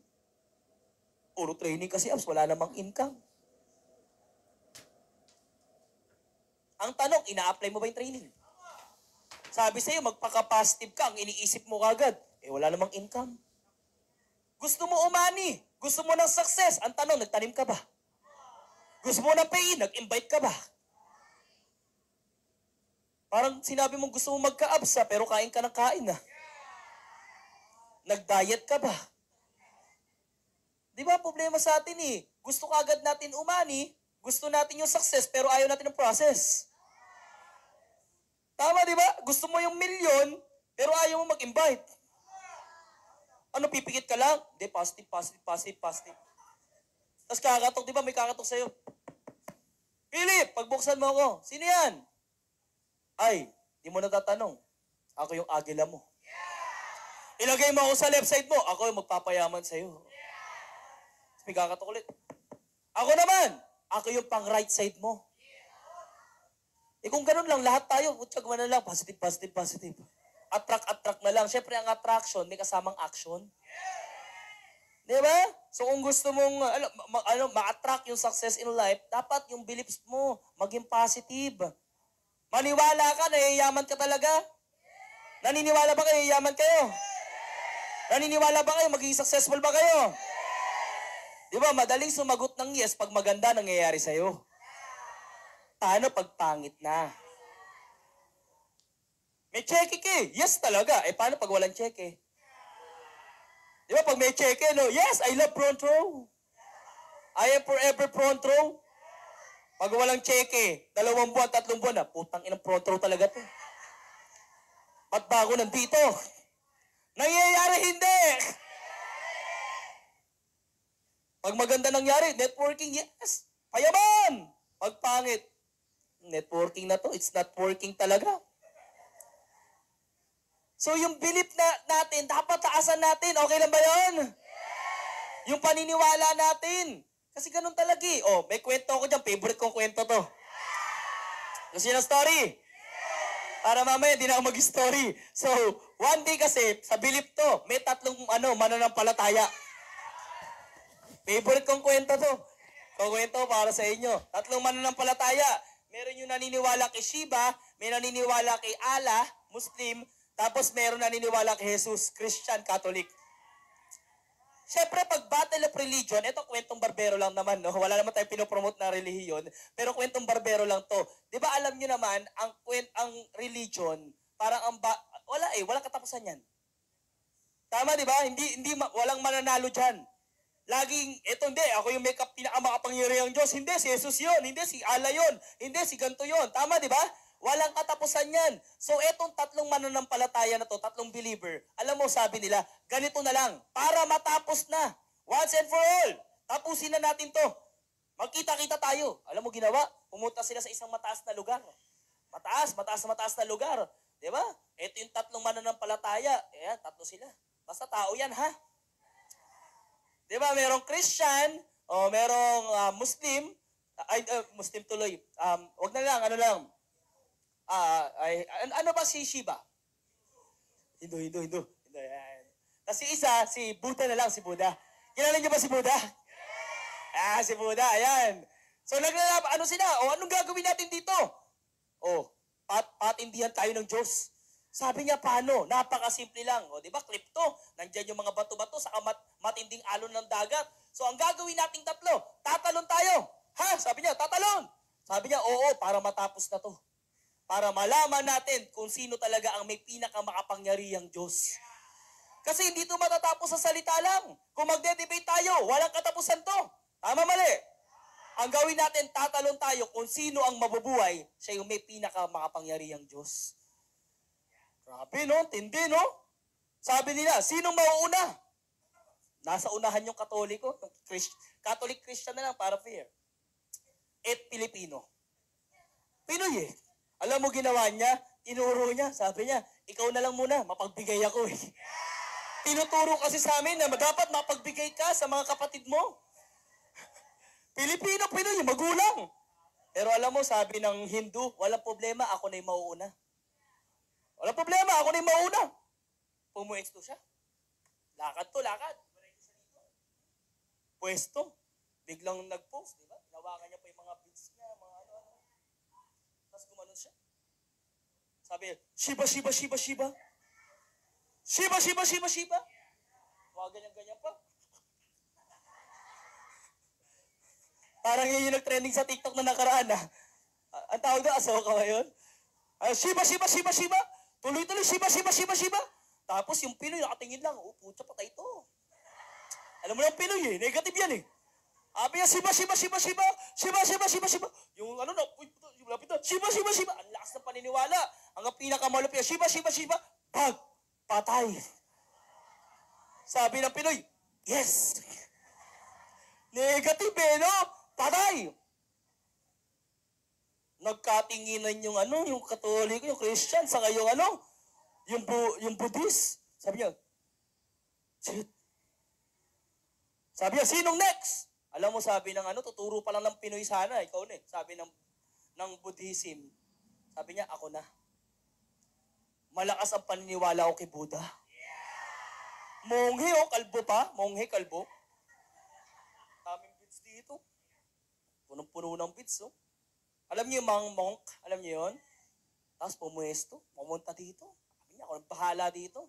Puro training kasi, wala namang income. Ang tanong, ina-apply mo ba yung training? Sabi sa'yo, magpaka-positive ka, ang iniisip mo kagad, wala namang income. Gusto mo umani, gusto mo ng success, ang tanong, nagtanim ka ba? Gusto mo ng pay, nag-invite ka ba? Parang sinabi mong gusto mo magka-abs pero kain ka ng kain na. Nag-diet ka ba? Di ba problema sa atin eh? Gusto kagad natin umani, gusto natin yung success, pero ayaw natin ng process. Tama, di ba? Gusto mo yung milyon, pero ayaw mo mag-invite. Ano, pipikit ka lang? Hindi, positive. Tapos kakatok, di ba? May kakatok sa'yo. Philip, pagbuksan mo ako. Sino yan? Ay, di mo natatanong. Ako yung agila mo. Ilagay mo ako sa left side mo. Ako yung magpapayaman sa'yo. Tapos may kakatok ulit. Ako naman, ako yung pang right side mo. Eh kung ganun lang, lahat tayo, utsyag mo na lang, positive, positive, positive. Attract na lang. Siyempre, ang attraction, may kasamang action. Di ba? So kung gusto mong ma-attract yung success in life, dapat yung beliefs mo maging positive. Maniwala ka na yayaman ka talaga? Naniniwala ba kayo yayaman kayo? Naniniwala ba kayo magiging successful ba kayo? Di ba, madaling sumagot ng yes pag maganda nangyayari sa'yo. Paano pag pangit na? May cheque ka eh. Yes talaga. Eh paano pag walang cheque? Di ba, pag may cheque, no? Yes, I love front row. I am forever front row. Pag walang cheque, 2 buwan, 3 buwan na, putang inang front row talaga to. Ba't ba ako nandito? Nangyayari hindi! Pag maganda nangyari, networking, yes. Payaman! Pag pangit, networking na to, it's not working talaga. So yung belief natin, dapat taasan natin. Okay lang ba yun? Yung paniniwala natin. Kasi ganun talaga eh. Oh, may kwento ako dyan. Favorite kong kwento to. Gusto niyo ng story? Para mamaya, hindi na ako mag-story. So, one day kasi, sa belief to, may 3 mananampalataya. Favorite kong kwento to. Kukwento para sa inyo. 3 mananampalataya. Meron yung naniniwala kay Shiva, may naniniwala kay Allah, Muslim, tapos meron naniniwala kay Jesus, Christian, Catholic. Siyempre, pag battle of religion, ito kwentong barbero lang naman, no? Wala naman tayong pinopromote na relihiyon, pero kwentong barbero lang to. Di ba alam nyo naman, ang religion, parang walang katapusan yan. Tama, di ba? Walang mananalo dyan. Laging, hindi, ako yung pinakamakapangyarihang Diyos. Hindi, si Jesus yun. Hindi, si Allah yun. Hindi, si ganito yun. Tama, di ba? Walang katapusan yan. So, etong 3 mananampalataya na to, 3 believer, alam mo, sabi nila, ganito na lang, para matapos na. Once and for all. Tapusin na natin to. Magkita-kita tayo. Alam mo, ginawa? Pumunta sila sa isang mataas na lugar. Mataas na lugar. Di ba? Ito yung 3 mananampalataya. Ayan, 3 sila. Basta tao yan, ha? Di ba, merong Christian, o merong Muslim, Muslim tuloy. Wag na lang, ano ba si Shiva? Hindu. Yan. Tapos si Buddha na lang, si Buddha. Kilala niyo ba si Buddha? Si Buddha, ayan. So, ano sila? Anong gagawin natin dito? Patindihan tayo ng Diyos. Sabi niya, paano? Napakasimple lang. Di ba, clip to. Nandiyan yung mga bato-bato sa matinding alon ng dagat. So, ang gagawin nating 3, tatalon tayo. Ha? Sabi niya, tatalon. Sabi niya, oo, para matapos na to. Para malaman natin kung sino talaga ang may pinakamakapangyarihang Diyos. Kasi hindi to matatapos sa salita lang. Kung magde-debate tayo, walang katapusan to. Tama, mali? Ang gawin natin, tatalon tayo kung sino ang mabubuhay, siya yung may pinakamakapangyarihang Diyos. Grabe, no? Tindi, no? Sabi nila, sinong mauuna? Nasa unahan yung Katoliko. Catholic Christian na lang para fair. Pilipino. Pinoy eh. Alam mo ginawa niya? Tinuro niya. Sabi niya, ikaw na lang muna, mapagbigay ako eh. Tinuturo kasi sa amin na dapat mapagbigay ka sa mga kapatid mo. Pilipino, Pinoy, magulang. Pero alam mo, sabi ng Hindu, walang problema, ako na yung mauuna. Walang problema, ako na yung mauna. Pumueksto siya. Lakad. Pwesto. Biglang nag-post, di ba? Nawakan niya pa yung mga beats niya, mga ano-ano. Tapos gumanon siya. Sabi, Shiba. Huwag ganyan pa. Parang yun yung nag-trending sa TikTok na nakaraan ah. Ang tawag doon, asoka ba yun? Shiba. Tuloy-tuloy, Shiba. Tapos yung Pinoy nakatingin lang, putya patay ito. Alam mo lang Pinoy eh, negative yan eh. Sabi niya, Shiba. Yung yung lapit na, Shiba. Ang lakas ng paniniwala. Ang pinakamalupit, Shiba. Bag, patay. Sabi ng Pinoy, yes. Negative eh, no? Patay. Nagkatinginan yung yung Katoliko, yung Christian, saka yung yung Buddhist. Sabi niya, shit. Sabi niya, sinong next? Alam mo, sabi ng ano, tuturo pa lang ng Pinoy sana, ikaw na eh. Sabi ng Buddhism, sabi niya, ako na. Malakas ang paniniwala ko kay Buddha. Monghe, oh, kalbo pa. Monghe, kalbo. Daming beads dito. Punong-puno ng beads, oh. Alam niyo yung mga monk? Alam niyo yun? Tapos pumuesto, pumunta dito. Sabi niya, ako nang bahala dito.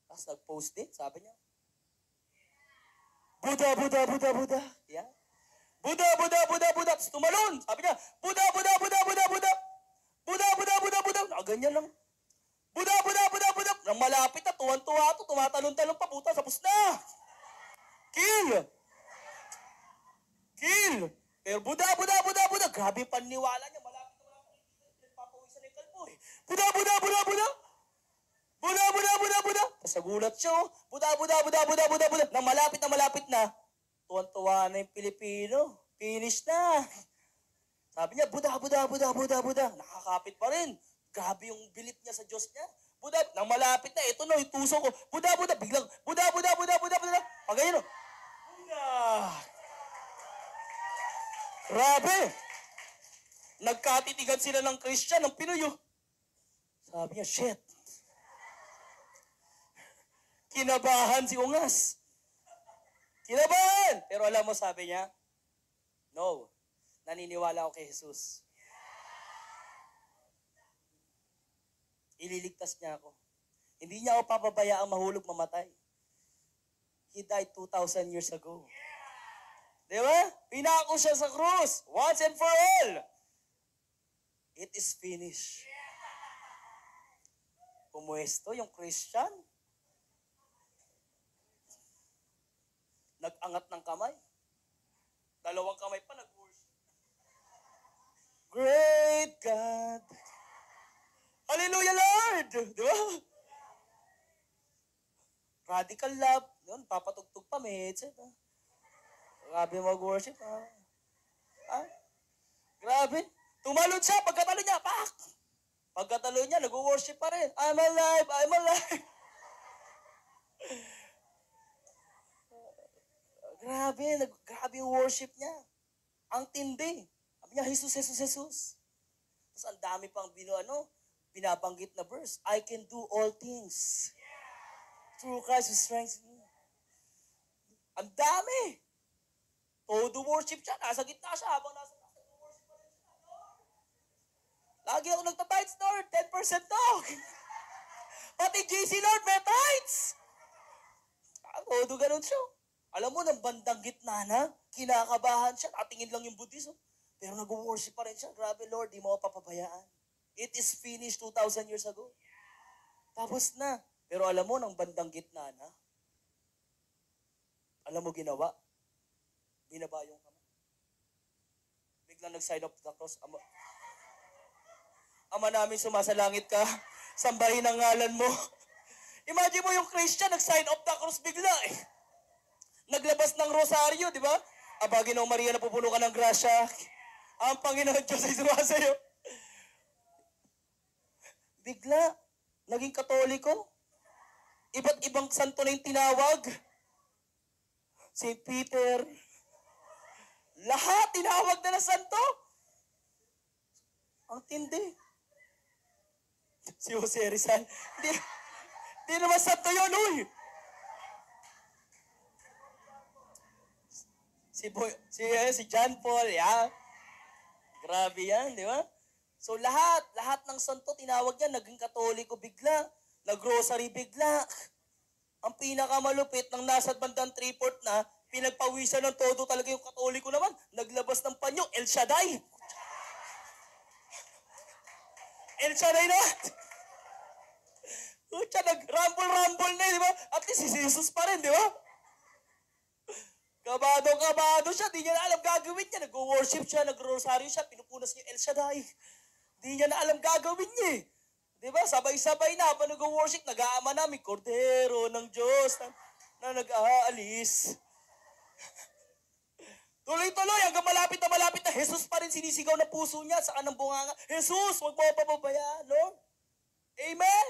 Tapos nag-post din, sabi niya, Buddha, Buddha, Buddha, Buddha. Yan. Buddha, Buddha, Buddha, Buddha. Tapos tumalon. Sabi niya, Buddha, Buddha, Buddha, Buddha, Buddha. Buddha, Buddha, Buddha, Buddha. Nakaganyan lang. Buddha, Buddha, Buddha, Buddha. Nang malapit na, tuwan-tuwa to, tumatalon-talon pa, puta, tapos na. Kill! Kill! Pero Buddha, Buddha, Buddha, Buddha. Grabe yung paniniwala niya. Malapit na nagpapawisan na yung kalbo eh. Buddha, Buddha, Buddha, Buddha. Buddha, Buddha, Buddha, Buddha. Tapos nagulat siya, oh. Buddha, Buddha, Buddha, Buddha, Buddha, Buddha. Nang malapit na, tuwan-tuwa na yung Pilipino. Finish na. Sabi niya, Buddha, Buddha, Buddha, Buddha, Buddha. Nakakapit pa rin. Grabe yung bilip niya sa Diyos niya. Buddha, nang malapit na, ito no, ituso ko. Buddha, Buddha, biglang, Buddha, Buddha, Buddha, Buddha, Buddha. Pag ganyan, no. Buddha. Grabe. Nagkatitigan sila ng Christian, ng Pinoy, oh. Sabi niya, shit. Kinabahan si Ungas. Kinabahan! Pero alam mo, sabi niya, no, naniniwala ako kay Jesus. Ililigtas niya ako. Hindi niya ako papabayaang mahulog mamatay. He died 2,000 years ago. Di ba? Pinako siya sa krus. Once and for all. It is finished. Pumuesto yung Christian. Nag-angat ng kamay. Dalawang kamay pa nag-worship. Great God. Hallelujah, Lord! Di ba? Radical love. Yun, papatugtog pa, may headset. Ha? Grabe mag-worship. Ha? Ha? Grabe. Tumalon siya, pagkatalo niya, pak! Pagkatalo niya, nag-worship pa rin. I'm alive, I'm alive. Grabe yung worship niya. Ang tindi. Sabi niya, Jesus, Jesus, Jesus. Tapos ang dami pang binabanggit na verse. I can do all things. Through Christ who strengthens me. Ang dami. Todo worship siya. Nasa gitna siya habang nasa worship pa rin siya. Lagi ako nagta-tights, Lord. 10% dog. Pati JC, Lord, may tights. Todo ganun siya. Alam mo, ng bandang gitna na, kinakabahan siya, natingin lang yung Buddhism. Pero nag-worship pa rin siya. Grabe, Lord, di mo ako papabayaan. It is finished 2,000 years ago. Tapos na. Pero alam mo, ng bandang gitna na, alam mo ginawa? Binaba yung kamay. Biglang nag-sign up the cross. Ama namin, sumasalangit ka. Sambahin ang ngalan mo. Imagine mo yung Christian, nag-sign up the cross bigla eh. Naglabas ng rosaryo, di ba? Aba, Ginoong Maria, napupuno ka ng grasya. Ang Panginoon Diyos ay sumasayo. Bigla, naging Katoliko. Iba't ibang santo na yung tinawag. St. Peter. Lahat tinawag na santo. Ang tindi. Si Jose Rizal. Di naman santo yun, uy. Si John Paul, yeah. Grabe yan, di ba? So lahat ng santo tinawag yan, naging Katoliko bigla, nag-rosary bigla. Ang pinakamalupit ng nasa bandang 3/4 na, pinagpawisan ng todo talaga yung Katoliko naman, naglabas ng panyo, El Shaddai. El Shaddai na. Siya nag-rumble na, di ba? At least si Jesus pa rin, di ba? Kabado siya, di niya na alam gagawin niya. Nag-worship siya, nag-rosaryo siya, pinupunas niya El Shaddai. Di niya na alam gagawin niya eh. Di ba? Sabay-sabay na, habang nag-worship, nag-aama na, may kordero ng Diyos na nag-aalis. Tuloy-tuloy, hanggang malapit na, Jesus pa rin sinisigaw na puso niya sa kanang bunganga. Jesus, huwag mo papabayaan, Lord. Amen?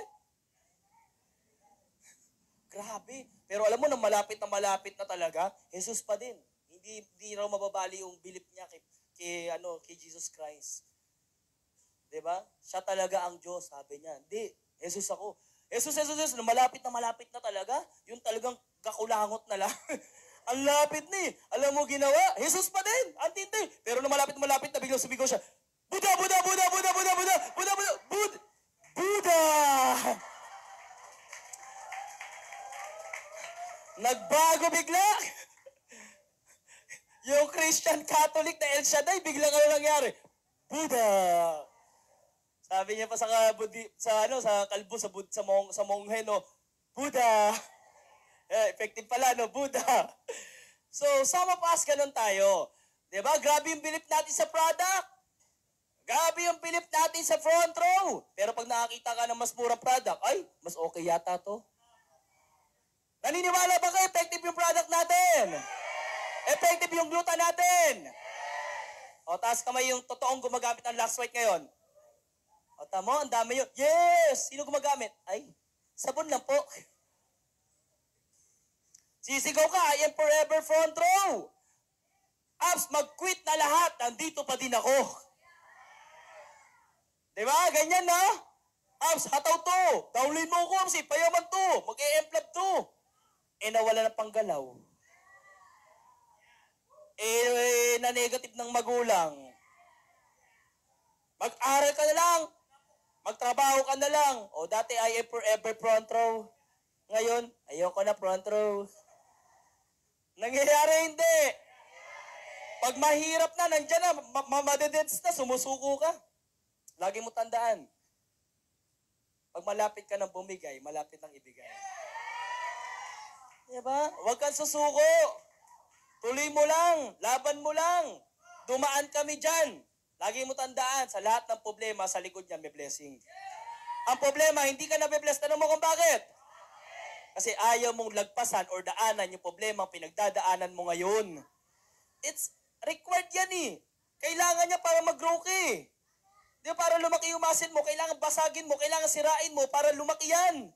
Grabe. Pero alam mo, nang malapit na talaga, Jesus pa din. hindi raw mababali yung bilip niya kay Jesus Christ. 'Di ba? Siya talaga ang Diyos, sabi niya. Hindi, Jesus ako. Jesus, nung malapit na talaga, yung talagang kakulangot na lang. Ang lapit na eh. Alam mo ginawa? Jesus pa din. Antindi. Pero nung malapit na biglang sumigaw siya, Buddha, Buddha, Buddha, Buddha, Buddha, Buddha, Buddha, Buddha, Buddha, Buddha! Nagbago bigla. Yung Christian Catholic na El Shaddai, biglang ano nangyari? Buddha! Sabi niya pa sa kalbo sa monghe no, Buddha. Effective pala no, Buddha. So, some of us ganun tayo. 'Di ba? Grabe yung bilip natin sa product. Grabe yung bilip natin sa front row. Pero pag nakakita ka ng mas murang product, ay, mas okay yata 'to. Naniniwala ba kayo effective yung product natin? Effective yung gluta natin. O, taas kamay yung totoong gumagamit ng Lux White ngayon. O, tamo, ang dami yun. Yes! Sino gumagamit? Ay, sabon lang po. Sisigaw ka, I am forever front row. Abs, mag-quit na lahat. Nandito pa din ako. Diba? Ganyan na. Abs, hataw to. Download mo ako, Abs. Payaman to. Mag-e-emplab to. Nawala na panggalaw. Na negative ng magulang. Mag-aral ka na lang. Magtrabaho ka na lang. O dati I am forever front row. Ngayon, ayoko na front row. Nangyayari hindi. Pag mahirap na, nandyan na, mamadedets na, sumusuko ka. Lagi mo tandaan. Pag malapit ka ng bumigay, malapit ng ibigay. Diba? Huwag kang susuko. Tuloy mo lang. Laban mo lang. Dumaan kami dyan. Lagi mo tandaan, sa lahat ng problema, sa likod niya may blessing. Ang problema, hindi ka nabe-bless. Tanong mo kung bakit? Kasi ayaw mong lagpasan or daanan yung problema pinagdadaanan mo ngayon. It's required yan eh. Kailangan niya para mag-grow ka eh. Di ba, para lumaki yung muscle mo, kailangan basagin mo, kailangan sirain mo para lumaki yan.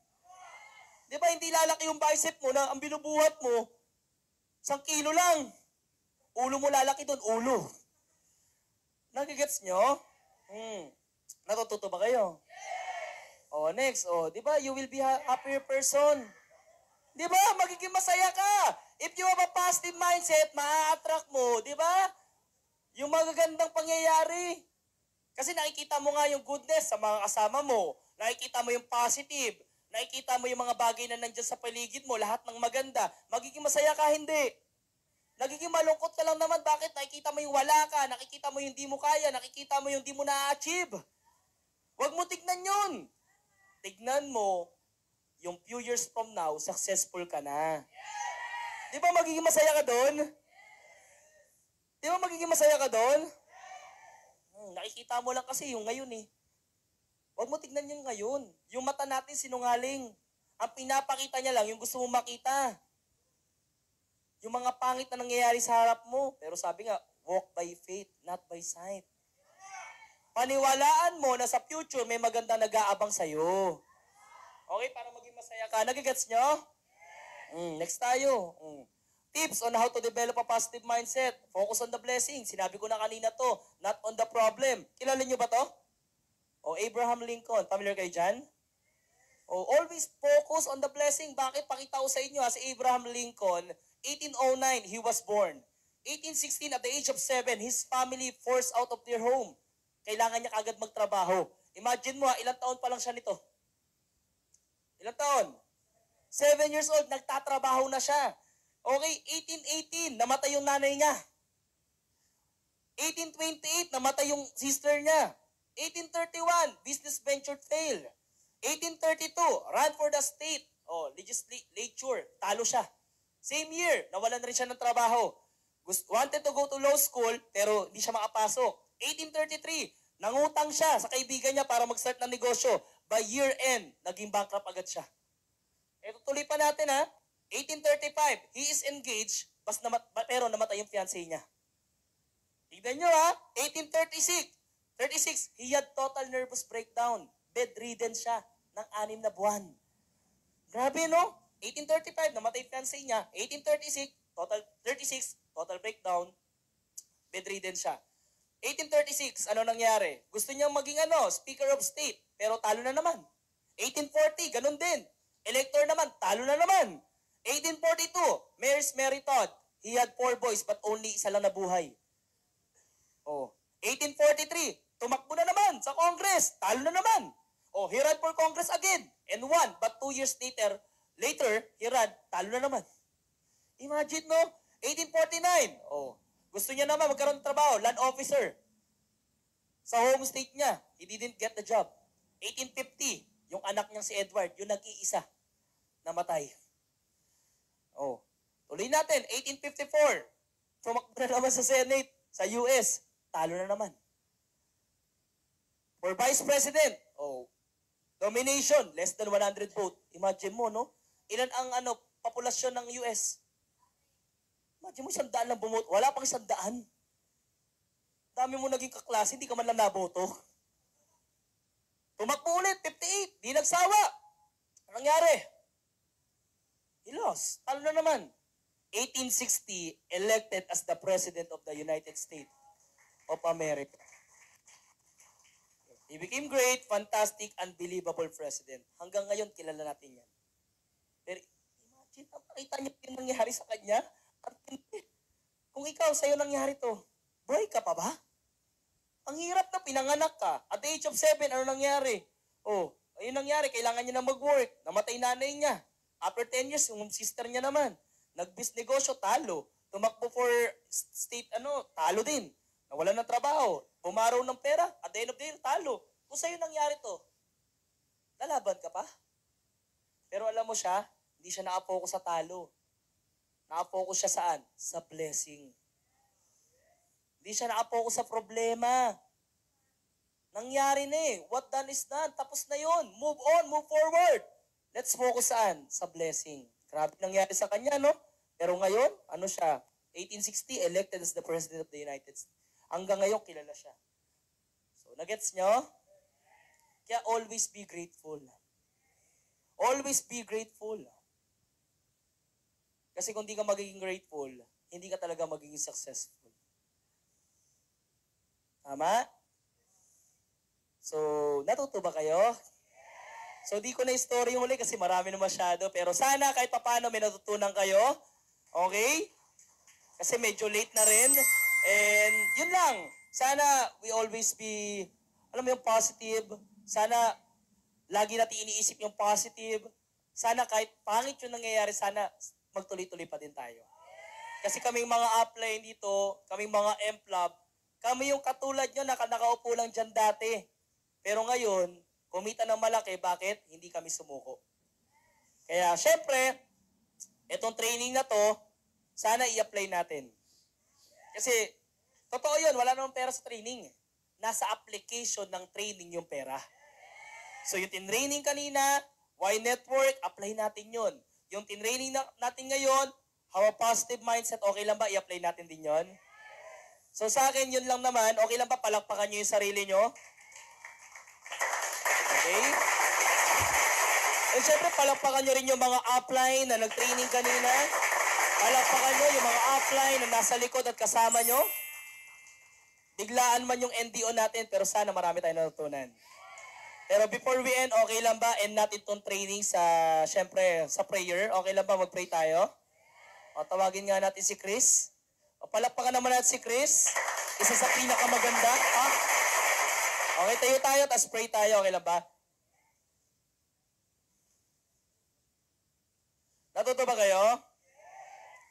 Di ba, hindi lalaki yung bicep mo na ang binubuhat mo, 1 kilo lang. Ulo mo lalaki doon, ulo. Nagigets nyo? Natututo ba kayo? Oh, next. Oh, di ba, you will be a happier person. Di ba, magiging masaya ka. If you have a positive mindset, maa-attract mo, di ba? Yung magagandang pangyayari. Kasi nakikita mo nga yung goodness sa mga kasama mo. Nakikita mo yung positive. Nakikita mo yung mga bagay na nandyan sa paligid mo, lahat ng maganda. Magiging masaya ka, hindi. Nagiging malungkot ka lang naman. Bakit? Nakikita mo yung wala ka, nakikita mo yung di mo kaya, nakikita mo yung di mo na-achieve. Huwag mo tignan yun. Tignan mo, yung few years from now, successful ka na. Di ba magiging masaya ka doon? Di ba magiging masaya ka doon? Nakikita mo lang kasi yung ngayon eh. Huwag mo tignan yung ngayon. Yung mata natin sinungaling. Ang pinapakita niya lang yung gusto mo makita. Yung mga pangit na nangyayari sa harap mo. Pero sabi nga, walk by faith, not by sight. Paniwalaan mo na sa future may maganda nag-aabang sa'yo. Okay, para maging masaya ka. Nagigets nyo? Next tayo. Tips on how to develop a positive mindset. Focus on the blessing. Sinabi ko na kanina to, not on the problem. Kilala nyo ba to? Abraham Lincoln. Familiar kayo dyan? Always focus on the blessing. Bakit? Pakita ko sa inyo si Abraham Lincoln, 1809, he was born. 1816, at the age of 7, his family forced out of their home. Kailangan niya kagad magtrabaho. Imagine mo, ilang taon pa lang siya nito? Ilang taon? 7 years old, nagtatrabaho na siya. Okay, 1818, namatay yung nanay niya. 1828, namatay yung sister niya. 1831, business venture failed. 1832, ran for the state. Legislature, talo siya. Same year, nawalan rin siya ng trabaho. Wanted to go to law school, pero hindi siya makapasok. 1833, nangutang siya sa kaibigan niya para mag-start ng negosyo. By year end, naging bankrupt agad siya. Ito tuloy pa natin ha. 1835, he is engaged, pero namatay yung fiancé niya. Tignan nyo ha. 1836, he had total nervous breakdown. Bedridden siya ng 6 na buwan. Grabe no? 1835, namatay fiancé niya. 1836, total breakdown, bedridden siya. 1836, ano nangyari? Gusto niyang maging Speaker of State, pero talo na naman. 1840, ganun din. Elector naman, talo na naman. 1842, Mayor's Mary Todd. He had 4 boys but only isa lang nabuhay. Oh. 1843, tumakbo na naman sa Congress, talo na naman. Oh, he ran for Congress again and won, but 2 years later, he ran, talo na naman. Imagine, no? 1849, oh, gusto niya naman magkaroon ng trabaho, land officer. Sa home state niya, he didn't get the job. 1850, yung anak niyang si Edward, yung nag-iisa, namatay. Oh, tuloy natin, 1854, tumakbo na naman sa Senate, sa US, talo na naman. For Vice President, oh, nomination, less than 100 vote. Imagine mo, no? Ilan ang populasyon ng US? Imagine mo, 100 lang bumoto. Wala pang 100. Dami mo naging kaklase, hindi ka man lang naboto. Tumakbo ulit, 58. Di nagsawa. Anong nangyari? He lost. Talo na naman. 1860, elected as the President of the United States of America. He became great, fantastic, unbelievable president. Hanggang ngayon, kilala natin yan. Pero imagine, nakita niyo yung nangyari sa kanya. Kung ikaw, sa'yo nangyari to, buhay ka pa ba? Ang hirap na pinanganak ka. At the age of 7, ano nangyari? Oh, ayun nangyari, kailangan niya na mag-work. Namatay nanay niya. After 10 years, yung sister niya naman. Nag-negosyo, talo. Tumakbo for state, talo din. Nawalan ng trabaho. Bumaraw ng pera. At the end of the year, talo. Kung sa'yo nangyari to, lalaban ka pa? Pero alam mo siya, hindi siya nakapokus sa talo. Nakapokus siya saan? Sa blessing. Hindi siya nakapokus sa problema. Nangyari na eh. What done is done. Tapos na yun. Move on, move forward. Let's focus saan? Sa blessing. Grabe nangyari sa kanya, no? Pero ngayon, siya? 1860, elected as the President of the United States. Hanggang ngayon, kilala siya. So, nagets nyo? Kaya always be grateful. Always be grateful. Kasi kung di ka magiging grateful, hindi ka talaga magiging successful. Tama? So, natuto ba kayo? So, di ko na story yung huli kasi marami na masyado. Pero sana kahit paano may natutunan kayo. Okay? Kasi medyo late na rin. And yun lang. Sana we always be, alam mo yung positive. Sana lagi natin iniisip yung positive. Sana kahit pangit yung nangyayari, sana magtuloy-tuloy pa din tayo. Kasi kaming mga upline dito, kaming mga M-Club, kami yung katulad nyo na nakaupo lang dyan dati. Pero ngayon, kumita ng malaki, bakit? Hindi kami sumuko. Kaya syempre, itong training na to, sana i-apply natin. Kasi, totoo yun, wala namang pera sa training. Nasa application ng training yung pera. So yung tinraining kanina, Y Network, apply natin yun. Yung tinraining natin ngayon, how a positive mindset, okay lang ba? I-apply natin din yun. So sa akin, yun lang naman. Okay lang ba palakpakan nyo yung sarili nyo? Okay? And syempre, palakpakan nyo rin yung mga upline na nag-training kanina. Palakpakan nyo yung mga upline na nasa likod at kasama nyo. Biglaan man yung NDO natin, pero sana marami tayong natutunan. Pero before we end, okay lang ba? End natin itong training syempre, sa prayer. Okay lang ba? Mag-pray tayo. O, tawagin nga natin si Chris. O, palakpakan naman natin si Chris. Isa sa pinakamaganda. Ha? Okay, tayo tayo, tapos pray tayo. Okay lang ba? Natuto ba kayo?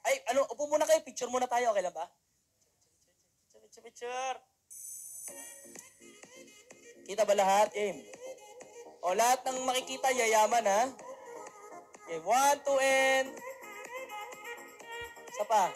Ay, upo muna kayo. Picture muna tayo. Okay lang ba? Picture. Kita ba lahat? Game. O, lahat ng makikita, yayaman, ha? Game. 1, 2, and... Isa pa.